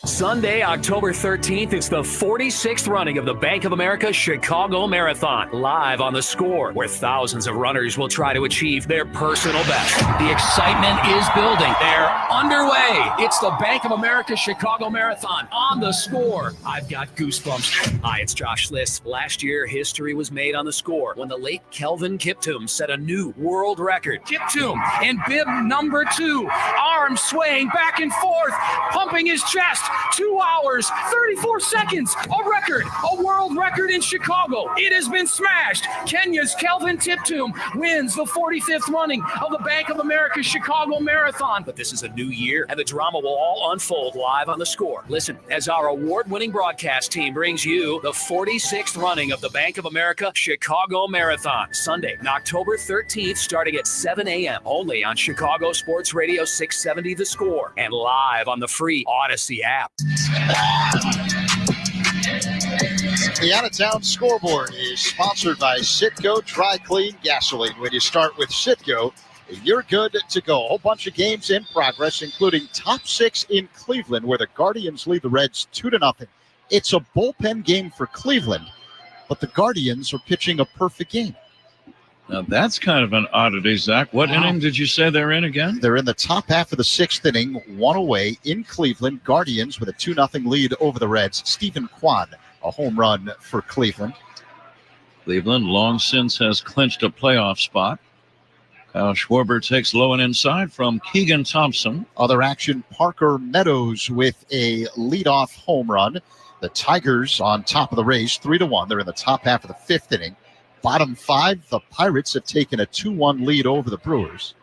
[SPEAKER 13] Sunday, October 13th, it's the 46th running of the Bank of America Chicago Marathon, live on The Score, where thousands of runners will try to achieve their personal best. The excitement is building. They're underway. It's the Bank of America Chicago Marathon on The Score. I've got goosebumps. Hi, it's Josh Liss. Last year, history was made on The Score when the late Kelvin Kiptoom set a new world record. Kiptoom in bib number 2, arms swaying back and forth, pumping his chest. 2 hours, 34 seconds, a record, a world record in Chicago. It has been smashed. Kenya's Kelvin Kiptoom wins the 45th running of the Bank of America Chicago Marathon. But this is a new year, and the drama will all unfold live on The Score. Listen, as our award-winning broadcast team brings you the 46th running of the Bank of America Chicago Marathon, Sunday, October 13th, starting at 7 a.m., only on Chicago Sports Radio 670 The Score, and live on the free Odyssey app.
[SPEAKER 18] The out-of-town scoreboard is sponsored by Citgo Dry Clean Gasoline. When you start with Citgo, you're good to go. A whole bunch of games in progress, including top 6 in Cleveland, where the Guardians lead the Reds 2-0. It's a bullpen game for Cleveland, but the Guardians are pitching a perfect game.
[SPEAKER 2] Now, that's kind of an oddity, Zach. What inning did you say they're in again?
[SPEAKER 18] They're in the top half of the 6th inning, 1 away in Cleveland. Guardians with a 2-0 lead over the Reds. Stephen Kwan, a home run for Cleveland.
[SPEAKER 2] Cleveland long since has clinched a playoff spot. Kyle Schwarber takes low and inside from Keegan Thompson.
[SPEAKER 18] Other action, Parker Meadows with a leadoff home run. The Tigers on top of the Rays, 3-1. They're in the top half of the 5th inning. Bottom 5, the Pirates have taken a 2-1 lead over the Brewers.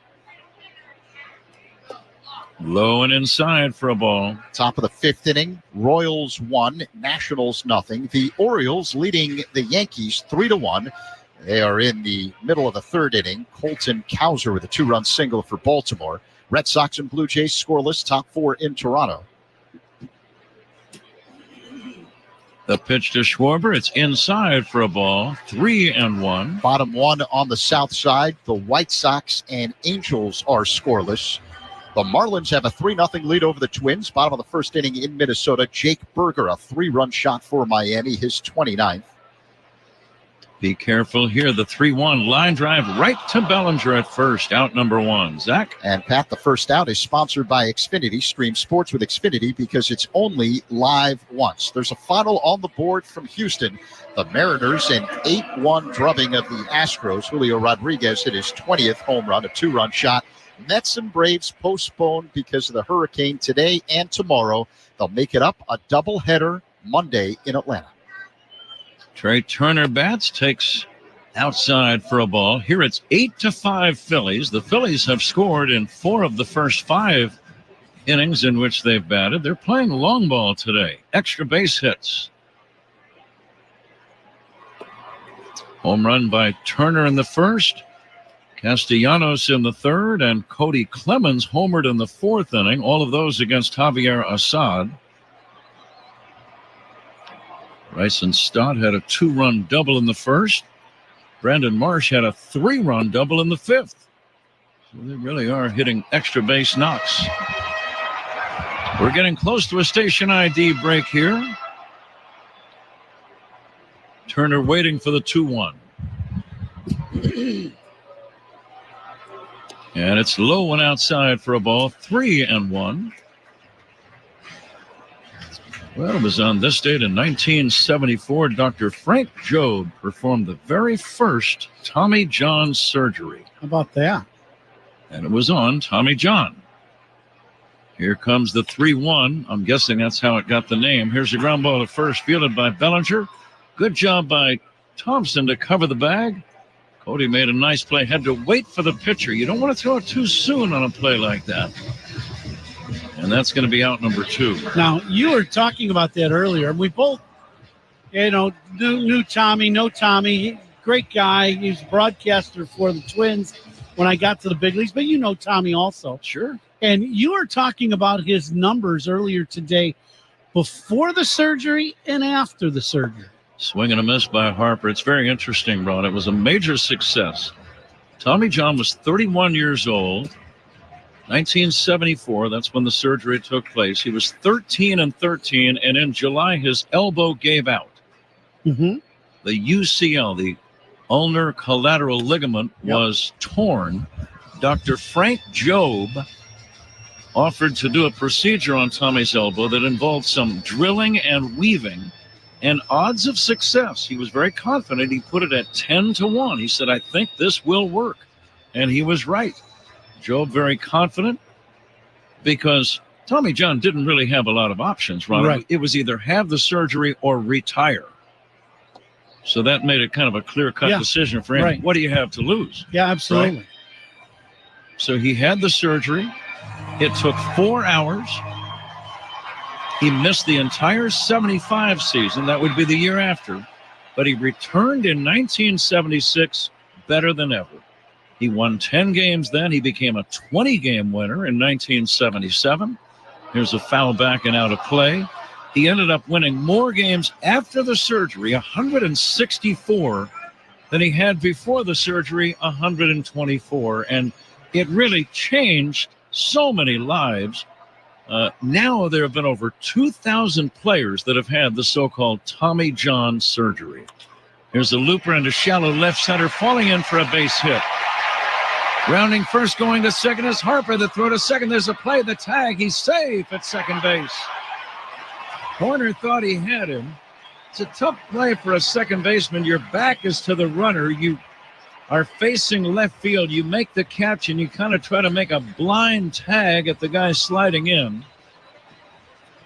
[SPEAKER 2] Low and inside for a ball.
[SPEAKER 18] Top of the 5th inning, Royals 1, Nationals 0. The Orioles leading the Yankees 3-1. They are in the middle of the 3rd inning. Colton Cowser with a 2-run single for Baltimore. Red Sox and Blue Jays scoreless, top 4 in Toronto.
[SPEAKER 2] The pitch to Schwarber. It's inside for a ball. 3-1.
[SPEAKER 18] Bottom 1 on the south side. The White Sox and Angels are scoreless. The Marlins have a 3-0 lead over the Twins. Bottom of the 1st inning in Minnesota. Jake Berger, a 3-run shot for Miami, his 29th.
[SPEAKER 2] Be careful here. The 3-1 line drive right to Bellinger at first. Out number 1. Zach?
[SPEAKER 18] And Pat, the first out is sponsored by Xfinity. Stream sports with Xfinity because it's only live once. There's a final on the board from Houston. The Mariners, an 8-1 drubbing of the Astros. Julio Rodriguez hit his 20th home run, a 2-run shot. Mets and Braves postponed because of the hurricane today and tomorrow. They'll make it up a doubleheader Monday in Atlanta.
[SPEAKER 2] Trey Turner bats, takes outside for a ball. Here it's 8-5 Phillies. The Phillies have scored in 4 of the first 5 innings in which they've batted. They're playing long ball today. Extra base hits. Home run by Turner in the 1st. Castellanos in the 3rd, and Cody Clemens homered in the 4th inning. All of those against Javier Assad. Bryson Stott had a 2-run double in the 1st. Brandon Marsh had a 3-run double in the 5th. So they really are hitting extra base knocks. We're getting close to a station ID break here. Turner waiting for the 2-1. And it's low and outside for a ball. 3-1. Well, it was on this date in 1974, Dr. Frank Jobe performed the very first Tommy John surgery.
[SPEAKER 6] How about that?
[SPEAKER 2] And it was on Tommy John. Here comes the 3-1. I'm guessing that's how it got the name. Here's a ground ball to first, fielded by Bellinger. Good job by Thompson to cover the bag. Cody made a nice play. Had to wait for the pitcher. You don't want to throw it too soon on a play like that. And that's going to be out number 2.
[SPEAKER 6] Now, you were talking about that earlier. We both, knew Tommy, know Tommy. Great guy. He's a broadcaster for the Twins when I got to the big leagues. But you know Tommy also.
[SPEAKER 2] Sure.
[SPEAKER 6] And you were talking about his numbers earlier today, before the surgery and after the surgery.
[SPEAKER 2] Swing and a miss by Harper. It's very interesting, Ron. It was a major success. Tommy John was 31 years old. 1974, that's when the surgery took place. He was 13-13, and in July, his elbow gave out.
[SPEAKER 6] Mm-hmm.
[SPEAKER 2] The UCL, the ulnar collateral ligament, was torn. Dr. Frank Jobe offered to do a procedure on Tommy's elbow that involved some drilling and weaving, and odds of success. He was very confident. He put it at 10-1. He said, I think this will work. And he was right. Jobe very confident because Tommy John didn't really have a lot of options, Ron.
[SPEAKER 6] Right.
[SPEAKER 2] It was either have the surgery or retire. So that made it kind of a clear-cut decision for him.
[SPEAKER 6] Right.
[SPEAKER 2] What do you have to lose?
[SPEAKER 6] Yeah, absolutely.
[SPEAKER 2] Right? So he had the surgery. It took 4 hours. He missed the entire 75 season. That would be the year after. But he returned in 1976 better than ever. He won 10 games then. He became a 20-game winner in 1977. Here's a foul back and out of play. He ended up winning more games after the surgery, 164, than he had before the surgery, 124. And it really changed so many lives. Now there have been over 2,000 players that have had the so-called Tommy John surgery. Here's a looper into shallow left center, falling in for a base hit. Rounding first, going to second is Harper. The throw to second. There's a play, the tag. He's safe at second base. Horner thought he had him. It's a tough play for a second baseman. Your back is to the runner. You are facing left field. You make the catch, and you kind of try to make a blind tag at the guy sliding in.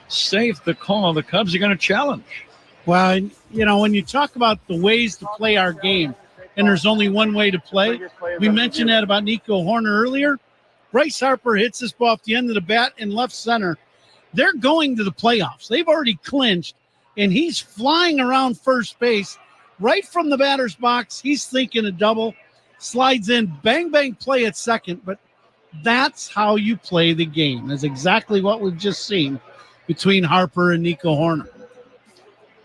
[SPEAKER 2] Safe the call. The Cubs are going to challenge.
[SPEAKER 6] Well, you know, when you talk about the ways to play our game, and there's only one way to play. We mentioned that about Nico Horner earlier. Bryce Harper hits this ball off the end of the bat in left center. They're going to the playoffs. They've already clinched, and he's flying around first base right from the batter's box. He's thinking a double, slides in, bang, bang, play at second. But that's how you play the game. That's exactly what we've just seen between Harper and Nico Horner.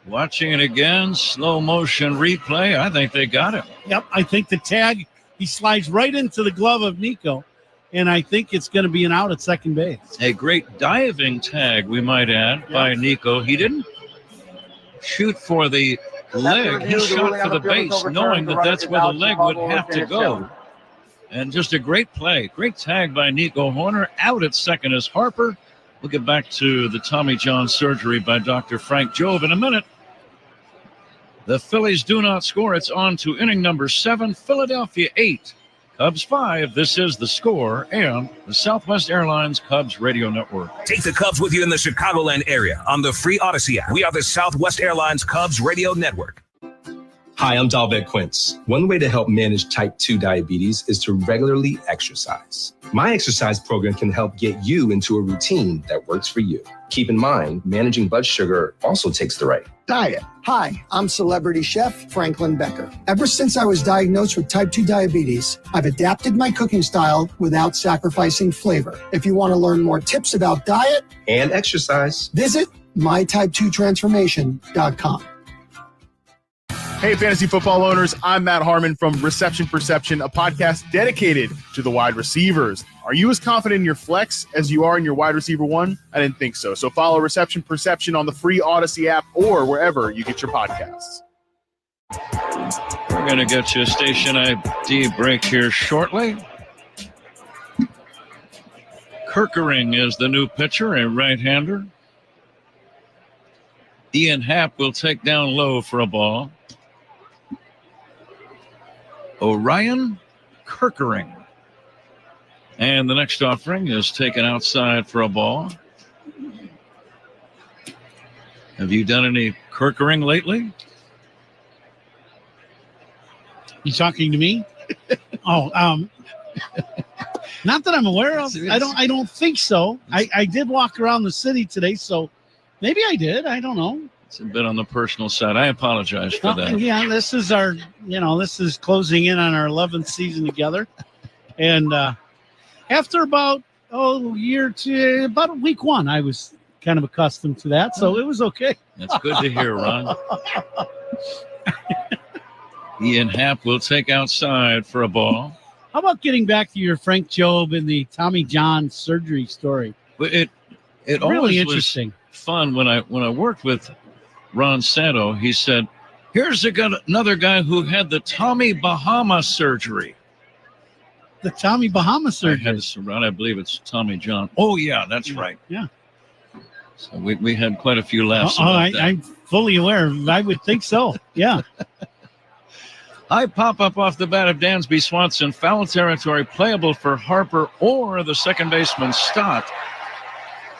[SPEAKER 2] Watching it again, slow motion replay. I think they got him.
[SPEAKER 6] Yep, I think the tag, he slides right into the glove of Nico, and I think it's going to be an out at second base.
[SPEAKER 2] A great diving tag, we might add, by Nico. He didn't shoot for the leg. He shot for the base, knowing that that's where the leg would have to go. And just a great play. Great tag by Nico Horner. Out at second is Harper. We'll get back to the Tommy John surgery by Dr. Frank Jobe in a minute. The Phillies do not score. It's on to inning number 7, Philadelphia 8, Cubs 5. This is The Score and the Southwest Airlines Cubs Radio Network.
[SPEAKER 13] Take the Cubs with you in the Chicagoland area on the free Odyssey app. We are the Southwest Airlines Cubs Radio Network.
[SPEAKER 4] Hi, I'm Dalbec Quince. One way to help manage type 2 diabetes is to regularly exercise. My exercise program can help get you into a routine that works for you. Keep in mind, managing blood sugar also takes the right
[SPEAKER 5] diet. Hi, I'm celebrity chef Franklin Becker. Ever since I was diagnosed with type 2 diabetes, I've adapted my cooking style without sacrificing flavor. If you want to learn more tips about diet
[SPEAKER 4] and exercise,
[SPEAKER 5] visit mytype2transformation.com.
[SPEAKER 1] Hey, fantasy football owners, I'm Matt Harmon from Reception Perception, a podcast dedicated to the wide receivers. Are you as confident in your flex as you are in your wide receiver one? I didn't think so. So follow Reception Perception on the free Odyssey app or wherever you get your podcasts.
[SPEAKER 2] We're going to get you a station ID break here shortly. Kirkering is the new pitcher, a right-hander. Ian Happ will take down low for a ball. Orion Kirkering. And the next offering is taken outside for a ball. Have you done any Kirkering lately?
[SPEAKER 6] You talking to me? Not that I'm aware of. I don't think so. I did walk around the city today, so maybe I did. I don't know.
[SPEAKER 2] It's a bit on the personal side. I apologize for that.
[SPEAKER 6] Yeah, this is this is closing in on our 11th season together. And after about about week 1, I was kind of accustomed to that, so it was okay.
[SPEAKER 2] That's good to hear, Ron. Ian Happ will take outside for a ball.
[SPEAKER 6] How about getting back to your Frank Jobe and the Tommy John surgery story?
[SPEAKER 2] It
[SPEAKER 6] really
[SPEAKER 2] always
[SPEAKER 6] interesting.
[SPEAKER 2] Was fun when I worked with Ron Santo. He said, "Here's another guy who had the Tommy Bahama surgery."
[SPEAKER 6] The Tommy Bahama surgery.
[SPEAKER 2] I believe it's Tommy John. Oh yeah, that's right.
[SPEAKER 6] Yeah.
[SPEAKER 2] So we had quite a few laughs. About that.
[SPEAKER 6] I'm fully aware. I would think so. Yeah.
[SPEAKER 2] I pop up off the bat of Dansby Swanson. Foul territory playable for Harper or the second baseman Stott.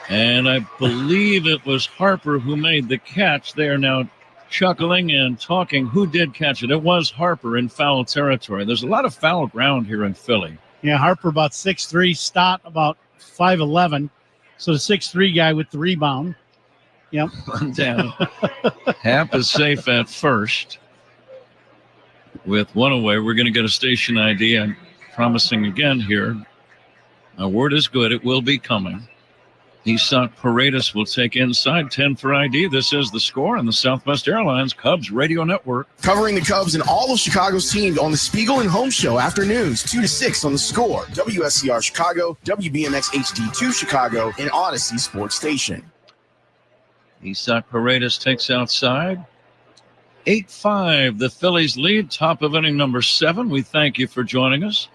[SPEAKER 2] And I believe it was Harper who made the catch. They are now chuckling and talking. Who did catch it? It was Harper in foul territory. There's a lot of foul ground here in Philly.
[SPEAKER 6] Yeah, Harper about 6'3", Stott about 5'11". So the 6'3" guy with the rebound. Yep.
[SPEAKER 2] One down. Happ is safe at first. With one away, we're going to get a station ID. I'm promising again here. Our word is good. It will be coming. Isak Paredes will take inside 10 for ID. This is The Score on the Southwest Airlines Cubs Radio Network.
[SPEAKER 8] Covering the Cubs and all of Chicago's team on the Spiegel and Home Show afternoons, 2 to 6 on The Score, WSCR Chicago, WBMX HD2 Chicago, and Odyssey Sports Station.
[SPEAKER 2] Isak Paredes takes outside. 8-5, the Phillies lead, top of inning number 7. We thank you for joining us.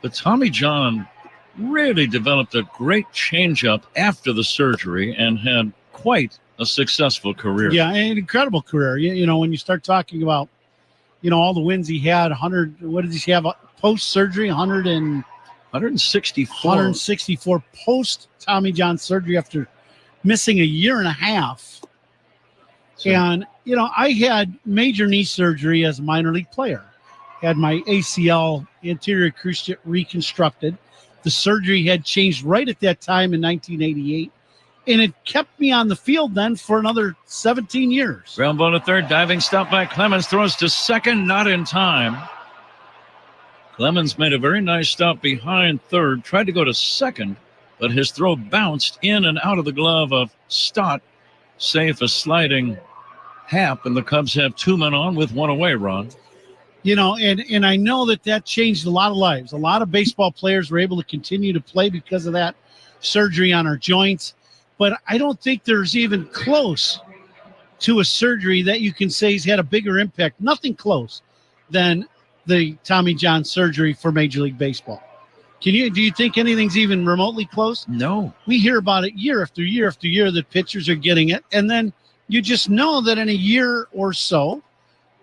[SPEAKER 2] But Tommy John really developed a great changeup after the surgery and had quite a successful career.
[SPEAKER 6] Yeah, an incredible career. You know, when you start talking about, all the wins he had, 100, what did he have post-surgery? 164 post-Tommy John surgery after missing a year and a half. And, I had major knee surgery as a minor league player. Had my ACL, anterior cruciate, reconstructed. The surgery had changed right at that time in 1988. And it kept me on the field then for another 17 years.
[SPEAKER 2] Ground ball to third, diving stop by Clemens, throws to second, not in time. Clemens made a very nice stop behind third, tried to go to second, but his throw bounced in and out of the glove of Stott. Safe a sliding Happ, and the Cubs have 2 men on with 1 away, Ron.
[SPEAKER 6] And I know that changed a lot of lives. A lot of baseball players were able to continue to play because of that surgery on our joints. But I don't think there's even close to a surgery that you can say has had a bigger impact. Nothing close than the Tommy John surgery for Major League Baseball. Do you think anything's even remotely close?
[SPEAKER 2] No.
[SPEAKER 6] We hear about it year after year after year that pitchers are getting it. And then you just know that in a year or so,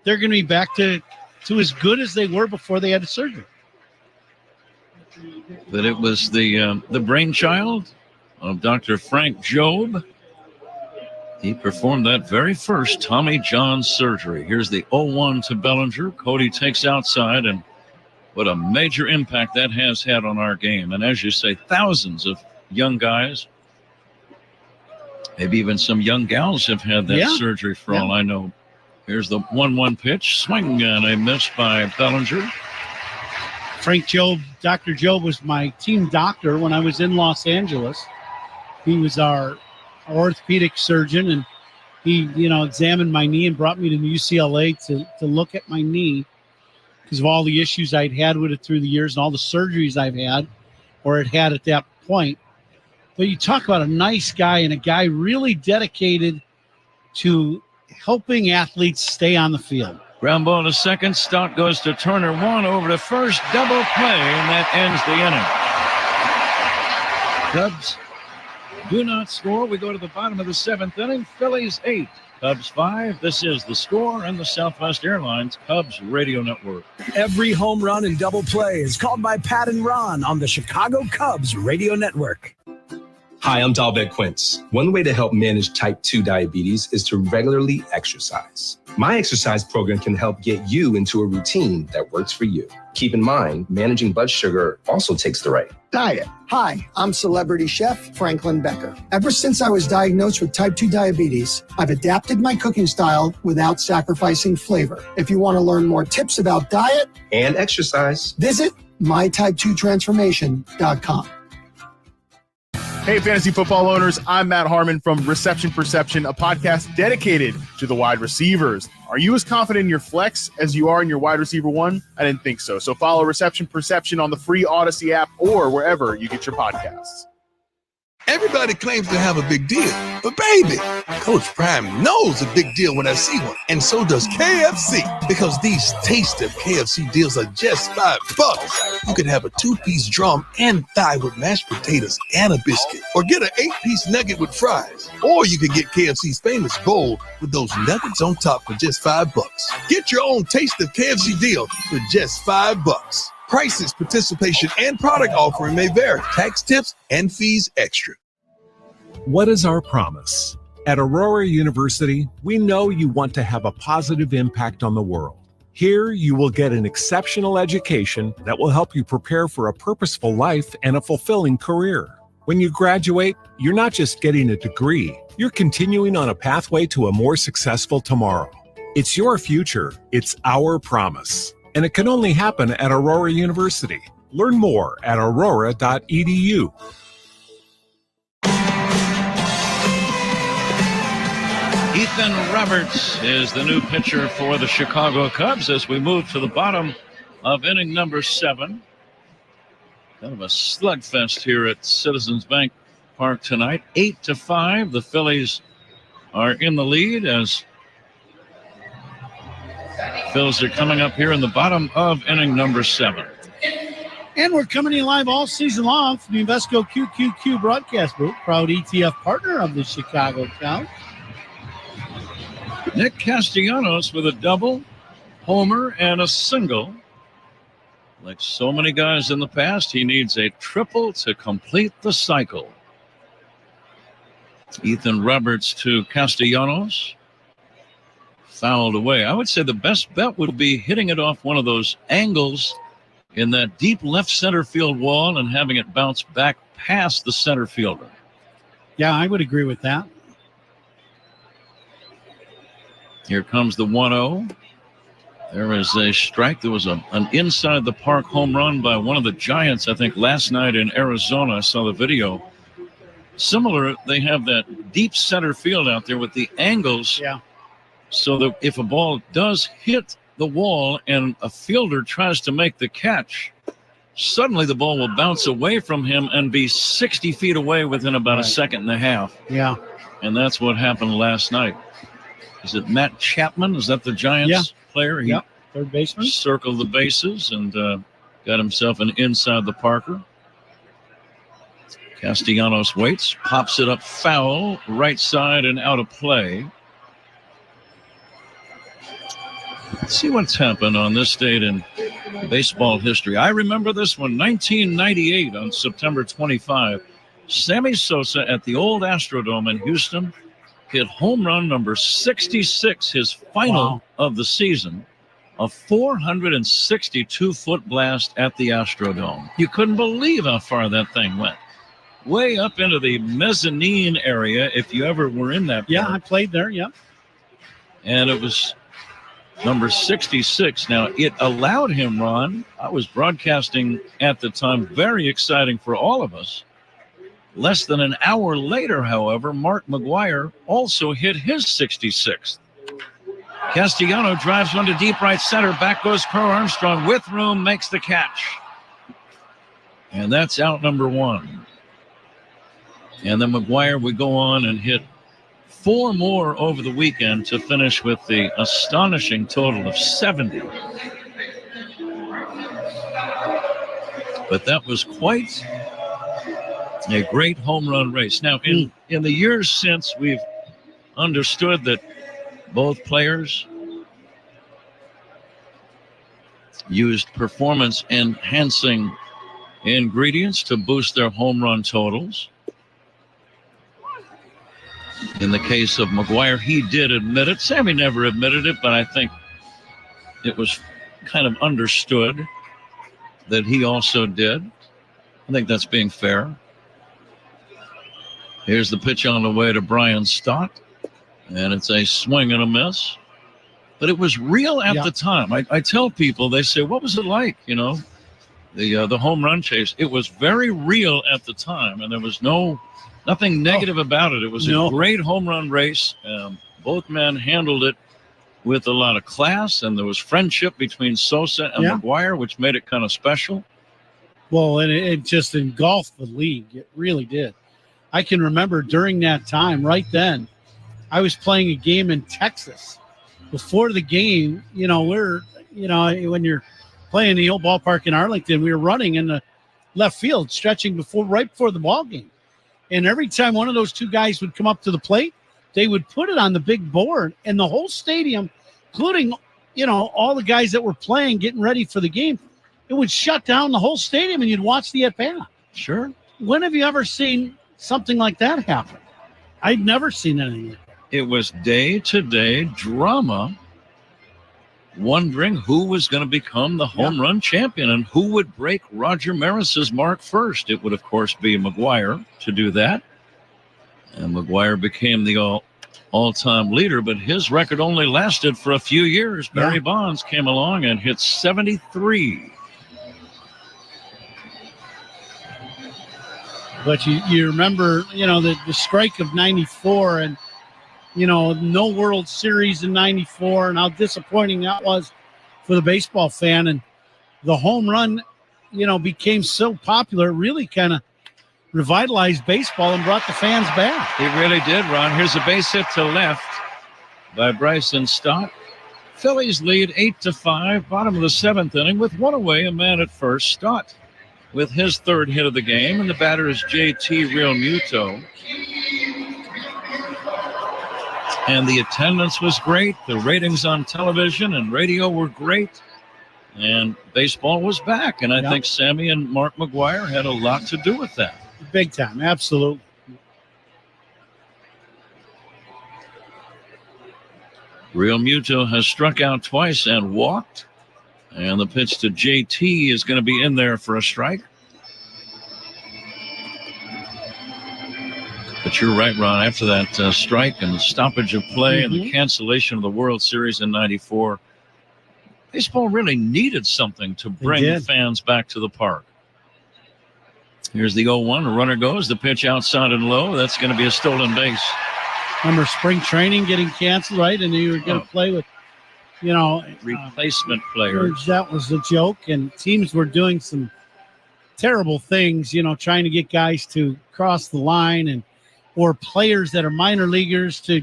[SPEAKER 6] they're going to be back to as good as they were before they had the surgery.
[SPEAKER 2] But it was the brainchild of Dr. Frank Jobe. He performed that very first Tommy John surgery. Here's the 0-1 to Bellinger. Cody takes outside, and what a major impact that has had on our game. And as you say, thousands of young guys, maybe even some young gals have had that surgery for all I know. Here's the 1-1 pitch. Swing and a miss by Bellinger.
[SPEAKER 6] Frank Jobe, Dr. Jobe was my team doctor when I was in Los Angeles. He was our orthopedic surgeon, and he, examined my knee and brought me to UCLA to look at my knee because of all the issues I'd had with it through the years and all the surgeries I've had or had had at that point. But you talk about a nice guy and a guy really dedicated to helping athletes stay on the field.
[SPEAKER 2] Ground ball to second. Stott goes to Turner. 1 over to first. Double play, and that ends the inning. Cubs do not score. We go to the bottom of the 7th inning. Phillies 8, Cubs 5. This is The Score and the Southwest Airlines Cubs Radio Network.
[SPEAKER 11] Every home run and double play is called by Pat and Ron on the Chicago Cubs Radio Network.
[SPEAKER 4] Hi, I'm Dalbec Quince. One way to help manage type 2 diabetes is to regularly exercise. My exercise program can help get you into a routine that works for you. Keep in mind, managing blood sugar also takes the right
[SPEAKER 5] diet. Hi, I'm celebrity chef Franklin Becker. Ever since I was diagnosed with type 2 diabetes, I've adapted my cooking style without sacrificing flavor. If you want to learn more tips about diet
[SPEAKER 4] and exercise,
[SPEAKER 5] visit mytype2transformation.com.
[SPEAKER 1] Hey, fantasy football owners, I'm Matt Harmon from Reception Perception, a podcast dedicated to the wide receivers. Are you as confident in your flex as you are in your wide receiver one? I didn't think so. So follow Reception Perception on the free Odyssey app or wherever you get your podcasts.
[SPEAKER 16] Everybody claims to have a big deal, but baby, Coach Prime knows a big deal when I see one, and so does KFC, because these tasty KFC deals are just $5. You can have a 2-piece drum and thigh with mashed potatoes and a biscuit, or get an 8-piece nugget with fries, or you can get KFC's famous bowl with those nuggets on top for just $5. Get your own taste of KFC deal for just $5. Prices, participation, and product offering may vary. Tax, tips, and fees extra.
[SPEAKER 20] What is our promise? At Aurora University, we know you want to have a positive impact on the world. Here, you will get an exceptional education that will help you prepare for a purposeful life and a fulfilling career. When you graduate, you're not just getting a degree, you're continuing on a pathway to a more successful tomorrow. It's your future. It's our promise. And it can only happen at Aurora University. Learn more at aurora.edu.
[SPEAKER 2] Ethan Roberts is the new pitcher for the Chicago Cubs as we move to the bottom of inning number 7. Kind of a slugfest here at Citizens Bank Park tonight. 8-5. The Phillies are in the lead as Phils are coming up here in the bottom of inning number 7.
[SPEAKER 6] And we're coming in live all season long from the Invesco QQQ broadcast booth, proud ETF partner of the Chicago Cubs.
[SPEAKER 2] Nick Castellanos with a double, homer, and a single. Like so many guys in the past, he needs a triple to complete the cycle. Ethan Roberts to Castellanos. Fouled away. I would say the best bet would be hitting it off one of those angles in that deep left center field wall and having it bounce back past the center fielder.
[SPEAKER 6] Yeah, I would agree with that.
[SPEAKER 2] Here comes the 1-0. There is a strike. There was an inside the park home run by one of the Giants, I think, last night in Arizona. I saw the video. Similar, they have that deep center field out there with the angles.
[SPEAKER 6] Yeah.
[SPEAKER 2] So that if a ball does hit the wall and a fielder tries to make the catch, suddenly the ball will bounce away from him and be 60 feet away within about a second and a half.
[SPEAKER 6] Yeah.
[SPEAKER 2] And that's what happened last night. Is it Matt Chapman? Is that the Giants player? He
[SPEAKER 6] third baseman.
[SPEAKER 2] Circled the bases and got himself an inside the Parker. Castellanos waits, pops it up foul, right side and out of play. Let's see what's happened on this date in baseball history. I remember this one, 1998 on September 25. Sammy Sosa at the old Astrodome in Houston hit home run number 66, his final of the season, a 462-foot blast at the Astrodome. You couldn't believe how far that thing went. Way up into the mezzanine area, if you ever were in that.
[SPEAKER 6] Yeah,
[SPEAKER 2] park.
[SPEAKER 6] I played there, yeah.
[SPEAKER 2] And it was number 66. Now, it allowed him, Ron, I was broadcasting at the time, very exciting for all of us. Less than an hour later, however, Mark McGwire also hit his 66th. Castellano drives one to deep right center. Back goes Crow Armstrong with room, makes the catch. And that's out number 1. And then McGwire would go on and hit 4 more over the weekend to finish with the astonishing total of 70. But that was quite a great home run race. Now, in the years since, we've understood that both players used performance-enhancing ingredients to boost their home run totals. In the case of McGwire, he did admit it. Sammy never admitted it, but I think it was kind of understood that he also did. I think that's being fair. Here's the pitch on the way to Brian Stott, and it's a swing and a miss. But it was real at the time. I tell people, they say, what was it like, the home run chase. It was very real at the time, and there was nothing negative about it. It was a great home run race. Both men handled it with a lot of class, and there was friendship between Sosa and McGuire, which made it kind of special.
[SPEAKER 6] Well, and it just engulfed the league. It really did. I can remember during that time, right then, I was playing a game in Texas. Before the game, when you're playing the old ballpark in Arlington, we were running in the left field, stretching right before the ball game. And every time one of those two guys would come up to the plate, they would put it on the big board, and the whole stadium, including, all the guys that were playing, getting ready for the game, it would shut down the whole stadium, and you'd watch the at-bat.
[SPEAKER 2] Sure.
[SPEAKER 6] When have you ever seen something like that happen? I'd never seen anything like that.
[SPEAKER 2] It was day-to-day drama, wondering who was going to become the home run champion and who would break Roger Maris's mark first. It would, of course, be McGuire to do that. And McGuire became the all-time leader, but his record only lasted for a few years. Barry Bonds came along and hit 73.
[SPEAKER 6] But you remember, the strike of 94 and, no World Series in 94 and how disappointing that was for the baseball fan. And the home run, became so popular, really kind of revitalized baseball and brought the fans back.
[SPEAKER 2] He really did, Ron. Here's a base hit to left by Bryson Stott. Phillies lead 8-5, bottom of the seventh inning with one away, a man at first. Stott with his third hit of the game, and the batter is JT Realmuto. And the attendance was great. The ratings on television and radio were great. And baseball was back. And I think Sammy and Mark McGuire had a lot to do with that.
[SPEAKER 6] Big time, absolutely.
[SPEAKER 2] Realmuto has struck out twice and walked. And the pitch to JT is going to be in there for a strike. But you're right, Ron. After that strike and stoppage of play and the cancellation of the World Series in 94, baseball really needed something to bring fans back to the park. Here's the 0-1. The runner goes. The pitch outside and low. That's going to be a stolen base.
[SPEAKER 6] Remember spring training getting canceled, right? And you were going to play with,
[SPEAKER 2] replacement players.
[SPEAKER 6] That was the joke. And teams were doing some terrible things, trying to get guys to cross the line or players that are minor leaguers to,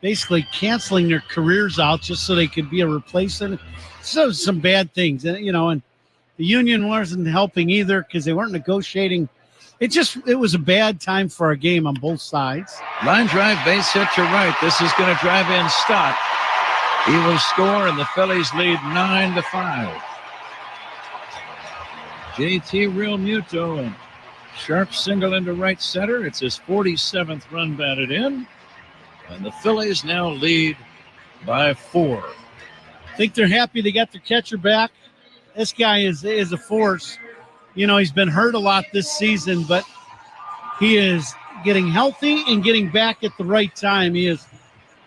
[SPEAKER 6] basically canceling their careers out just so they could be a replacement. So some bad things. And, and the union wasn't helping either because they weren't negotiating. It was a bad time for our game on both sides.
[SPEAKER 2] Line drive, base hit to right. This is going to drive in Stott. He will score, and the Phillies lead 9-5. JT Realmuto, and sharp single into right center. It's his 47th run batted in, and the Phillies now lead by 4.
[SPEAKER 6] I think they're happy they got their catcher back. This guy is a force. He's been hurt a lot this season, but he is getting healthy and getting back at the right time. He is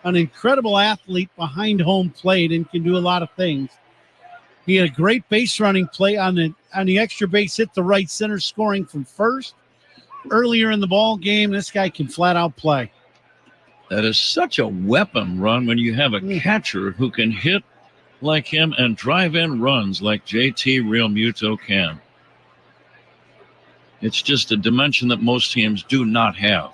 [SPEAKER 6] an incredible athlete behind home plate and can do a lot of things. He had a great base running play on the extra base hit to right center, scoring from first. Earlier in the ball game, this guy can flat out play.
[SPEAKER 2] That is such a weapon, Ron, when you have a catcher who can hit like him and drive in runs like JT Realmuto can. It's just a dimension that most teams do not have.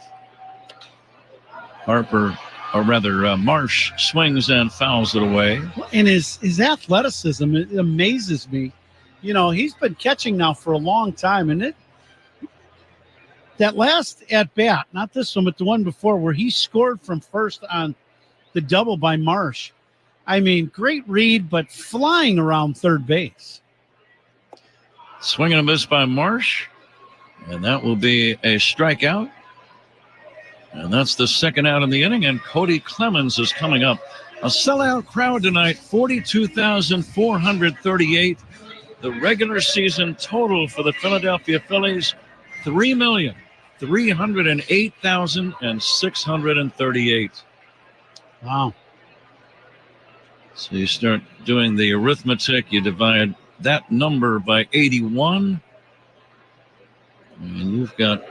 [SPEAKER 2] Marsh swings and fouls it away.
[SPEAKER 6] And his athleticism, it amazes me. He's been catching now for a long time, and that last at bat, not this one, but the one before, where he scored from first on the double by Marsh. I mean, great read, but flying around third base.
[SPEAKER 2] Swing and a miss by Marsh, and that will be a strikeout. And that's the second out in the inning, and Cody Clemens is coming up. A sellout crowd tonight, 42,438. The regular season total for the Philadelphia Phillies, 3,308,638.
[SPEAKER 6] Wow.
[SPEAKER 2] So you start doing the arithmetic, you divide that number by 81. And you've got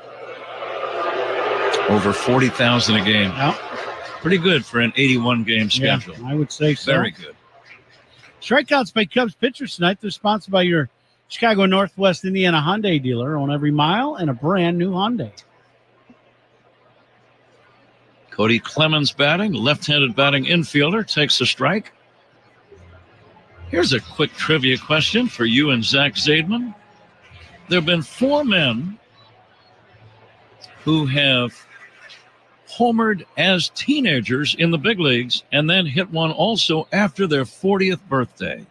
[SPEAKER 2] over 40,000 a game.
[SPEAKER 6] Yeah.
[SPEAKER 2] Pretty good for an 81-game schedule.
[SPEAKER 6] Yeah, I would say so.
[SPEAKER 2] Very good.
[SPEAKER 6] Strikeouts by Cubs pitchers tonight. They're sponsored by your Chicago Northwest Indiana Hyundai dealer. On every mile and a brand new Hyundai.
[SPEAKER 2] Cody Clemens batting, left-handed batting infielder, takes a strike. Here's a quick trivia question for you and Zach Zaidman. There have been 4 men who have homered as teenagers in the big leagues and then hit one also after their 40th birthday.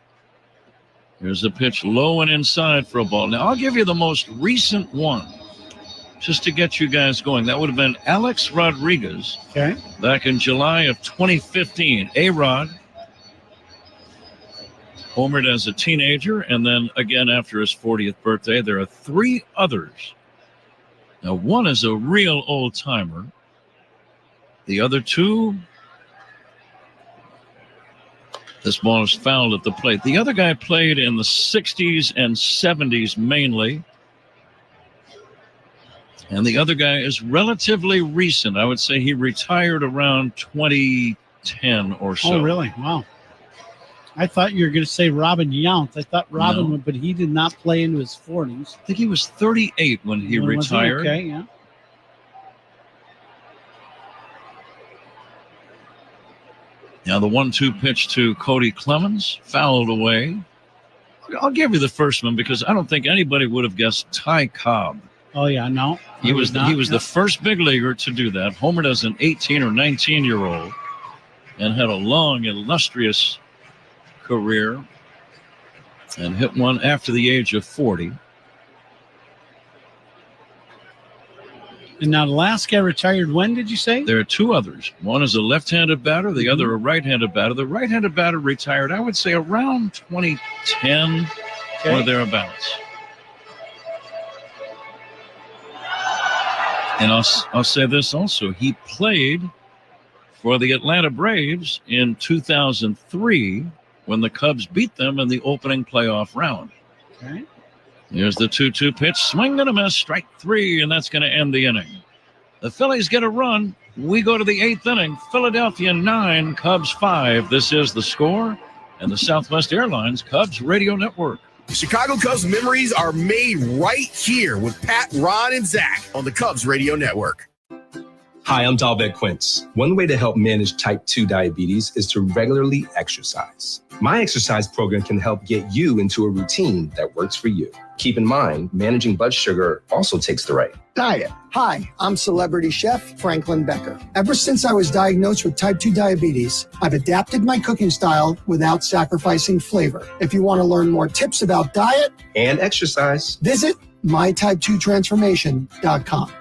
[SPEAKER 2] Here's a pitch low and inside for a ball. Now, I'll give you the most recent one just to get you guys going. That would have been Alex Rodriguez back in July of 2015. A-Rod homered as a teenager and then again after his 40th birthday. There are 3 others. Now, one is a real old-timer. The other 2, this ball is fouled at the plate. The other guy played in the 60s and 70s mainly. And the other guy is relatively recent. I would say he retired around 2010 or so.
[SPEAKER 6] Oh, really? Wow. I thought you were going to say Robin Yount. I thought Robin would, but he did not play into his 40s.
[SPEAKER 2] I think he was 38 when he retired.
[SPEAKER 6] Okay, yeah.
[SPEAKER 2] Now the 1-2 pitch to Cody Clemens, fouled away. I'll give you the first one because I don't think anybody would have guessed Ty Cobb.
[SPEAKER 6] Oh, yeah, no.
[SPEAKER 2] He was the first big leaguer to do that. Homered as an 18 or 19-year-old and had a long, illustrious career and hit one after the age of 40.
[SPEAKER 6] And now the last guy retired when, did you say?
[SPEAKER 2] There are 2 others. One is a left-handed batter, the other a right-handed batter. The right-handed batter retired, I would say, around 2010 or thereabouts. And I'll say this also. He played for the Atlanta Braves in 2003 when the Cubs beat them in the opening playoff round.
[SPEAKER 6] Okay.
[SPEAKER 2] Here's the 2-2 pitch. Swing and a miss. Strike 3, and that's going to end the inning. The Phillies get a run. We go to the 8th inning. Philadelphia 9, Cubs 5. This is The Score and the Southwest Airlines Cubs Radio Network.
[SPEAKER 8] Chicago Cubs memories are made right here with Pat, Ron, and Zach on the Cubs Radio Network.
[SPEAKER 4] Hi, I'm Dalbec Quince. One way to help manage type 2 diabetes is to regularly exercise. My exercise program can help get you into a routine that works for you. Keep in mind, managing blood sugar also takes the right
[SPEAKER 5] diet. Hi, I'm celebrity chef Franklin Becker. Ever since I was diagnosed with type 2 diabetes, I've adapted my cooking style without sacrificing flavor. If you want to learn more tips about diet
[SPEAKER 4] and exercise,
[SPEAKER 5] visit mytype2transformation.com.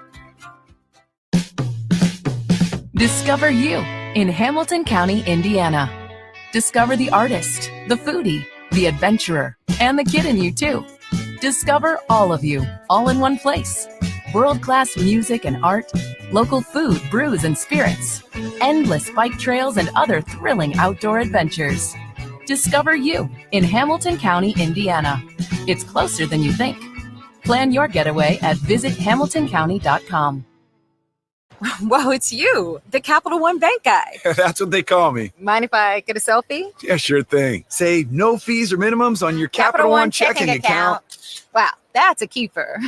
[SPEAKER 10] Discover you in Hamilton County, Indiana. Discover the artist, the foodie, the adventurer, and the kid in you, too. Discover all of you, all in one place. World-class music and art, local food, brews, and spirits, endless bike trails, and other thrilling outdoor adventures. Discover you in Hamilton County, Indiana. It's closer than you think. Plan your getaway at visithamiltoncounty.com.
[SPEAKER 17] Whoa, it's you, the Capital One Bank guy.
[SPEAKER 19] That's what they call me.
[SPEAKER 17] Mind if I get a selfie?
[SPEAKER 19] Yeah, sure thing. Say no fees or minimums on your Capital One checking account.
[SPEAKER 17] Wow, that's a keeper.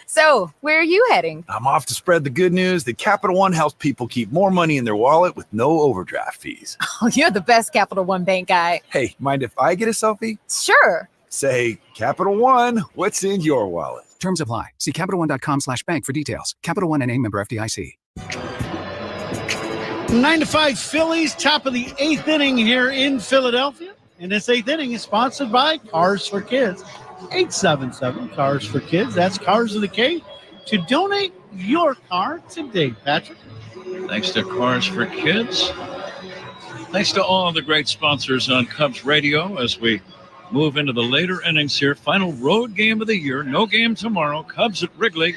[SPEAKER 17] So, where are you heading?
[SPEAKER 19] I'm off to spread the good news that Capital One helps people keep more money in their wallet with no overdraft fees.
[SPEAKER 17] Oh, you're the best Capital One Bank guy.
[SPEAKER 19] Hey, mind if I get a selfie?
[SPEAKER 17] Sure.
[SPEAKER 19] Say, Capital One, what's in your wallet?
[SPEAKER 22] Terms apply. See CapitalOne.com/bank for details. Capital One NA, member FDIC.
[SPEAKER 6] 9-5 Phillies, top of the 8th inning here in Philadelphia. And this 8th inning is sponsored by Cars for Kids. 877 Cars for Kids. That's Cars with a K. To donate your car today, Patrick.
[SPEAKER 2] Thanks to Cars for Kids. Thanks to all the great sponsors on Cubs Radio as we move into the later innings here. Final road game of the year. No game tomorrow. Cubs at Wrigley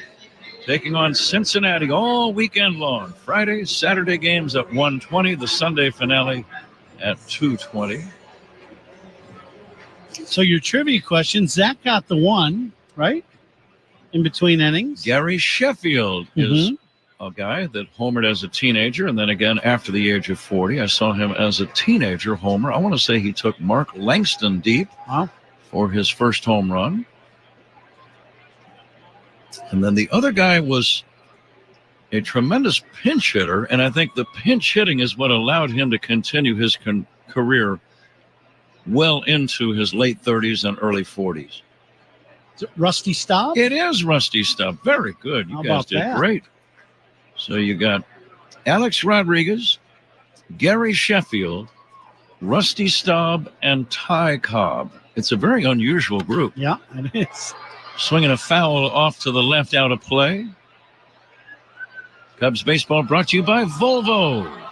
[SPEAKER 2] taking on Cincinnati all weekend long. Friday, Saturday games at 1:20. The Sunday finale at 2:20.
[SPEAKER 6] So your trivia question, Zach got the one, right? In between innings.
[SPEAKER 2] Gary Sheffield is a guy that homered as a teenager, and then again after the age of 40. I saw him as a teenager homer. I want to say he took Mark Langston deep for his first home run. And then the other guy was a tremendous pinch hitter, and I think the pinch hitting is what allowed him to continue his career well into his late 30s and early 40s.
[SPEAKER 6] Is it Rusty Staub?
[SPEAKER 2] It is Rusty Staub. Very good. You guys did great. So you got Alex Rodriguez, Gary Sheffield, Rusty Staub, and Ty Cobb. It's a very unusual group.
[SPEAKER 6] Yeah, it is.
[SPEAKER 2] Swinging a foul off to the left, out of play. Cubs baseball brought to you by Volvo.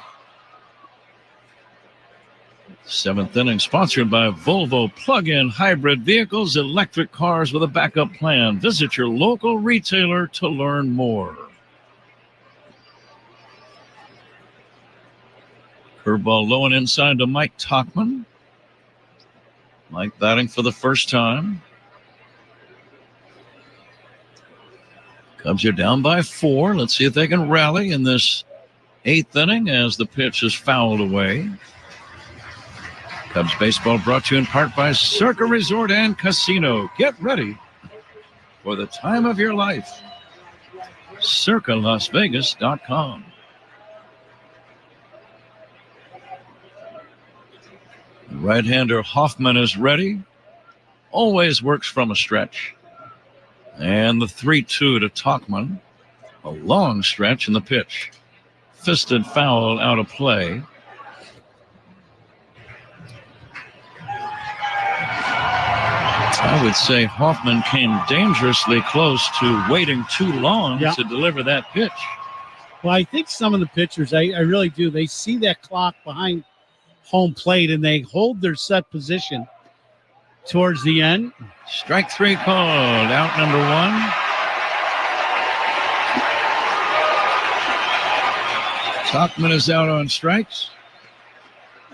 [SPEAKER 2] Seventh inning sponsored by Volvo plug-in hybrid vehicles, electric cars with a backup plan. Visit your local retailer to learn more. Curveball low and inside to Mike Tauchman. Mike batting for the first time. Cubs are down by 4. Let's see if they can rally in this 8th inning as the pitch is fouled away. Cubs baseball brought to you in part by Circa Resort and Casino. Get ready for the time of your life. CircaLasVegas.com. Right-hander Hoffman is ready. Always works from a stretch. And the 3-2 to Tauchman. A long stretch in the pitch. Fisted foul out of play. I would say Hoffman came dangerously close to waiting too long to deliver that pitch.
[SPEAKER 6] Well, I think some of the pitchers, I really do, they see that clock behind home plate and they hold their set position towards the end.
[SPEAKER 2] Strike 3 called. Out number 1. Tauchman is out on strikes.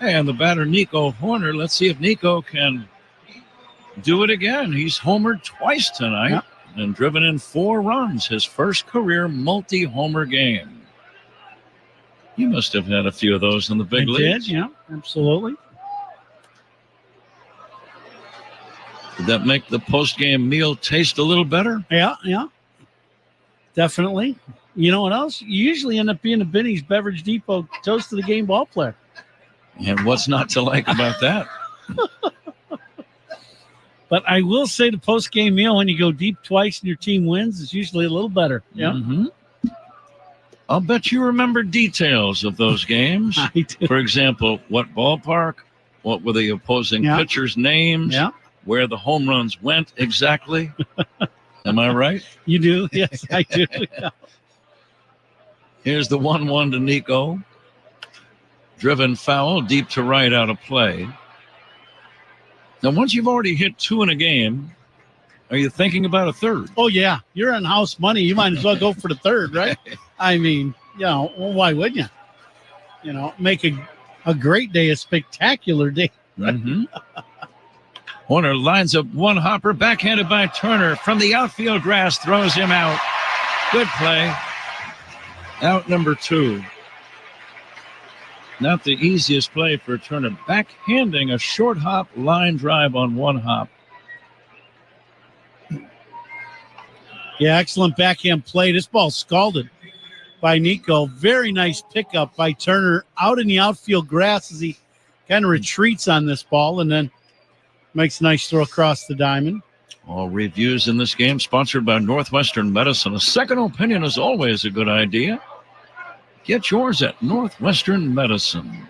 [SPEAKER 2] And the batter, Nico Horner. Let's see if Nico can do it again. He's homered twice tonight and driven in 4 runs. His first career multi-homer game. You must have had a few of those in the big leagues.
[SPEAKER 6] Did, yeah, absolutely.
[SPEAKER 2] Did that make the post-game meal taste a little better?
[SPEAKER 6] Yeah, definitely. You know what else? You usually end up being a Benny's Beverage Depot Toast of the Game ball player.
[SPEAKER 2] And what's not to like about that?
[SPEAKER 6] But I will say the post-game meal, when you go deep twice and your team wins, is usually a little better. Yeah.
[SPEAKER 2] Mm-hmm. I'll bet you remember details of those games.
[SPEAKER 6] I do.
[SPEAKER 2] For example, what ballpark, what were the opposing pitchers' names, where the home runs went exactly. Am I right?
[SPEAKER 6] You do? Yes, I do.
[SPEAKER 2] Here's the 1-1 to Nico. Driven foul, deep to right, out of play. Now, once you've already hit 2 in a game, are you thinking about a third?
[SPEAKER 6] Oh, yeah. You're on house money. You might as well go for the third, right? I mean, well, why wouldn't you? You know, make a great day a spectacular day.
[SPEAKER 2] Mm-hmm. Horner lines up one hopper, backhanded by Turner from the outfield grass, throws him out. Good play. Out number 2. Not the easiest play for Turner. Backhanding a short hop line drive on one hop.
[SPEAKER 6] Yeah, excellent backhand play. This ball scalded by Nico. Very nice pickup by Turner out in the outfield grass as he kind of retreats on this ball and then makes a nice throw across the diamond.
[SPEAKER 2] All reviews in this game sponsored by Northwestern Medicine. A second opinion is always a good idea. Get yours at Northwestern Medicine.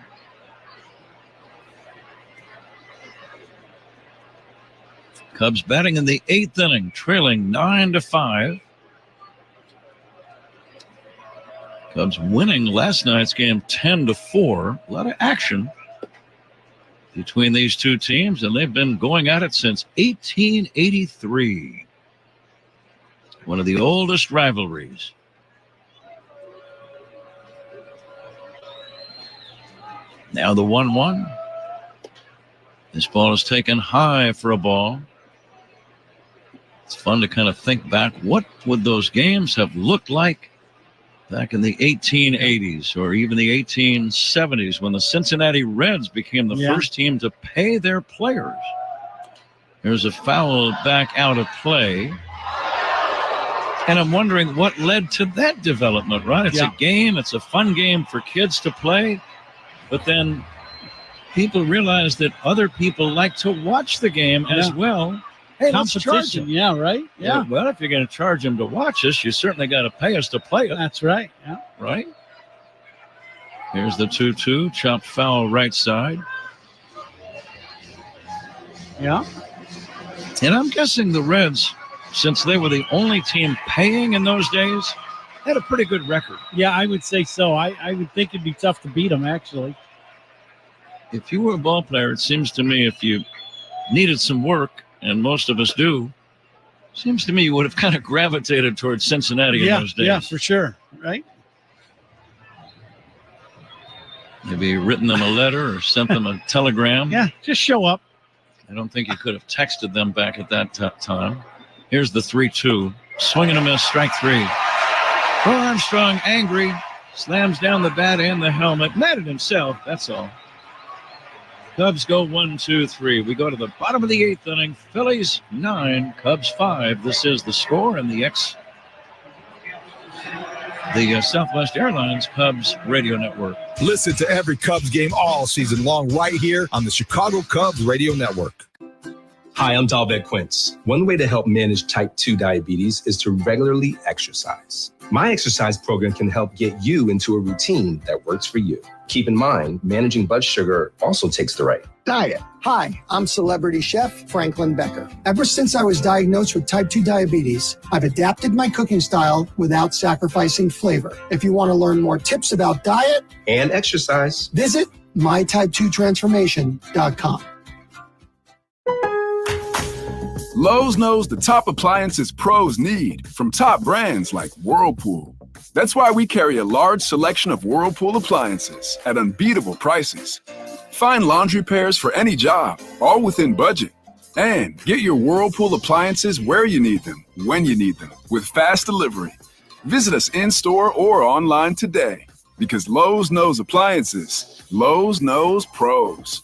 [SPEAKER 2] Cubs batting in the 8th inning, trailing 9-5. Cubs winning last night's game 10-4. A lot of action between these two teams, and they've been going at it since 1883. One of the oldest rivalries. Now the 1-1. This ball is taken high for a ball. It's fun to kind of think back. What would those games have looked like back in the 1880s or even the 1870s when the Cincinnati Reds became the first team to pay their players? There's a foul back out of play. And I'm wondering what led to that development, right? It's a game. It's a fun game for kids to play. But then people realize that other people like to watch the game as well. Hey, let's charge them.
[SPEAKER 6] Yeah, right? Yeah.
[SPEAKER 2] Well, if you're going to charge them to watch us, you certainly got to pay us to play it.
[SPEAKER 6] That's right. Yeah.
[SPEAKER 2] Right? Here's the 2-2. Chopped foul right side.
[SPEAKER 6] Yeah.
[SPEAKER 2] And I'm guessing the Reds, since they were the only team paying in those days, had a pretty good record.
[SPEAKER 6] Yeah, I would say so. I would think it'd be tough to beat them, actually.
[SPEAKER 2] If you were a ball player, it seems to me if you needed some work, and most of us do, seems to me you would have kind of gravitated towards Cincinnati in those days.
[SPEAKER 6] Yeah, for sure. Right?
[SPEAKER 2] Maybe written them a letter or sent them a telegram.
[SPEAKER 6] Yeah, just show up.
[SPEAKER 2] I don't think you could have texted them back at that time. Here's the 3-2. Swing and a miss, strike three. Bill Armstrong, angry, slams down the bat and the helmet. Mad at himself, that's all. Cubs go 1-2-3. We go to the bottom of the eighth inning. Phillies 9, Cubs 5. This is the score in the Southwest Airlines Cubs radio network.
[SPEAKER 14] Listen to every Cubs game all season long right here on the Chicago Cubs radio network.
[SPEAKER 4] Hi, I'm Dalbec Quince. One way to help manage type 2 diabetes is to regularly exercise. My exercise program can help get you into a routine that works for you. Keep in mind, managing blood sugar also takes the right
[SPEAKER 5] diet. Hi, I'm celebrity chef Franklin Becker. Ever since I was diagnosed with type 2 diabetes, I've adapted my cooking style without sacrificing flavor. If you want to learn more tips about diet
[SPEAKER 4] and exercise,
[SPEAKER 5] visit mytype2transformation.com.
[SPEAKER 3] Lowe's knows the top appliances pros need from top brands like Whirlpool. That's why we carry a large selection of Whirlpool appliances at unbeatable prices. Find laundry pairs for any job, all within budget. And get your Whirlpool appliances where you need them, when you need them, with fast delivery. Visit us in-store or online today. Because Lowe's knows appliances. Lowe's knows pros.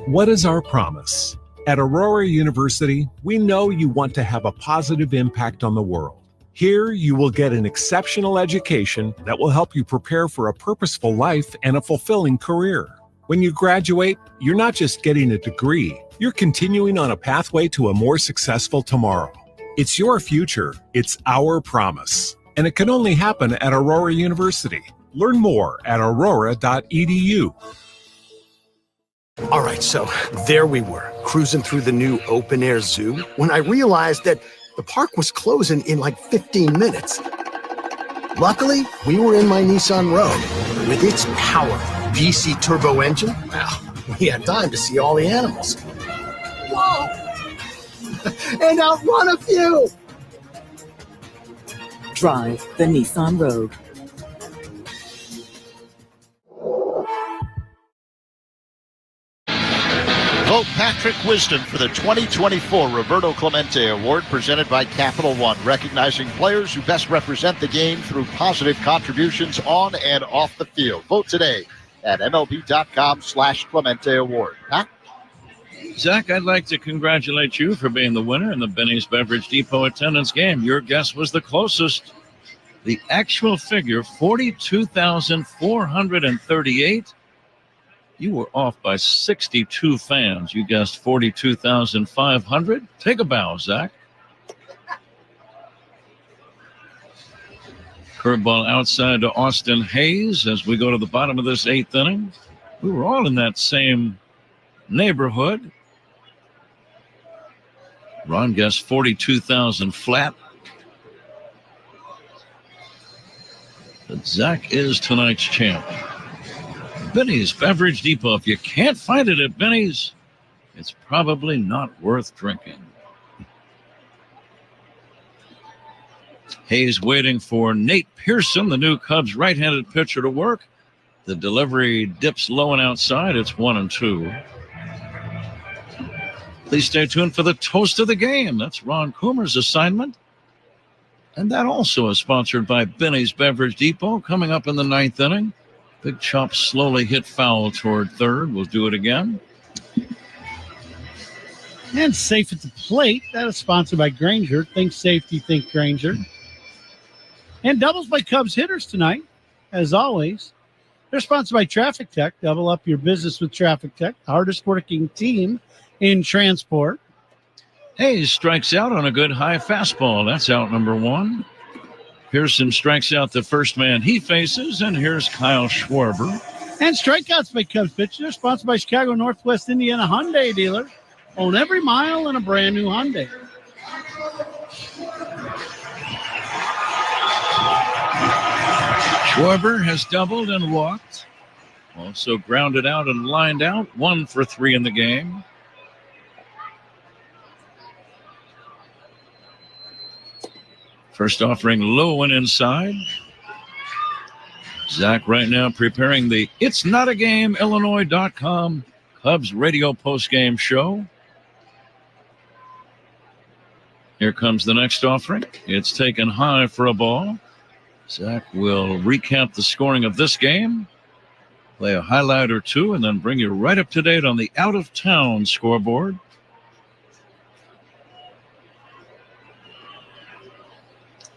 [SPEAKER 20] What is our promise? At Aurora University, we know you want to have a positive impact on the world. Here, you will get an exceptional education that will help you prepare for a purposeful life and a fulfilling career. When you graduate, you're not just getting a degree, you're continuing on a pathway to a more successful tomorrow. It's your future, it's our promise. And it can only happen at Aurora University. Learn more at aurora.edu.
[SPEAKER 12] All right, so there we were, cruising through the new open-air zoo, when I realized that the park was closing in like 15 minutes. Luckily, we were in my Nissan Rogue. With its powerful VC turbo engine, well, we had time to see all the animals. Whoa! And outrun a few!
[SPEAKER 21] Drive the Nissan Rogue.
[SPEAKER 18] Vote Patrick Wisdom for the 2024 Roberto Clemente Award presented by Capital One, recognizing players who best represent the game through positive contributions on and off the field. Vote today at MLB.com/Clemente Award. Huh?
[SPEAKER 2] Zach, I'd like to congratulate you for being the winner in the Benny's Beverage Depot attendance game. Your guess was the closest. The actual figure, 42,438. You were off by 62 fans. You guessed 42,500. Take a bow, Zach. Curveball outside to Austin Hayes as we go to the bottom of this eighth inning. We were all in that same neighborhood. Ron guessed 42,000 flat. But Zach is tonight's champ. Benny's Beverage Depot. If you can't find it at Benny's, it's probably not worth drinking. Hayes waiting for Nate Pearson, the new Cubs right-handed pitcher, to work. The delivery dips low and outside. It's 1-2. Please stay tuned for the toast of the game. That's Ron Coomer's assignment. And that also is sponsored by Benny's Beverage Depot. Coming up in the 9th inning, Big Chop slowly hit foul toward third. We'll do it again.
[SPEAKER 6] And safe at the plate. That is sponsored by Granger. Think safety, think Granger. And doubles by Cubs hitters tonight, as always. They're sponsored by Traffic Tech. Double up your business with Traffic Tech, the hardest working team in transport.
[SPEAKER 2] Hayes strikes out on a good high fastball. That's out number 1. Pearson strikes out the first man he faces, and here's Kyle Schwarber.
[SPEAKER 6] And strikeouts by Cubs pitchers. They're sponsored by Chicago Northwest Indiana Hyundai dealer. Own every mile in a brand new Hyundai.
[SPEAKER 2] Schwarber has doubled and walked. Also grounded out and lined out. 1 for 3 in the game. First offering low and inside. Zach right now preparing the It's Not a Game, Illinois.com Cubs radio postgame show. Here comes the next offering. It's taken high for a ball. Zach will recap the scoring of this game, play a highlight or two, and then bring you right up to date on the out-of-town scoreboard.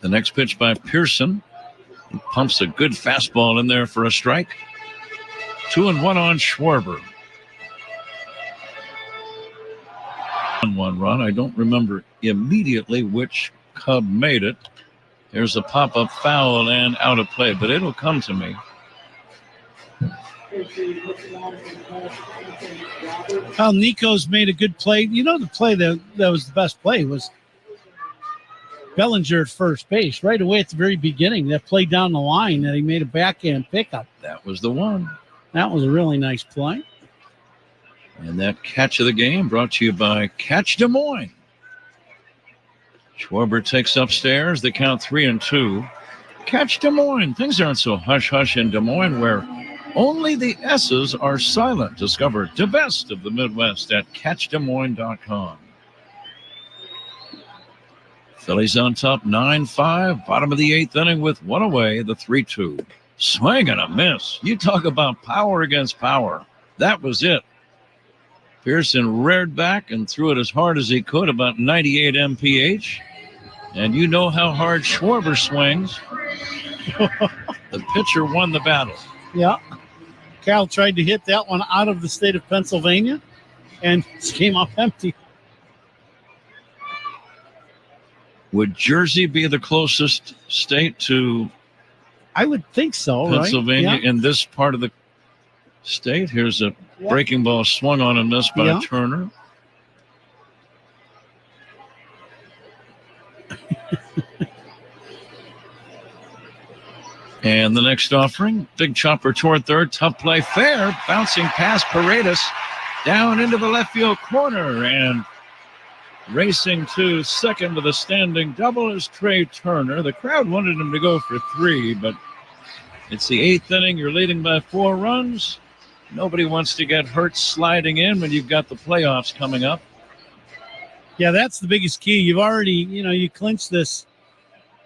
[SPEAKER 2] The next pitch by Pearson. He pumps a good fastball in there for a strike. 2-1 on Schwarber. 1 run. I don't remember immediately which Cub made it. There's a pop-up foul and out of play, but it'll come to me.
[SPEAKER 6] Well, Nico's made a good play. You know, the play that was the best play was Bellinger at first base right away at the very beginning. That play down the line that he made a backhand pickup.
[SPEAKER 2] That was the one.
[SPEAKER 6] That was a really nice play.
[SPEAKER 2] And that catch of the game brought to you by Catch Des Moines. Schwarber takes upstairs. They count 3-2. Catch Des Moines. Things aren't so hush-hush in Des Moines where only the S's are silent. Discover the best of the Midwest at CatchDesMoines.com. Phillies on top 9-5. Bottom of the 8th inning with 1 away. The 3-2. Swing and a miss. You talk about power against power. That was it. Pearson reared back and threw it as hard as he could, about 98 mph. And you know how hard Schwarber swings. The pitcher won the battle.
[SPEAKER 6] Yeah. Cal tried to hit that one out of the state of Pennsylvania, and it came off empty.
[SPEAKER 2] Would Jersey be the closest state to
[SPEAKER 6] I would think so,
[SPEAKER 2] Pennsylvania
[SPEAKER 6] right? Yeah.
[SPEAKER 2] in this part of the state? Here's a breaking ball swung on and missed by Turner. And the next offering, big chopper toward third, tough play, fair, bouncing past Paredes, down into the left field corner, and racing to second with a standing double is Trey Turner. The crowd wanted him to go for 3, but it's the 8th inning. You're leading by 4 runs. Nobody wants to get hurt sliding in when you've got the playoffs coming up.
[SPEAKER 6] Yeah, that's the biggest key. You've already, you clinched this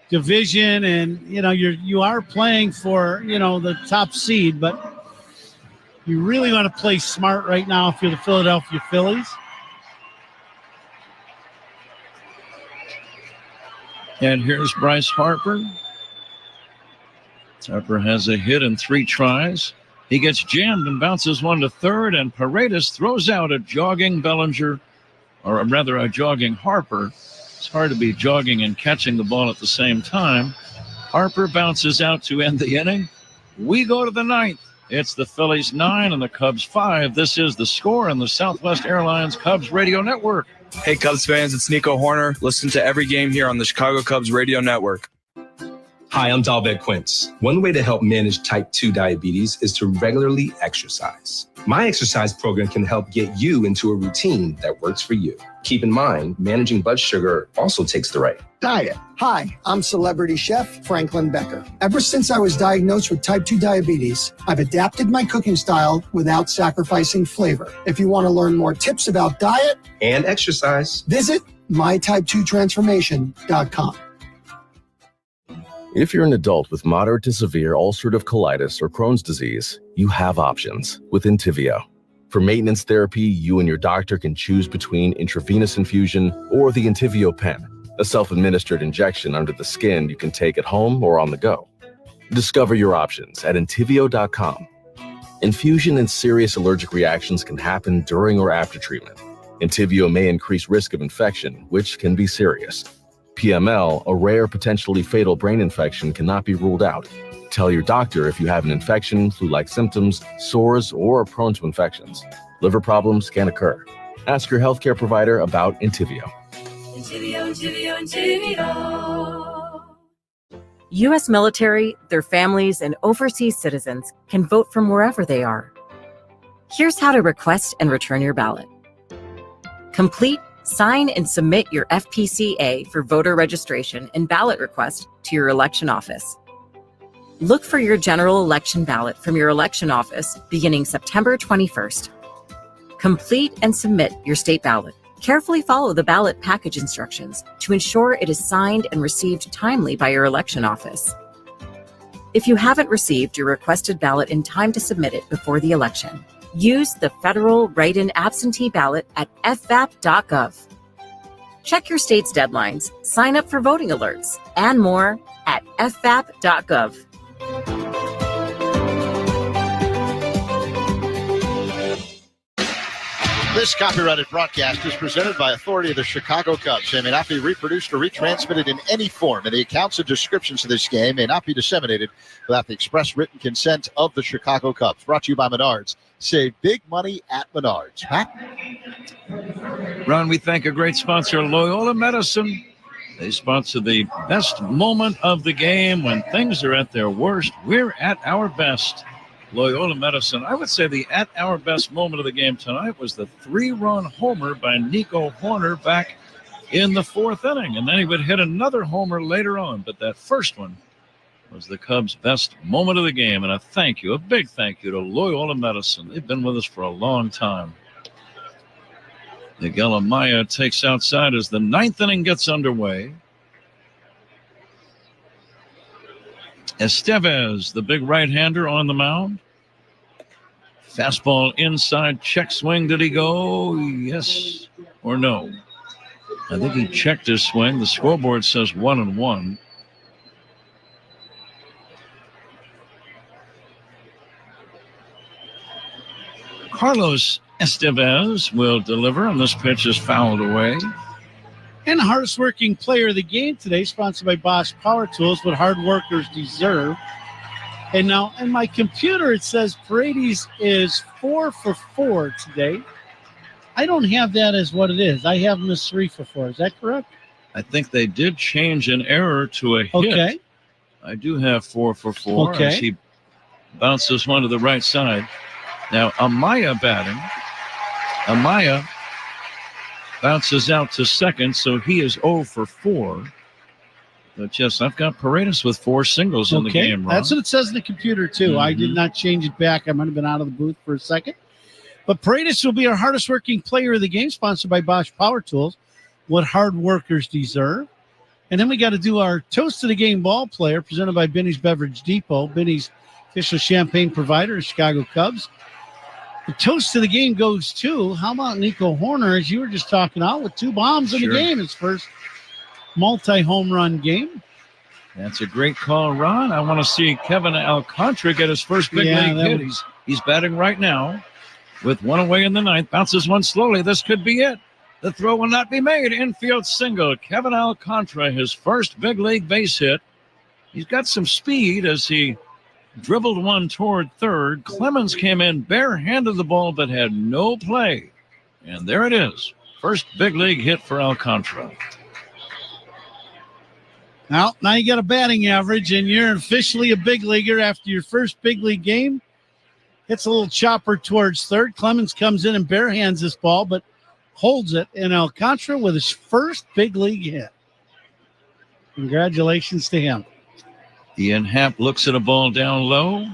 [SPEAKER 6] division, and you are playing for the top seed, but you really want to play smart right now if you're the Philadelphia Phillies.
[SPEAKER 2] And here's Bryce Harper. Harper has a hit in 3 tries. He gets jammed and bounces one to third, and Paredes throws out a jogging Bellinger, or rather a jogging Harper. It's hard to be jogging and catching the ball at the same time. Harper bounces out to end the inning. We go to the 9th. It's the Phillies 9 and the Cubs 5. This is The Score on the Southwest Airlines Cubs Radio Network.
[SPEAKER 7] Hey, Cubs fans, it's Nico Horner. Listen to every game here on the Chicago Cubs Radio Network.
[SPEAKER 4] Hi, I'm Dalbec Quince. One way to help manage type 2 diabetes is to regularly exercise. My exercise program can help get you into a routine that works for you. Keep in mind, managing blood sugar also takes the right
[SPEAKER 5] Diet. Hi, I'm celebrity chef Franklin Becker. Ever since I was diagnosed with type 2 diabetes, I've adapted my cooking style without sacrificing flavor. If you want to learn more tips about diet
[SPEAKER 4] and exercise,
[SPEAKER 5] visit mytype2transformation.com.
[SPEAKER 7] If you're an adult with moderate to severe ulcerative colitis or Crohn's disease, you have options with Entyvio. For maintenance therapy, you and your doctor can choose between intravenous infusion or the Entyvio pen, a self-administered injection under the skin you can take at home or on the go. Discover your options at Entyvio.com. Infusion and serious allergic reactions can happen during or after treatment. Entyvio may increase risk of infection, which can be serious. PML, a rare potentially fatal brain infection, cannot be ruled out. Tell your doctor if you have an infection, flu-like symptoms, sores, or are prone to infections. Liver problems can occur. Ask your healthcare provider about Entyvio.
[SPEAKER 15] U.S. military, their families, and overseas citizens can vote from wherever they are. Here's how to request and return your ballot. Complete, sign, and submit your FPCA for voter registration and ballot request to your election office. Look for your general election ballot from your election office beginning September 21st. Complete and submit your state ballot. Carefully follow the ballot package instructions to ensure it is signed and received timely by your election office. If you haven't received your requested ballot in time to submit it before the election, use the federal write-in absentee ballot at fvap.gov. Check your state's deadlines, sign up for voting alerts, and more at fvap.gov.
[SPEAKER 18] This copyrighted broadcast is presented by authority of the Chicago Cubs. They may not be reproduced or retransmitted in any form, and the accounts and descriptions of this game may not be disseminated without the express written consent of the Chicago Cubs. Brought to you by Menards. Save big money at Menards. Pat?
[SPEAKER 2] Ron, we thank a great sponsor, Loyola Medicine. They sponsor the best moment of the game. When things are at their worst, we're at our best. Loyola Medicine. I would say the at our best moment of the game tonight was the 3-run homer by Nico Horner back in the 4th inning. And then he would hit another homer later on. But that first one was the Cubs' best moment of the game. And a big thank you to Loyola Medicine. They've been with us for a long time. Miguel Amaya takes outside as the 9th inning gets underway. Estevez, the big right-hander on the mound. Fastball inside, check swing. Did he go? Yes or no? I think he checked his swing. The scoreboard says 1-1. Carlos Estevez will deliver, and this pitch is fouled away.
[SPEAKER 6] And hardest working player of the game today, sponsored by Bosch Power Tools, what hard workers deserve. And now in my computer, it says Paredes is 4 for 4 today. I don't have that as what it is. I have him as 3 for 4. Is that correct?
[SPEAKER 2] I think they did change an error to a hit.
[SPEAKER 6] Okay.
[SPEAKER 2] I do have 4 for 4
[SPEAKER 6] Okay.
[SPEAKER 2] as he bounces one to the right side. Now, Amaya batting. Amaya bounces out to second, so he is 0 for 4. But yes, I've got Paredes with 4 singles in the game, Ron.
[SPEAKER 6] That's what it says in the computer, too. I did not change it back. I might have been out of the booth for a second. But Paredes will be our hardest working player of the game, sponsored by Bosch Power Tools, what hard workers deserve. And then we got to do our Toast of the Game ball player, presented by Binny's Beverage Depot, Binny's official champagne provider of Chicago Cubs. The toast of the game goes to, how about Nico Horner, as you were just talking about, with 2 bombs in the game, his first multi-home run game.
[SPEAKER 2] That's a great call, Ron. I want to see Kevin Alcantara get his first big league hit. He's batting right now with 1 away in the 9th. Bounces one slowly. This could be it. The throw will not be made. Infield single. Kevin Alcantara, his first big league base hit. He's got some speed as he dribbled one toward third. Clemens came in barehanded the ball but had no play. And there it is. First big league hit for Alcantara.
[SPEAKER 6] Now you got a batting average, and you're officially a big leaguer after your first big league game. Hits a little chopper towards third. Clemens comes in and barehands this ball, but holds it. And Alcantara with his first big league hit. Congratulations to him.
[SPEAKER 2] Ian Happ looks at a ball down low.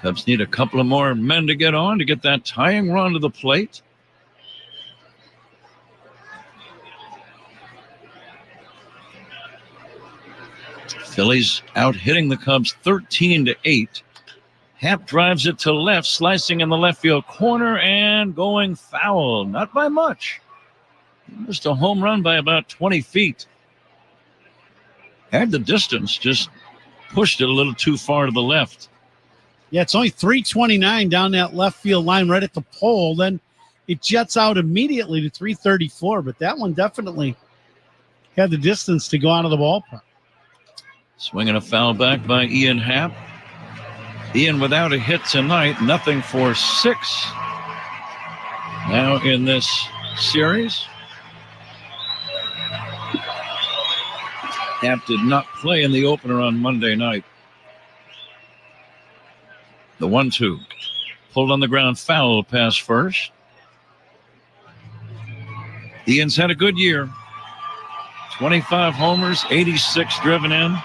[SPEAKER 2] Cubs need a couple of more men to get on to get that tying run to the plate. Phillies out hitting the Cubs 13-8. Happ drives it to left, slicing in the left field corner and going foul. Not by much. Just a home run by about 20 feet. Had the distance, just pushed it a little too far to the left.
[SPEAKER 6] Yeah, it's only 329 down that left field line right at the pole. Then it jets out immediately to 334, but that one definitely had the distance to go out of the ballpark.
[SPEAKER 2] Swinging a foul back by Ian Happ. Ian without a hit tonight, nothing for 6 now in this series. Happ did not play in the opener on Monday night. The 1-2. Pulled on the ground, foul past first. Ian's had a good year. 25 homers, 86 driven in.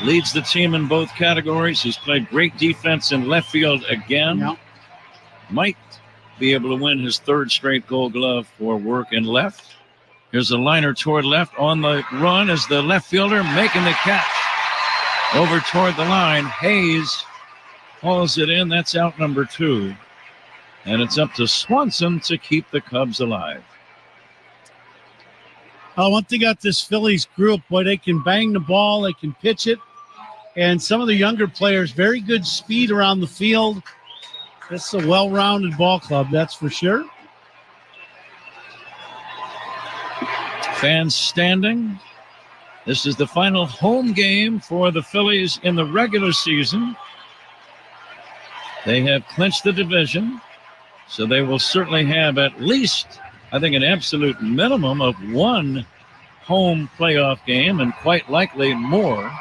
[SPEAKER 2] Leads the team in both categories. He's played great defense in left field again.
[SPEAKER 6] Yep.
[SPEAKER 2] Might be able to win his 3rd straight Gold Glove for work in left. Here's a liner toward left. On the run is the left fielder making the catch. Over toward the line. Hayes hauls it in. That's out number 2. And it's up to Swanson to keep the Cubs alive.
[SPEAKER 6] One thing about this Phillies group, boy, they can bang the ball, they can pitch it. And some of the younger players, very good speed around the field. This is a well-rounded ball club, that's for sure.
[SPEAKER 2] Fans standing. This is the final home game for the Phillies in the regular season. They have clinched the division, so they will certainly have at least, I think, an absolute minimum of 1 home playoff game, and quite likely more.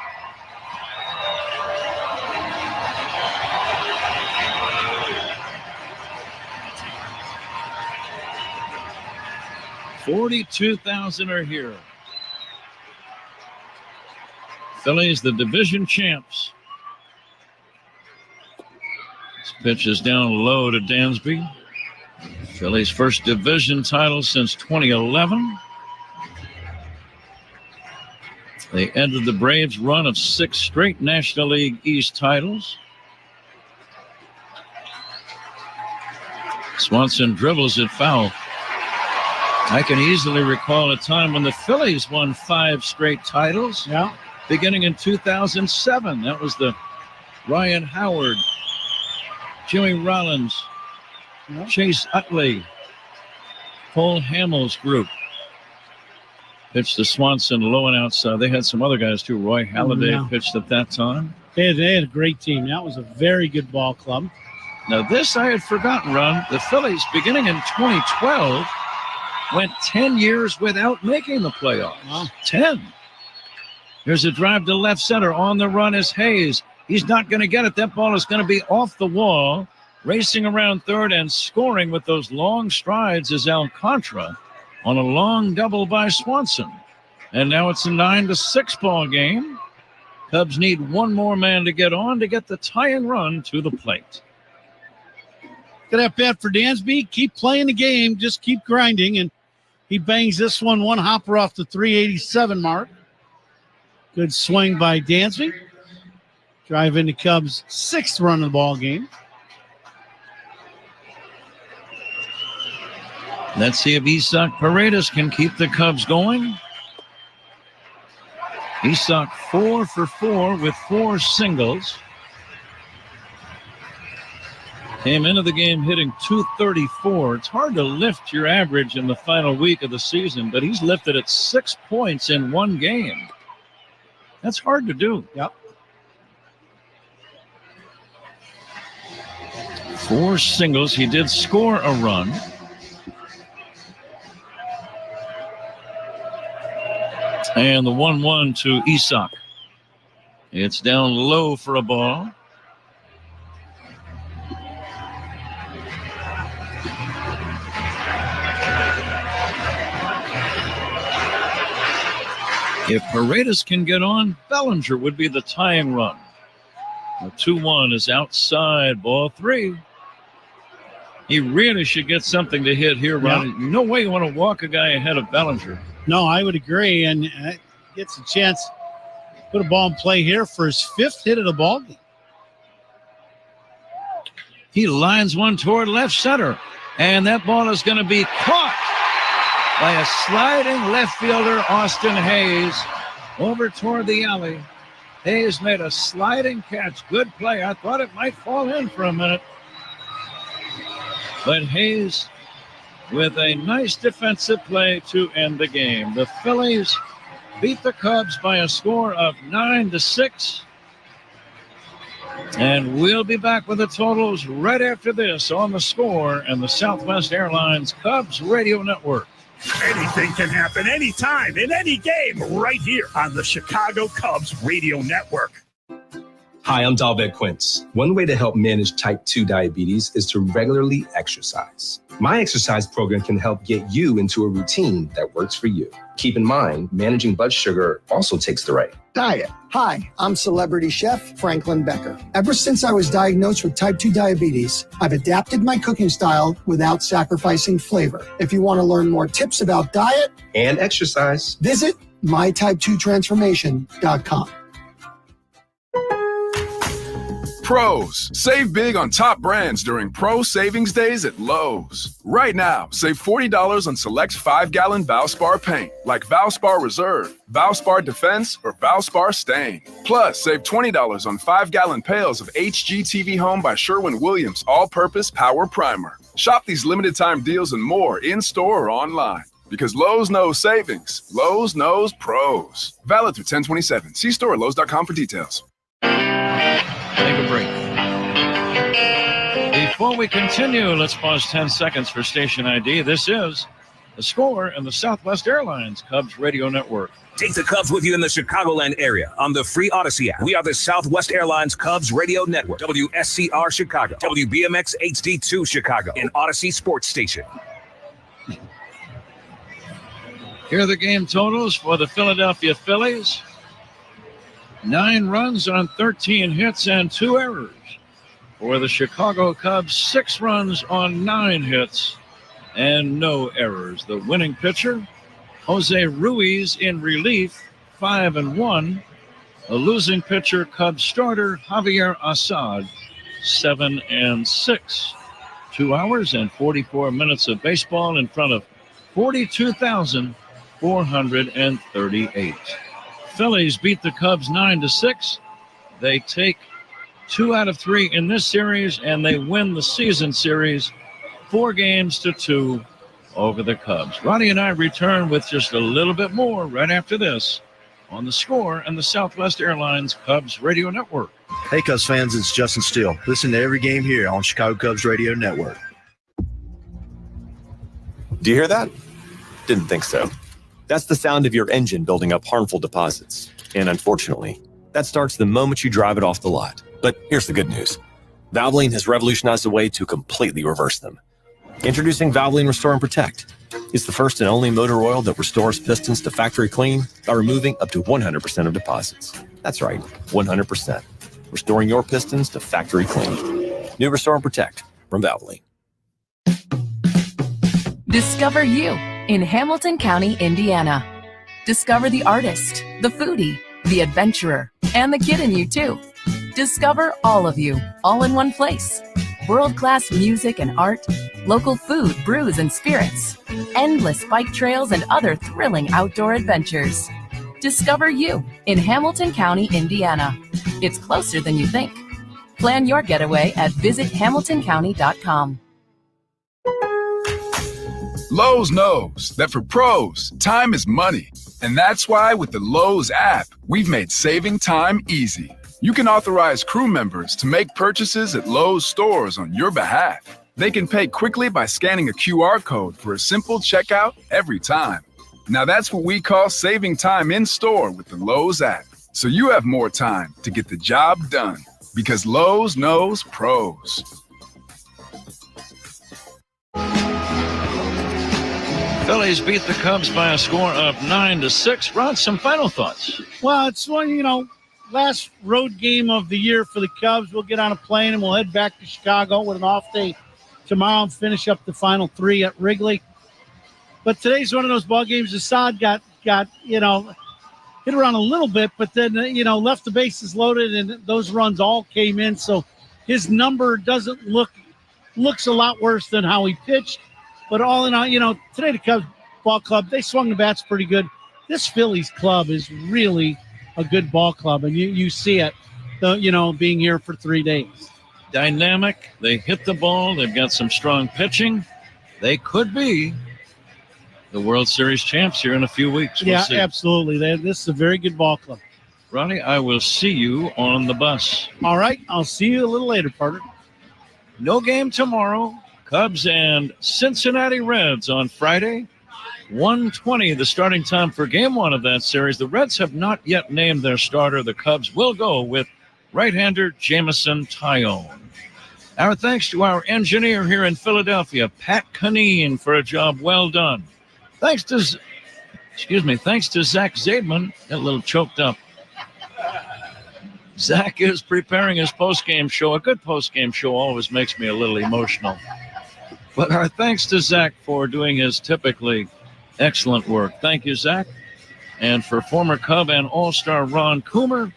[SPEAKER 2] $42,000 are here. Phillies, the division champs. This pitch is down low to Dansby. Phillies' first division title since 2011. They ended the Braves' run of 6 straight National League East titles. Swanson dribbles it foul. I can easily recall a time when the Phillies won 5 straight titles.
[SPEAKER 6] Yeah.
[SPEAKER 2] Beginning in 2007. That was the Ryan Howard, Jimmy Rollins, Chase Utley, Cole Hamels group. Pitched to Swanson low and outside. They had some other guys too. Roy Halladay pitched at that time.
[SPEAKER 6] They had a great team. That was a very good ball club.
[SPEAKER 2] Now this I had forgotten, Ron. The Phillies, beginning in 2012, went 10 years without making the playoffs.
[SPEAKER 6] Wow.
[SPEAKER 2] 10. Here's a drive to left center. On the run is Hayes. He's not going to get it. That ball is going to be off the wall. Racing around third and scoring with those long strides is Alcantara on a long double by Swanson. And now it's a 9-6 ball game. Cubs need 1 more man to get on to get the tying run to the plate.
[SPEAKER 6] Good at bat for Dansby. Keep playing the game. Just keep grinding. And he bangs this one hopper off the 387 mark. Good swing by Dansby. Drive into Cubs' 6th run of the ball game.
[SPEAKER 2] Let's see if Isaac Paredes can keep the Cubs going. Isaac 4 for 4 with 4 singles. Came into the game hitting .234. It's hard to lift your average in the final week of the season, but he's lifted at 6 points in 1 game. That's hard to do.
[SPEAKER 6] Yep.
[SPEAKER 2] 4 singles. He did score a run. And the 1-1 to Isak. It's down low for a ball. If Paredes can get on, Bellinger would be the tying run. The 2-1 is outside, ball 3. He really should get something to hit here, Ronnie.
[SPEAKER 6] Yeah.
[SPEAKER 2] No way you want to walk a guy ahead of Bellinger.
[SPEAKER 6] No, I would agree. And gets a chance to put a ball in play here for his 5th hit of the ball game.
[SPEAKER 2] He lines one toward left center. And that ball is going to be caught by a sliding left fielder, Austin Hayes, over toward the alley. Hayes made a sliding catch. Good play. I thought it might fall in for a minute. But Hayes with a nice defensive play to end the game. The Phillies beat the Cubs by a score of 9-6. And we'll be back with the totals right after this on The Score and the Southwest Airlines Cubs Radio Network.
[SPEAKER 9] Anything can happen anytime in any game right here on the Chicago Cubs Radio Network.
[SPEAKER 4] Hi, I'm Dalbec Quince. One way to help manage type 2 diabetes is to regularly exercise. My exercise program can help get you into a routine that works for you. Keep in mind, managing blood sugar also takes the right
[SPEAKER 5] diet. Hi, I'm celebrity chef Franklin Becker. Ever since I was diagnosed with type 2 diabetes, I've adapted my cooking style without sacrificing flavor. If you want to learn more tips about diet
[SPEAKER 4] and exercise,
[SPEAKER 5] visit mytype2transformation.com.
[SPEAKER 3] Pros, save big on top brands during Pro Savings Days at Lowe's. Right now, save $40 on select 5-gallon Valspar paint, like Valspar Reserve, Valspar Defense, or Valspar Stain. Plus, save $20 on 5-gallon pails of HGTV Home by Sherwin-Williams All-Purpose Power Primer. Shop these limited-time deals and more in-store or online. Because Lowe's knows savings. Lowe's knows pros. Valid through 10/27. See store at Lowe's.com for details.
[SPEAKER 2] Take a break. Before we continue, let's pause 10 seconds for station ID. This is The Score and the Southwest Airlines Cubs Radio Network.
[SPEAKER 13] Take the Cubs with you in the Chicagoland area on the free Odyssey app. We are the Southwest Airlines Cubs Radio Network, WSCR Chicago, WBMX HD2 Chicago, and Odyssey Sports Station.
[SPEAKER 2] Here are the game totals for the Philadelphia Phillies. 9 runs on 13 hits and 2 errors. For the Chicago Cubs, 6 runs on 9 hits and no errors. The winning pitcher, Jose Ruiz in relief, 5-1. The losing pitcher, Cubs starter, Javier Assad, 7-6. 2 hours and 44 minutes of baseball in front of 42,438. Phillies beat the Cubs 9-6. They take 2 out of 3 in this series, and they win the season series 4-2 over the Cubs. Ronnie and I return with just a little bit more right after this on The Score and the Southwest Airlines Cubs Radio Network.
[SPEAKER 23] Hey, Cubs fans, it's Justin Steele. Listen to every game here on Chicago Cubs Radio Network.
[SPEAKER 24] Do you hear that? Didn't think so. That's the sound of your engine building up harmful deposits. And unfortunately, that starts the moment you drive it off the lot. But here's the good news. Valvoline has revolutionized a way to completely reverse them. Introducing Valvoline Restore and Protect. It's the first and only motor oil that restores pistons to factory clean by removing up to 100% of deposits. That's right, 100%. Restoring your pistons to factory clean. New Restore and Protect from Valvoline.
[SPEAKER 10] Discover you in Hamilton County, Indiana. Discover the artist, the foodie, the adventurer, and the kid in you too. Discover all of you, all in one place. World-class music and art, local food, brews, and spirits, endless bike trails, and other thrilling outdoor adventures. Discover you in Hamilton County, Indiana. It's closer than you think. Plan your getaway at visithamiltoncounty.com.
[SPEAKER 3] Lowe's knows that for pros, time is money. And that's why with the Lowe's app, we've made saving time easy. You can authorize crew members to make purchases at Lowe's stores on your behalf. They can pay quickly by scanning a QR code for a simple checkout every time. Now that's what we call saving time in store with the Lowe's app. So you have more time to get the job done because Lowe's knows pros.
[SPEAKER 2] Phillies beat the Cubs by a score of 9-6. Rod, some final thoughts?
[SPEAKER 6] Well, it's one, last road game of the year for the Cubs. We'll get on a plane and we'll head back to Chicago with an off day tomorrow and finish up the final 3 at Wrigley. But today's one of those ball games. Assad got hit around a little bit, but then, left the bases loaded and those runs all came in. So his number looks a lot worse than how he pitched. But all in all, today the Cubs ball club, they swung the bats pretty good. This Phillies club is really a good ball club, and you see it, being here for 3 days.
[SPEAKER 2] Dynamic. They hit the ball. They've got some strong pitching. They could be the World Series champs here in a few weeks. We'll see.
[SPEAKER 6] Absolutely. This is a very good ball club.
[SPEAKER 2] Ronnie, I will see you on the bus.
[SPEAKER 6] All right. I'll see you a little later, partner.
[SPEAKER 2] No game tomorrow. Cubs and Cincinnati Reds on Friday. 1:20, the starting time for game 1 of that series. The Reds have not yet named their starter. The Cubs will go with right-hander Jameson Taillon. Our thanks to our engineer here in Philadelphia, Pat Canine, for a job well done. Thanks to Zach Zaidman. Got a little choked up. Zach is preparing his post-game show. A good post-game show always makes me a little emotional. But our thanks to Zach for doing his typically excellent work. Thank you, Zach. And for former Cub and All-Star Ron Coomer,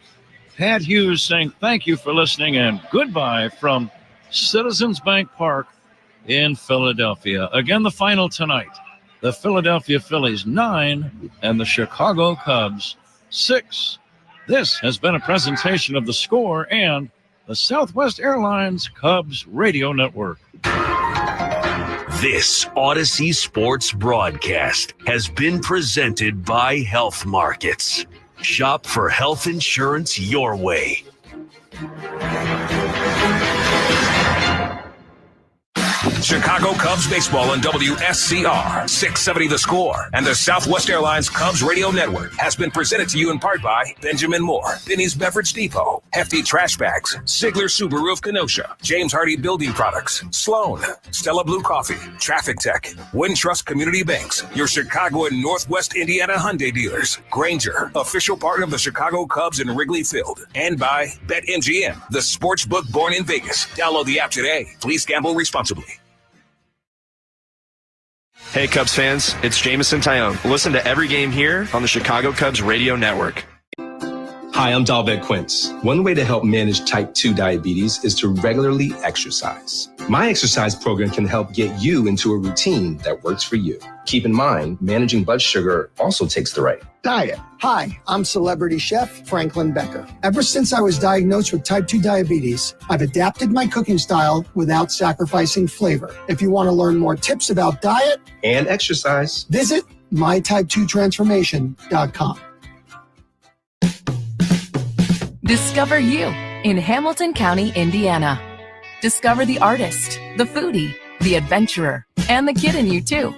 [SPEAKER 2] Pat Hughes saying thank you for listening and goodbye from Citizens Bank Park in Philadelphia. Again, the final tonight. The Philadelphia Phillies 9 and the Chicago Cubs 6. This has been a presentation of The Score and the Southwest Airlines Cubs Radio Network.
[SPEAKER 1] This Odyssey Sports broadcast has been presented by Health Markets. Shop for health insurance your way.
[SPEAKER 13] Chicago Cubs baseball on WSCR 670 The Score and the Southwest Airlines Cubs Radio Network has been presented to you in part by Benjamin Moore, Benny's Beverage Depot, Hefty Trash Bags, Sigler Subaru of Kenosha, James Hardy Building Products, Sloan, Stella Blue Coffee, Traffic Tech, Wintrust Community Banks, your Chicago and Northwest Indiana Hyundai dealers, Granger, official partner of the Chicago Cubs in Wrigley Field, and by BetMGM, the sports book born in Vegas. Download the app today. Please gamble responsibly.
[SPEAKER 8] Hey, Cubs fans, it's Jameson Taillon. Listen to every game here on the Chicago Cubs Radio Network.
[SPEAKER 4] Hi, I'm Dalbec Quince. One way to help manage type 2 diabetes is to regularly exercise. My exercise program can help get you into a routine that works for you. Keep in mind, managing blood sugar also takes the right
[SPEAKER 5] diet. Hi, I'm celebrity chef Franklin Becker. Ever since I was diagnosed with type 2 diabetes, I've adapted my cooking style without sacrificing flavor. If you want to learn more tips about diet
[SPEAKER 4] and exercise,
[SPEAKER 5] visit mytype2transformation.com.
[SPEAKER 10] Discover you in Hamilton County, Indiana. Discover the artist, the foodie, the adventurer, and the kid in you too.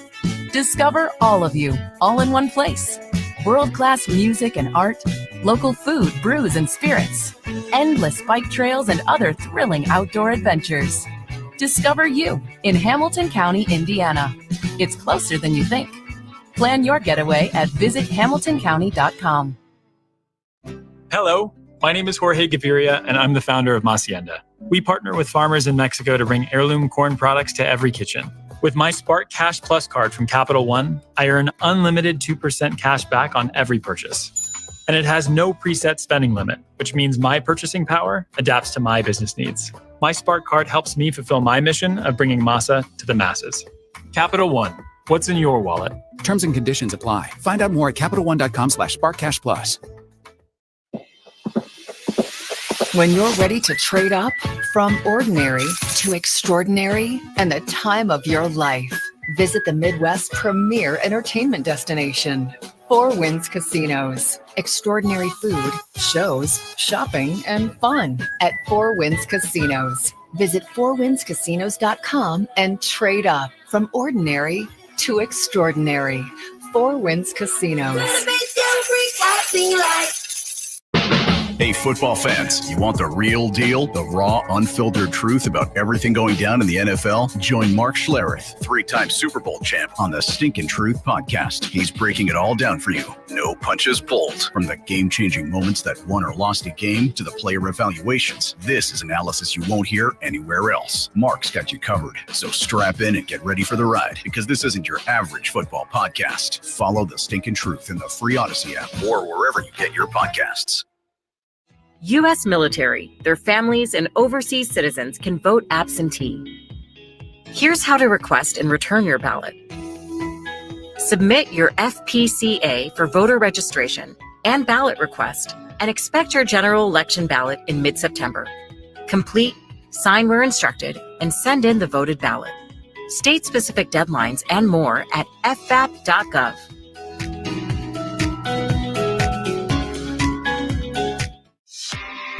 [SPEAKER 10] Discover all of you, all in one place. World-class music and art, local food, brews, and spirits, endless bike trails, and other thrilling outdoor adventures. Discover you in Hamilton County, Indiana. It's closer than you think. Plan your getaway at visithamiltoncounty.com.
[SPEAKER 11] Hello, my name is Jorge Gaviria, and I'm the founder of Hacienda. We partner with farmers in Mexico to bring heirloom corn products to every kitchen. With my Spark Cash Plus card from Capital One, I earn unlimited 2% cash back on every purchase. And it has no preset spending limit, which means my purchasing power adapts to my business needs. My Spark card helps me fulfill my mission of bringing masa to the masses. Capital One, what's in your wallet?
[SPEAKER 22] Terms and conditions apply. Find out more at CapitalOne.com/SparkCashPlus.
[SPEAKER 16] When you're ready to trade up from ordinary to extraordinary and the time of your life, visit the Midwest's premier entertainment destination, Four Winds Casinos. Extraordinary food, shows, shopping, and fun at Four Winds Casinos. Visit fourwindscasinos.com and trade up from ordinary to extraordinary. Four Winds Casinos.
[SPEAKER 14] Hey, football fans, you want the real deal, the raw, unfiltered truth about everything going down in the NFL? Join Mark Schlereth, 3-time Super Bowl champ, on the Stinkin' Truth podcast. He's breaking it all down for you. No punches pulled. From the game-changing moments that won or lost a game to the player evaluations, this is analysis you won't hear anywhere else. Mark's got you covered, so strap in and get ready for the ride, because this isn't your average football podcast. Follow the Stinkin' Truth in the free Odyssey app or wherever you get your podcasts.
[SPEAKER 15] U.S. military, their families, and overseas citizens can vote absentee. Here's how to request and return your ballot. Submit your FPCA for voter registration and ballot request, and expect your general election ballot in mid-September. Complete, sign where instructed, and send in the voted ballot. State-specific deadlines and more at fbap.gov.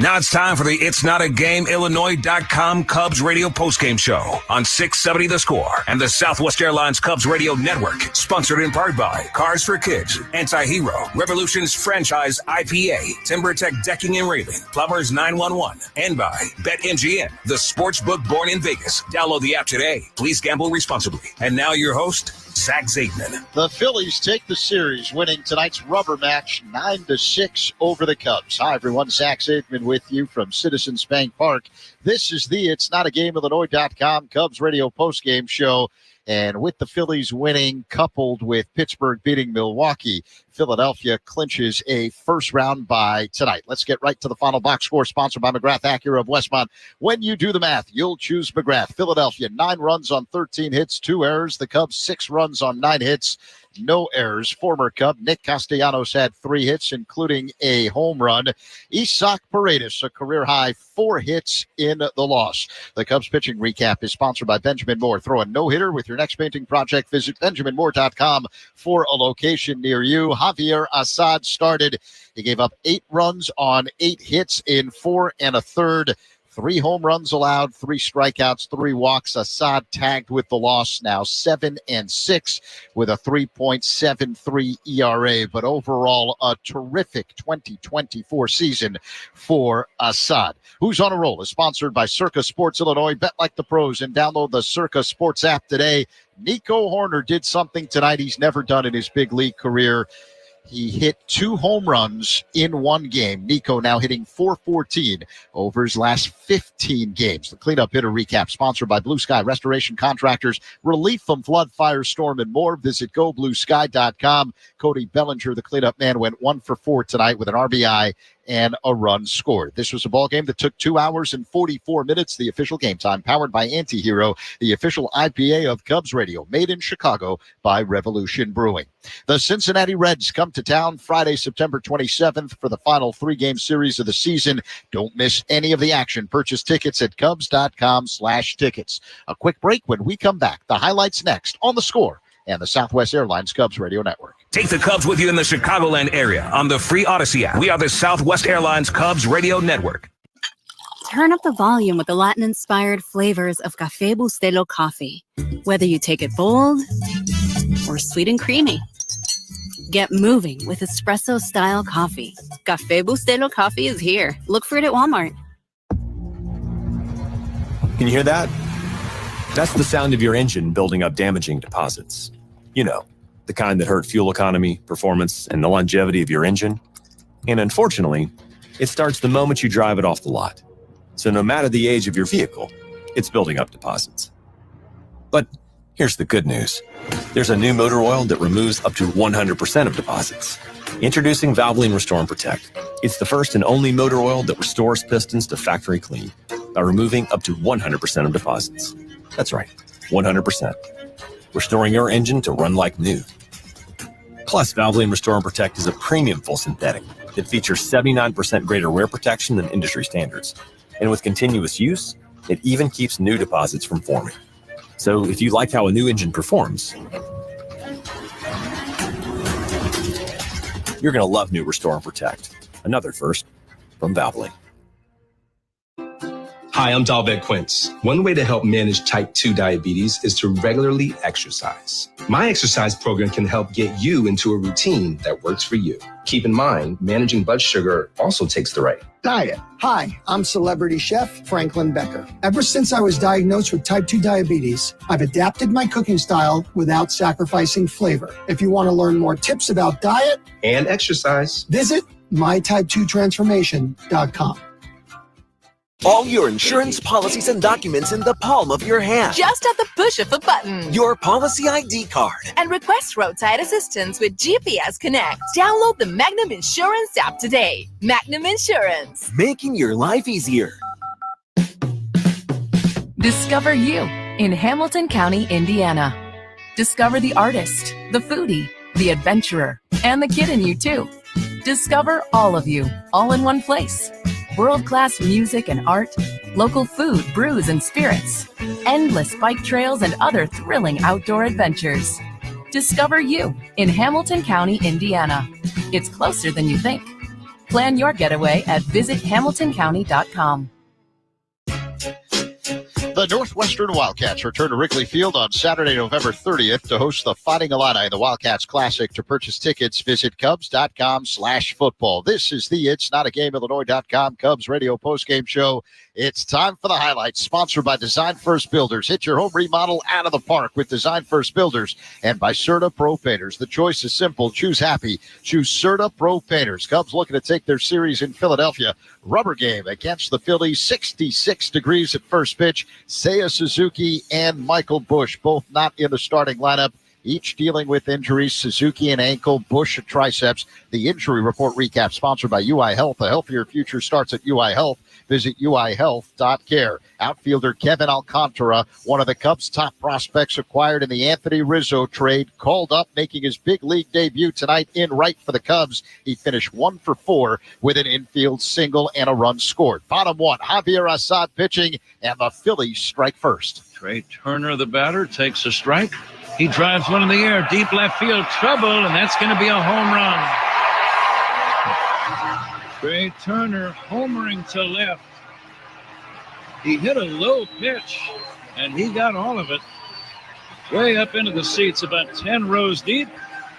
[SPEAKER 13] Now it's time for the It's Not a Game Illinois.com Cubs radio postgame show on 670 The Score and the Southwest Airlines Cubs radio network. Sponsored in part by Cars for Kids, Anti-Hero, Revolution's franchise IPA, TimberTech Decking and Railing, Plumbers 911, and by BetMGM, the sports book born in Vegas. Download the app today. Please gamble responsibly. And now your host, Zach Zaidman.
[SPEAKER 18] The Phillies take the series, winning tonight's rubber match 9-6 over the Cubs. Hi, everyone. Zach Zaidman with you from Citizens Bank Park. This is the It's Not a Game Illinois.com Cubs radio postgame show. And with the Phillies winning, coupled with Pittsburgh beating Milwaukee, Philadelphia clinches a first-round bye tonight. Let's get right to the final box score, sponsored by McGrath Acura of Westmont. When you do the math, you'll choose McGrath. Philadelphia, 9 runs on 13 hits, 2 errors. The Cubs, 6 runs on 9 hits, no errors. Former Cub Nick Castellanos had 3 hits, including a home run. Isaac Paredes, a career-high 4 hits in the loss. The Cubs pitching recap is sponsored by Benjamin Moore. Throw a no-hitter with your next painting project. Visit BenjaminMoore.com for a location near you. Javier Assad started. He gave up 8 runs on 8 hits in 4 1/3. 3 home runs allowed, 3 strikeouts, 3 walks. Assad tagged with the loss, now 7-6 with a 3.73 ERA. But overall, a terrific 2024 season for Assad. Who's on a Roll is sponsored by Circa Sports Illinois. Bet like the pros and download the Circa Sports app today. Nico Horner did something tonight he's never done in his big league career. He hit 2 home runs in 1 game. Nico now hitting .414 over his last 15 games. The cleanup hitter recap sponsored by Blue Sky Restoration Contractors. Relief from flood, fire, storm, and more. Visit gobluesky.com. Cody Bellinger, the cleanup man, went 1 for 4 tonight with an RBI and a run scored. This was a ball game that took 2 hours and 44 minutes. The official game time, powered by Anti-Hero, the official IPA of Cubs Radio, made in Chicago by Revolution Brewing. The Cincinnati Reds come to town Friday, September 27th for the final 3-game series of the season. Don't miss any of the action. Purchase tickets at cubs.com/tickets. A quick break. When we come back, the highlights next on The Score and the Southwest Airlines Cubs Radio Network.
[SPEAKER 13] Take the Cubs with you in the Chicagoland area on the free Odyssey app. We are the Southwest Airlines Cubs Radio Network.
[SPEAKER 17] Turn up the volume with the Latin-inspired flavors of Café Bustelo coffee. Whether you take it bold or sweet and creamy, get moving with espresso-style coffee. Café Bustelo coffee is here. Look for it at Walmart.
[SPEAKER 24] Can you hear that? That's the sound of your engine building up damaging deposits. You know, the kind that hurt fuel economy, performance, and the longevity of your engine. And unfortunately, it starts the moment you drive it off the lot. So no matter the age of your vehicle, it's building up deposits. But here's the good news. There's a new motor oil that removes up to 100% of deposits. Introducing Valvoline Restore and Protect. It's the first and only motor oil that restores pistons to factory clean by removing up to 100% of deposits. That's right, 100%. Restoring your engine to run like new. Plus, Valvoline Restore and Protect is a premium full synthetic that features 79% greater wear protection than industry standards. And with continuous use, it even keeps new deposits from forming. So if you like how a new engine performs, you're going to love new Restore and Protect. Another first from Valvoline.
[SPEAKER 4] Hi, I'm Dalbec Quince. One way to help manage type 2 diabetes is to regularly exercise. My exercise program can help get you into a routine that works for you. Keep in mind, managing blood sugar also takes the right
[SPEAKER 5] diet. Hi, I'm celebrity chef Franklin Becker. Ever since I was diagnosed with type 2 diabetes, I've adapted my cooking style without sacrificing flavor. If you want to learn more tips about diet
[SPEAKER 4] and exercise,
[SPEAKER 5] visit mytype2transformation.com.
[SPEAKER 12] All your insurance policies and documents in the palm of your hand.
[SPEAKER 19] Just at the push of a button.
[SPEAKER 12] Your policy ID card.
[SPEAKER 19] And request roadside assistance with GPS Connect. Download the Magnum Insurance app today. Magnum Insurance.
[SPEAKER 12] Making your life easier.
[SPEAKER 10] Discover you in Hamilton County, Indiana. Discover the artist, the foodie, the adventurer, and the kid in you too. Discover all of you, all in one place. World-class music and art, local food, brews, and spirits, endless bike trails, and other thrilling outdoor adventures. Discover you in Hamilton County, Indiana. It's closer than you think. Plan your getaway at visithamiltoncounty.com.
[SPEAKER 18] The Northwestern Wildcats return to Wrigley Field on Saturday, November 30th to host the Fighting Illini, the Wildcats Classic. To purchase tickets, visit Cubs.com/football. This is the It's Not a Game, Illinois.com Cubs radio postgame show. It's time for the highlights, sponsored by Design First Builders. Hit your home remodel out of the park with Design First Builders, and by Serta Pro Painters. The choice is simple. Choose happy. Choose Serta Pro Painters. Cubs looking to take their series in Philadelphia. Rubber game against the Phillies. 66 degrees at first pitch. Seiya Suzuki and Michael Busch, both not in the starting lineup, each dealing with injuries. Suzuki an ankle, Busch a triceps. The injury report recap sponsored by UI Health. A healthier future starts at UI Health. Visit uihealth.care. Outfielder Kevin Alcantara, one of the Cubs' top prospects acquired in the Anthony Rizzo trade, called up, making his big league debut tonight in right for the Cubs. He finished 1 for 4 with an infield single and a run scored. Bottom one, Javier Assad pitching, and the Phillies strike first.
[SPEAKER 2] Trey Turner, the batter, takes a strike. He drives one in the air, deep left field, trouble, and that's going to be a home run. Trey Turner homering to left. He hit a low pitch, and he got all of it. Way up into the seats, about 10 rows deep,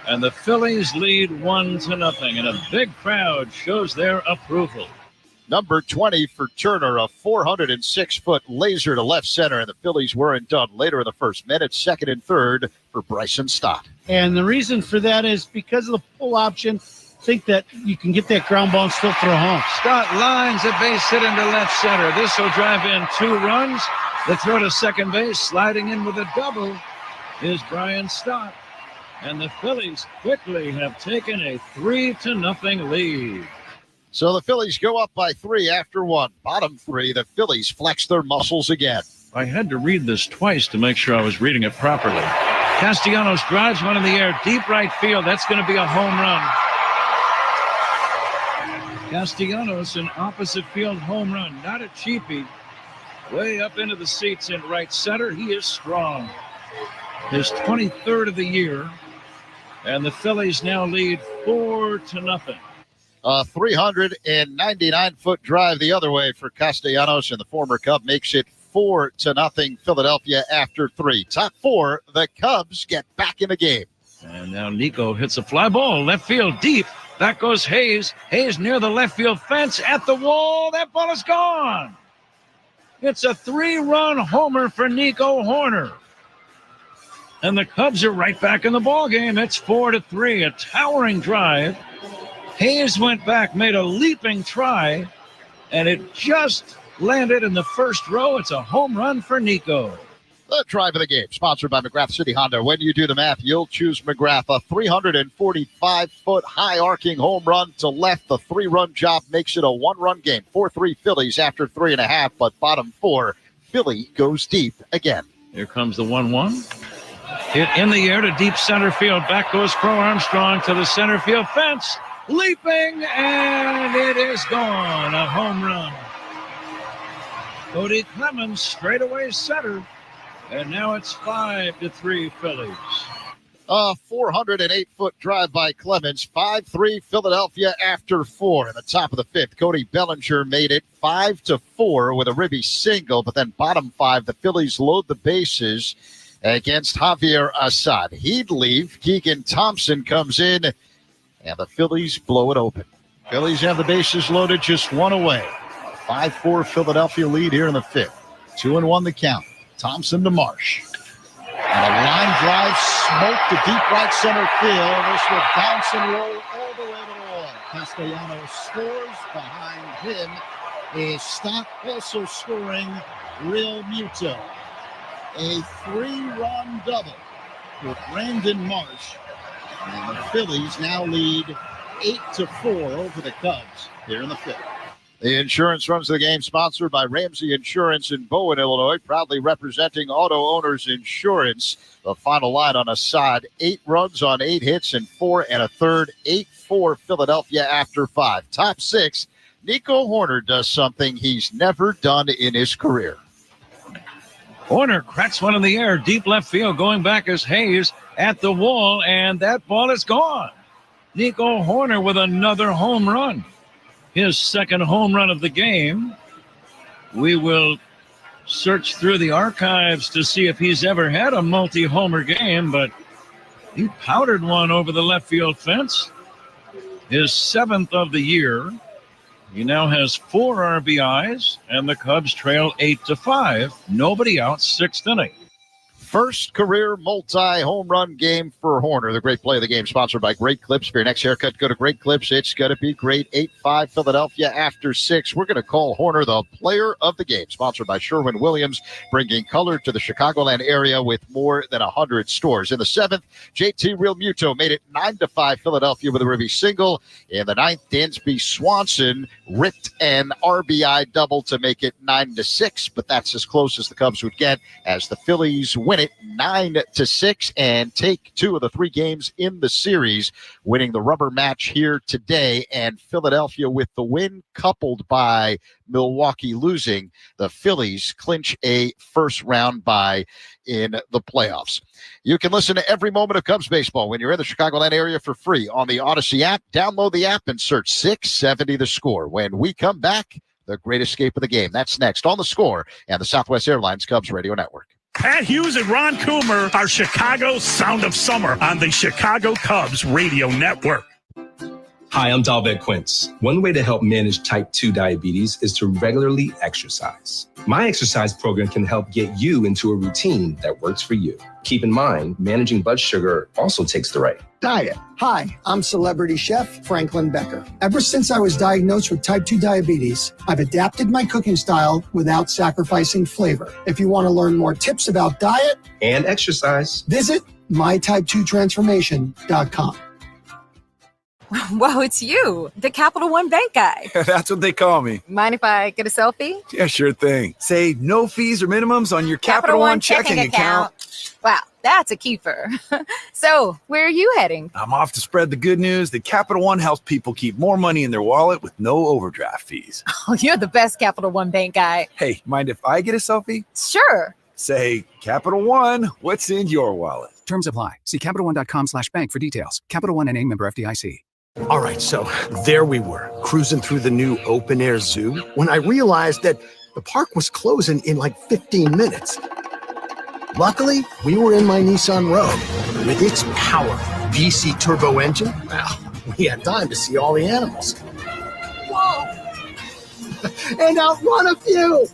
[SPEAKER 2] and the Phillies lead 1-0, and a big crowd shows their approval.
[SPEAKER 18] Number 20 for Turner, a 406-foot laser to left center, and the Phillies weren't done. Later in the first minute, second and third for Bryson Stott.
[SPEAKER 6] And the reason for that is because of the pull option. Think that you can get that ground ball and still throw home.
[SPEAKER 2] Stott lines a base hit into left center. This will drive in 2 runs. The throw to second base, sliding in with a double, is Brian Stott. And the Phillies quickly have taken a 3-0 lead.
[SPEAKER 18] So the Phillies go up by 3 after 1. Bottom 3, the Phillies flex their muscles again.
[SPEAKER 2] I had to read this twice to make sure I was reading it properly. Castellanos drives one in the air, deep right field. That's going to be a home run. Castellanos, an opposite field home run, not a cheapie. Way up into the seats in right center. He is strong. His 23rd of the year. And the Phillies now lead 4-0.
[SPEAKER 18] A 399-foot drive the other way for Castellanos, and the former Cub makes it 4-0 Philadelphia after 3. Top 4, the Cubs get back in the game.
[SPEAKER 2] And now Nico hits a fly ball, left field deep. Back goes Hayes. Hayes near the left field fence at the wall. That ball is gone. It's a 3-run homer for Nico Horner. And the Cubs are right back in the ball game. It's 4-3, a towering drive. Hayes went back, made a leaping try, and it just landed in the first row. It's a home run for Nico.
[SPEAKER 18] The drive of the game, sponsored by McGrath City Honda. When you do the math, you'll choose McGrath. A 345-foot high arcing home run to left. The 3-run job makes it a 1-run game. 4-3 Phillies after 3.5, but bottom 4, Philly goes deep again.
[SPEAKER 2] Here comes the 1-1. Hit in the air to deep center field. Back goes Crow Armstrong to the center field fence. Leaping, and it is gone. A home run. Cody Clemens straightaway center. And now it's 5-3 Phillies.
[SPEAKER 18] A 408-foot drive by Clemens. 5-3 Philadelphia after 4 in the top of the fifth. Cody Bellinger made it 5-4 with a ribby single, but then bottom 5, the Phillies load the bases against Javier Assad. He'd leave. Keegan Thompson comes in, and the Phillies blow it open. Phillies have the bases loaded, just one away. A 5-4 Philadelphia lead here in the fifth. 2-1 the count. Thompson to Marsh. And a line drive smoked to deep right center field. This will bounce and roll all the way to the wall. Castellanos scores. Behind him is Stock also scoring Real Muto. A 3-run double with Brandon Marsh. And the Phillies now lead 8-4 over the Cubs here in the fifth. The insurance runs the game, sponsored by Ramsey Insurance in Bowen, Illinois, proudly representing Auto Owners Insurance. The final line on Assad, 8 runs on 8 hits and 4 1/3, 8-4 Philadelphia after 5. Top 6, Nico Hoerner does something he's never done in his career.
[SPEAKER 2] Hoerner cracks one in the air, deep left field, going back as Hayes at the wall, and that ball is gone. Nico Hoerner with another home run. His second home run of the game. We will search through the archives to see if he's ever had a multi-homer game, but he powdered one over the left field fence. His 7th of the year. He now has 4 RBIs, and the Cubs trail 8-5. Nobody out, 6th inning.
[SPEAKER 18] First career multi-home run game for Hoerner. The great play of the game, sponsored by Great Clips. For your next haircut, go to Great Clips. It's going to be great. 8-5 Philadelphia after 6. We're going to call Hoerner the player of the game, sponsored by Sherwin-Williams, bringing color to the Chicagoland area with more than 100 stores. In the 7th, JT Real Muto made it 9-5 Philadelphia with a ribby single. In the 9th, Dansby Swanson ripped an RBI double to make it 9-6, but that's as close as the Cubs would get as the Phillies win it 9-6 and take 2 of the 3 games in the series, winning the rubber match here today. And Philadelphia with the win, coupled by Milwaukee losing, the Phillies clinch a first round bye in the playoffs. You can listen to every moment of Cubs baseball when you're in the Chicagoland area for free on the Odyssey app. Download the app and search 670 The Score. When we come back, the great escape of the game. That's next on The Score and the Southwest Airlines Cubs Radio Network.
[SPEAKER 7] Pat Hughes and Ron Coomer are Chicago's Sound of Summer on the Chicago Cubs Radio Network.
[SPEAKER 4] Hi, I'm Dalbec Quince. One way to help manage type 2 diabetes is to regularly exercise. My exercise program can help get you into a routine that works for you. Keep in mind, managing blood sugar also takes the right diet.
[SPEAKER 5] Hi, I'm celebrity chef Franklin Becker. Ever since I was diagnosed with type 2 diabetes, I've adapted my cooking style without sacrificing flavor. If you want to learn more tips about diet
[SPEAKER 4] and exercise,
[SPEAKER 5] visit mytype2transformation.com.
[SPEAKER 9] Whoa, it's you, the Capital One Bank guy.
[SPEAKER 20] That's what they call me.
[SPEAKER 9] Mind if I get a selfie?
[SPEAKER 20] Yeah, sure thing. Say no fees or minimums on your Capital One checking account.
[SPEAKER 9] Wow, that's a keeper. So, where are you heading?
[SPEAKER 20] I'm off to spread the good news that Capital One helps people keep more money in their wallet with no overdraft fees.
[SPEAKER 9] Oh, you're the best Capital One Bank guy.
[SPEAKER 20] Hey, mind if I get a selfie?
[SPEAKER 9] Sure.
[SPEAKER 20] Say, Capital One, what's in your wallet?
[SPEAKER 22] Terms apply. See CapitalOne.com/bank for details. Capital One NA, member FDIC.
[SPEAKER 21] All right, so there we were, cruising through the new open-air zoo, when I realized that the park was closing in like 15 minutes. Luckily, we were in my Nissan Rogue. With its powerful VC turbo engine, well, we had time to see all the animals. Whoa! And outrun a few!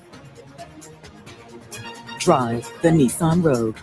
[SPEAKER 25] Drive the Nissan Rogue.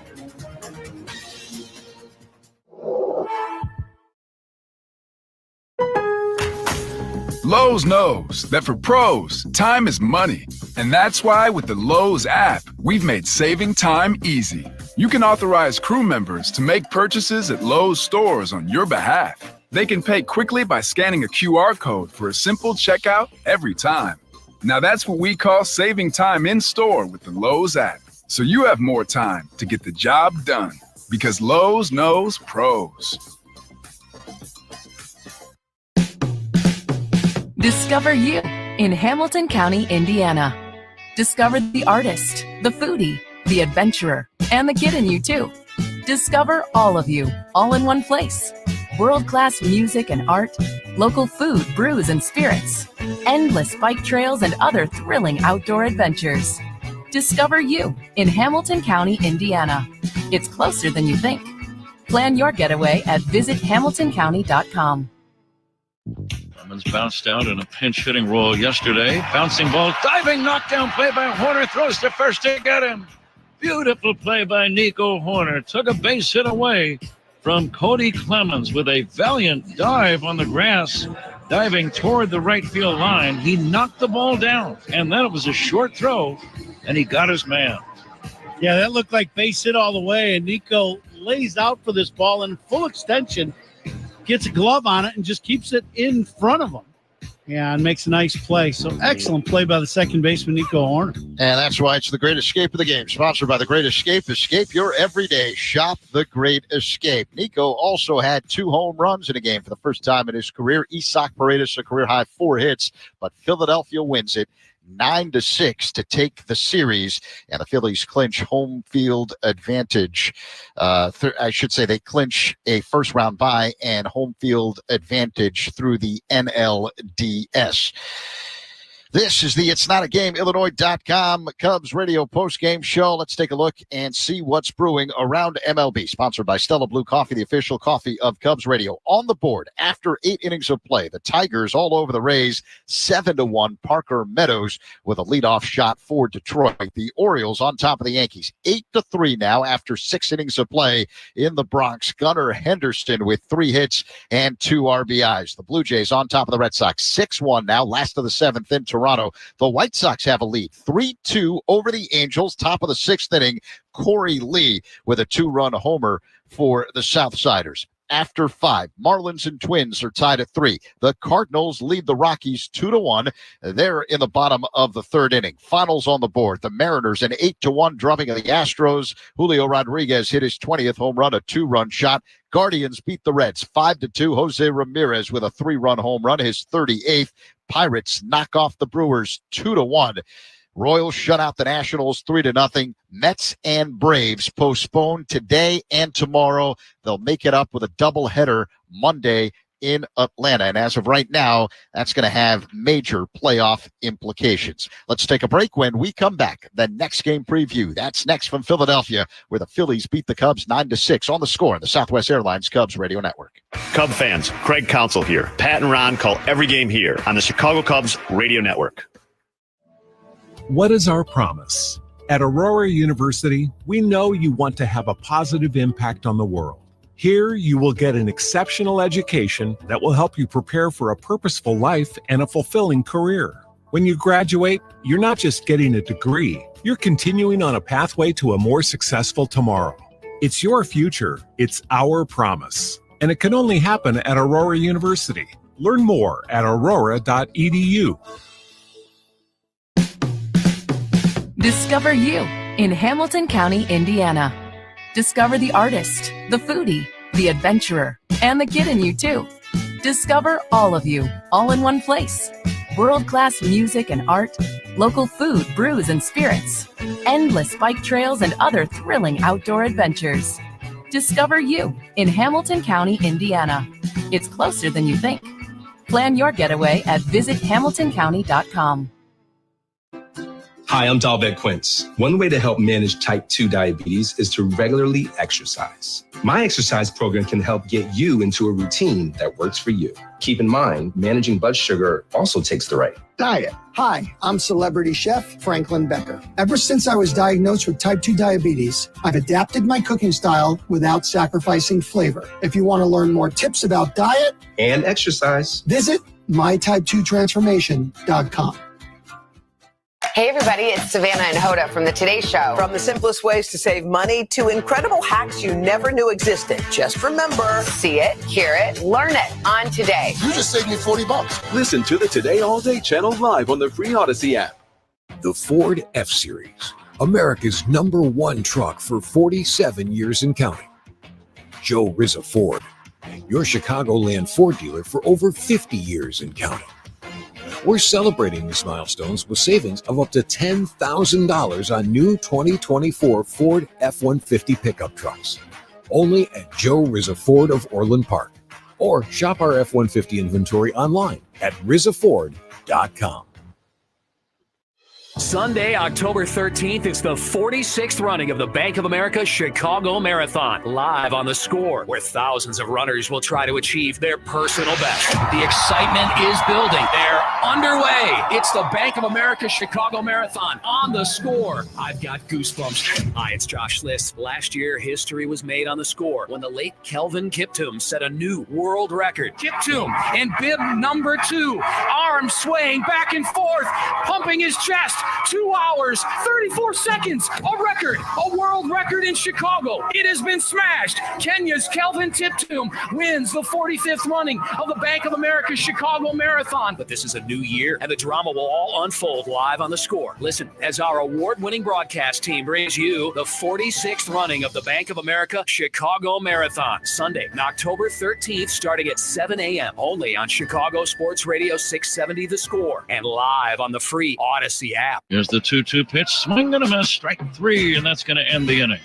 [SPEAKER 3] Lowe's knows that for pros, time is money. And that's why with the Lowe's app, we've made saving time easy. You can authorize crew members to make purchases at Lowe's stores on your behalf. They can pay quickly by scanning a QR code for a simple checkout every time. Now that's what we call saving time in store with the Lowe's app. So you have more time to get the job done because Lowe's knows pros.
[SPEAKER 10] Discover you in Hamilton County, Indiana. Discover the artist, the foodie, the adventurer, and the kid in you too. Discover all of you, all in one place. World-class music and art, local food, brews, and spirits, endless bike trails, and other thrilling outdoor adventures. Discover you in Hamilton County, Indiana. It's closer than you think. Plan your getaway at visithamiltoncounty.com.
[SPEAKER 2] Clemens bounced out in a pinch-hitting role yesterday. Bouncing ball, diving knockdown play by Horner, throws to first to get him. Beautiful play by Nico Horner. Took a base hit away from Cody Clemens with a valiant dive on the grass, diving toward the right field line. He knocked the ball down, and then it was a short throw, and he got his man.
[SPEAKER 6] Yeah, that looked like base hit all the way, and Nico lays out for this ball in full extension, gets a glove on it, and just keeps it in front of him. Yeah, and makes a nice play. So excellent play by the second baseman, Nico Horner.
[SPEAKER 18] And that's why it's the Great Escape of the game. Sponsored by the Great Escape. Escape your everyday. Shop the Great Escape. Nico also had 2 home runs in a game for the first time in his career. Isak Paredes, a career-high 4 hits, but Philadelphia wins it 9-6 to take the series, and the Phillies clinch home field advantage. I should say they clinch a first-round bye and home field advantage through the NLDS. This is the It's Not a Game, Illinois.com Cubs radio postgame show. Let's take a look and see what's brewing around MLB. Sponsored by Stella Blue Coffee, the official coffee of Cubs radio. On the board, after 8 innings of play, the Tigers all over the Rays, 7-1. Parker Meadows with a leadoff shot for Detroit. The Orioles on top of the Yankees, 8-3 now after 6 innings of play in the Bronx. Gunnar Henderson with 3 hits and 2 RBIs. The Blue Jays on top of the Red Sox, 6-1 now, last of the 7th in Toronto. The White Sox have a lead, 3-2 over the Angels, top of the 6th inning. Corey Lee with a 2-run homer for the Southsiders. After 5, Marlins and Twins are tied at 3. The Cardinals lead the Rockies 2-1. They're in the bottom of the 3rd inning. Finals on the board. The Mariners an 8-1 drubbing of the Astros. Julio Rodriguez hit his 20th home run, a 2-run shot. Guardians beat the Reds 5-2. Jose Ramirez with a 3-run home run, his 38th. Pirates knock off the Brewers 2-1. Royals shut out the Nationals 3-0. Mets and Braves postponed today and tomorrow. They'll make it up with a doubleheader Monday in Atlanta. And as of right now, that's going to have major playoff implications. Let's take a break. When we come back, the next game preview. That's next from Philadelphia, where the Phillies beat the Cubs 9-6 on the score on the Southwest Airlines Cubs radio network.
[SPEAKER 1] Cub fans, Craig Counsell here. Pat and Ron call every game here on the Chicago Cubs radio network.
[SPEAKER 8] What is our promise? At Aurora University, we know you want to have a positive impact on the world. Here, you will get an exceptional education that will help you prepare for a purposeful life and a fulfilling career. When you graduate, you're not just getting a degree, you're continuing on a pathway to a more successful tomorrow. It's your future, it's our promise. And it can only happen at Aurora University. Learn more at aurora.edu.
[SPEAKER 10] Discover you in Hamilton County, Indiana. Discover the artist, the foodie, the adventurer, and the kid in you too. Discover all of you, all in one place. World-class music and art, local food, brews, and spirits, endless bike trails, and other thrilling outdoor adventures. Discover you in Hamilton County, Indiana. It's closer than you think. Plan your getaway at visithamiltoncounty.com.
[SPEAKER 4] Hi, I'm Dalbec Quince. One way to help manage type 2 diabetes is to regularly exercise. My exercise program can help get you into a routine that works for you. Keep in mind, managing blood sugar also takes the right
[SPEAKER 5] diet. Hi, I'm celebrity chef Franklin Becker. Ever since I was diagnosed with type 2 diabetes, I've adapted my cooking style without sacrificing flavor. If you want to learn more tips about diet
[SPEAKER 4] and exercise,
[SPEAKER 5] visit mytype2transformation.com.
[SPEAKER 11] Hey everybody, it's Savannah and Hoda from the Today Show.
[SPEAKER 16] From the simplest ways to save money to incredible hacks you never knew existed. Just remember,
[SPEAKER 11] see it, hear it, learn it on Today.
[SPEAKER 23] You just saved me $40.
[SPEAKER 26] Listen to the Today All Day channel live on the free Odyssey app.
[SPEAKER 27] The Ford F-Series, America's #1 truck for 47 years and counting. Joe Rizza Ford, your Chicagoland Ford dealer for over 50 years and counting. We're celebrating these milestones with savings of up to $10,000 on new 2024 Ford F-150 pickup trucks. only at Joe Rizza Ford of Orland Park. Or shop our F-150 inventory online at rizzaford.com.
[SPEAKER 13] Sunday, October 13th, it's the 46th running of the Bank of America Chicago Marathon, live on The Score, where thousands of runners will try to achieve their personal best. The excitement is building. They're underway. It's the Bank of America Chicago Marathon on The Score. I've got goosebumps. Hi, it's Josh List. Last year, history was made on The Score when the late Kelvin Kiptoom set a new world record. Kiptoom in bib number 2, arms swaying back and forth, pumping his chest. 2 hours, 34 seconds, a record, a world record in Chicago. It has been smashed. Kenya's Kelvin Kiptoom wins the 45th running of the Bank of America Chicago Marathon. But this is a new year, and the drama will all unfold live on The Score. Listen, as our award-winning broadcast team brings you the 46th running of the Bank of America Chicago Marathon, Sunday, October 13th, starting at 7 a.m., only on Chicago Sports Radio 670 The Score, and live on the free Odyssey app.
[SPEAKER 2] Here's the 2-2 pitch. Swing and a miss. Strike 3, and that's going to end the inning.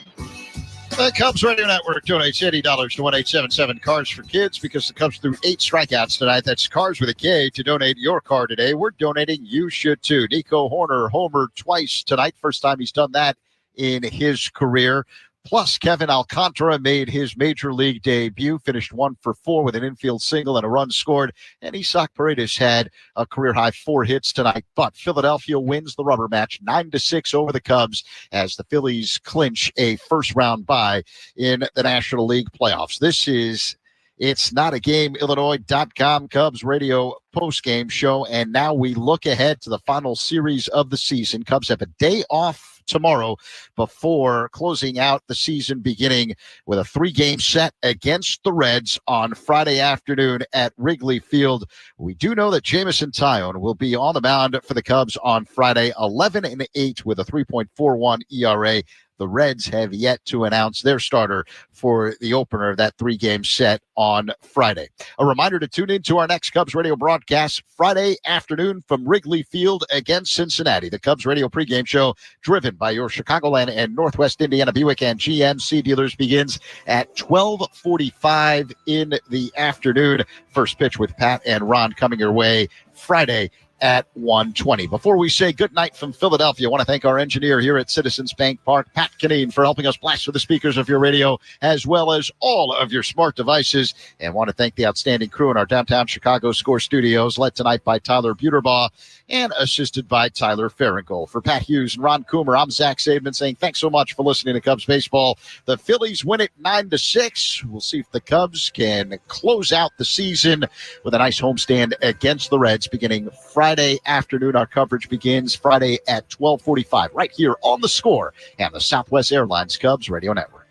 [SPEAKER 18] The Cubs Radio Network donates $80 to 1877 Cars for Kids because the Cubs threw 8 strikeouts tonight. That's Cars with a K. To donate your car today, we're donating. You should too. Nico Horner homered twice tonight. First time he's done that in his career. Plus, Kevin Alcantara made his major league debut, finished 1 for 4 with an infield single and a run scored. And Isaac Paredes had a career-high 4 hits tonight. But Philadelphia wins the rubber match 9-6 over the Cubs as the Phillies clinch a first-round bye in the National League playoffs. This is It's Not a Game, Illinois.com Cubs radio postgame show. And now we look ahead to the final series of the season. Cubs have a day off tomorrow before closing out the season, beginning with a 3-game set against the Reds on Friday afternoon at Wrigley Field. We do know that Jamison Tyone will be on the mound for the Cubs on Friday, 11-8 with a 3.41 ERA. The Reds have yet to announce their starter for the opener of that 3-game set on Friday. A reminder to tune in to our next Cubs radio broadcast Friday afternoon from Wrigley Field against Cincinnati. The Cubs radio pregame show, driven by your Chicagoland and Northwest Indiana Buick and GMC dealers, begins at 12:45 in the afternoon. First pitch with Pat and Ron coming your way Friday at 1:20. Before we say goodnight from Philadelphia, I want to thank our engineer here at Citizens Bank Park, Pat Kinane, for helping us blast through the speakers of your radio as well as all of your smart devices. And want to thank the outstanding crew in our downtown Chicago Score studios, led tonight by Tyler Buterbaugh and assisted by Tyler Farringall. For Pat Hughes and Ron Coomer, I'm Zach Saban saying thanks so much for listening to Cubs baseball. The Phillies win it 9-6. We'll see if the Cubs can close out the season with a nice homestand against the Reds beginning Friday afternoon. Our coverage begins Friday at 12:45 right here on The Score and the Southwest Airlines Cubs Radio Network.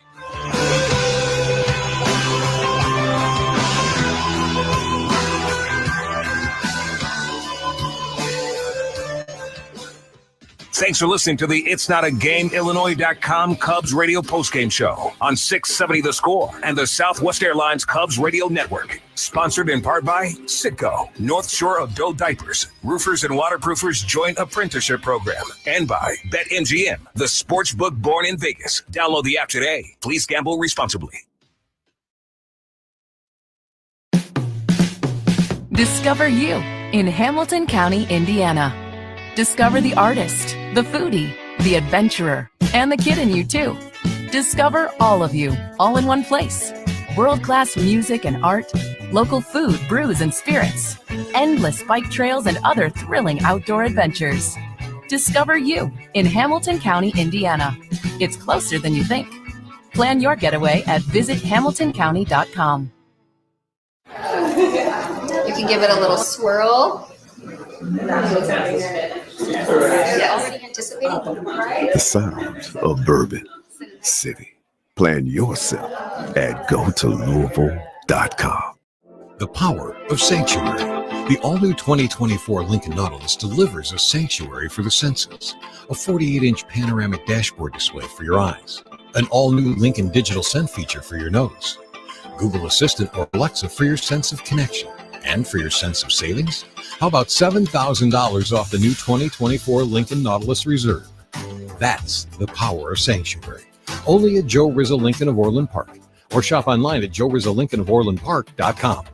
[SPEAKER 14] Thanks for listening to the It's Not a Game, Illinois.com Cubs radio postgame show on 670 The Score and the Southwest Airlines Cubs Radio Network. Sponsored in part by Citgo, North Shore Adult Diapers, Roofers and Waterproofers Joint Apprenticeship Program, and by BetMGM, the sports book born in Vegas. Download the app today. Please gamble responsibly.
[SPEAKER 10] Discover you in Hamilton County, Indiana. Discover the artist, the foodie, the adventurer, and the kid in you too. Discover all of you, all in one place. World-class music and art, local food, brews, and spirits, endless bike trails, and other thrilling outdoor adventures. Discover you in Hamilton County, Indiana. It's closer than you think. Plan your getaway at visithamiltoncounty.com.
[SPEAKER 15] You can give it a little swirl. Already anticipating.
[SPEAKER 17] The sounds of Bourbon City. Plan yourself at GoToLouisville.com.
[SPEAKER 27] The power of sanctuary. The all-new 2024 Lincoln Nautilus delivers a sanctuary for the senses. A 48-inch panoramic dashboard display for your eyes. An all-new Lincoln Digital Scent feature for your nose. Google Assistant or Alexa for your sense of connection. And for your sense of savings, how about $7,000 off the new 2024 Lincoln Nautilus Reserve? That's the power of sanctuary. Only at Joe Rizza Lincoln of Orland Park. or shop online at joerizzalincolnoforlandpark.com.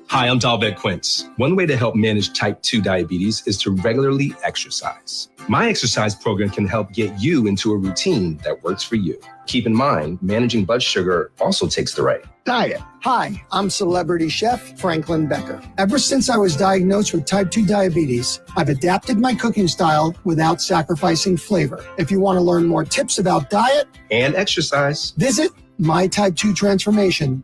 [SPEAKER 4] Hi, I'm Dalbec Quince. One way to help manage type 2 diabetes is to regularly exercise. My exercise program can help get you into a routine that works for you. Keep in mind, managing blood sugar also takes the right
[SPEAKER 5] Diet. Hi, I'm celebrity chef Franklin Becker. Ever since I was diagnosed with type 2 diabetes, I've adapted my cooking style without sacrificing flavor. If you want to learn more tips about diet
[SPEAKER 4] and exercise,
[SPEAKER 5] visit mytype2transformation.com.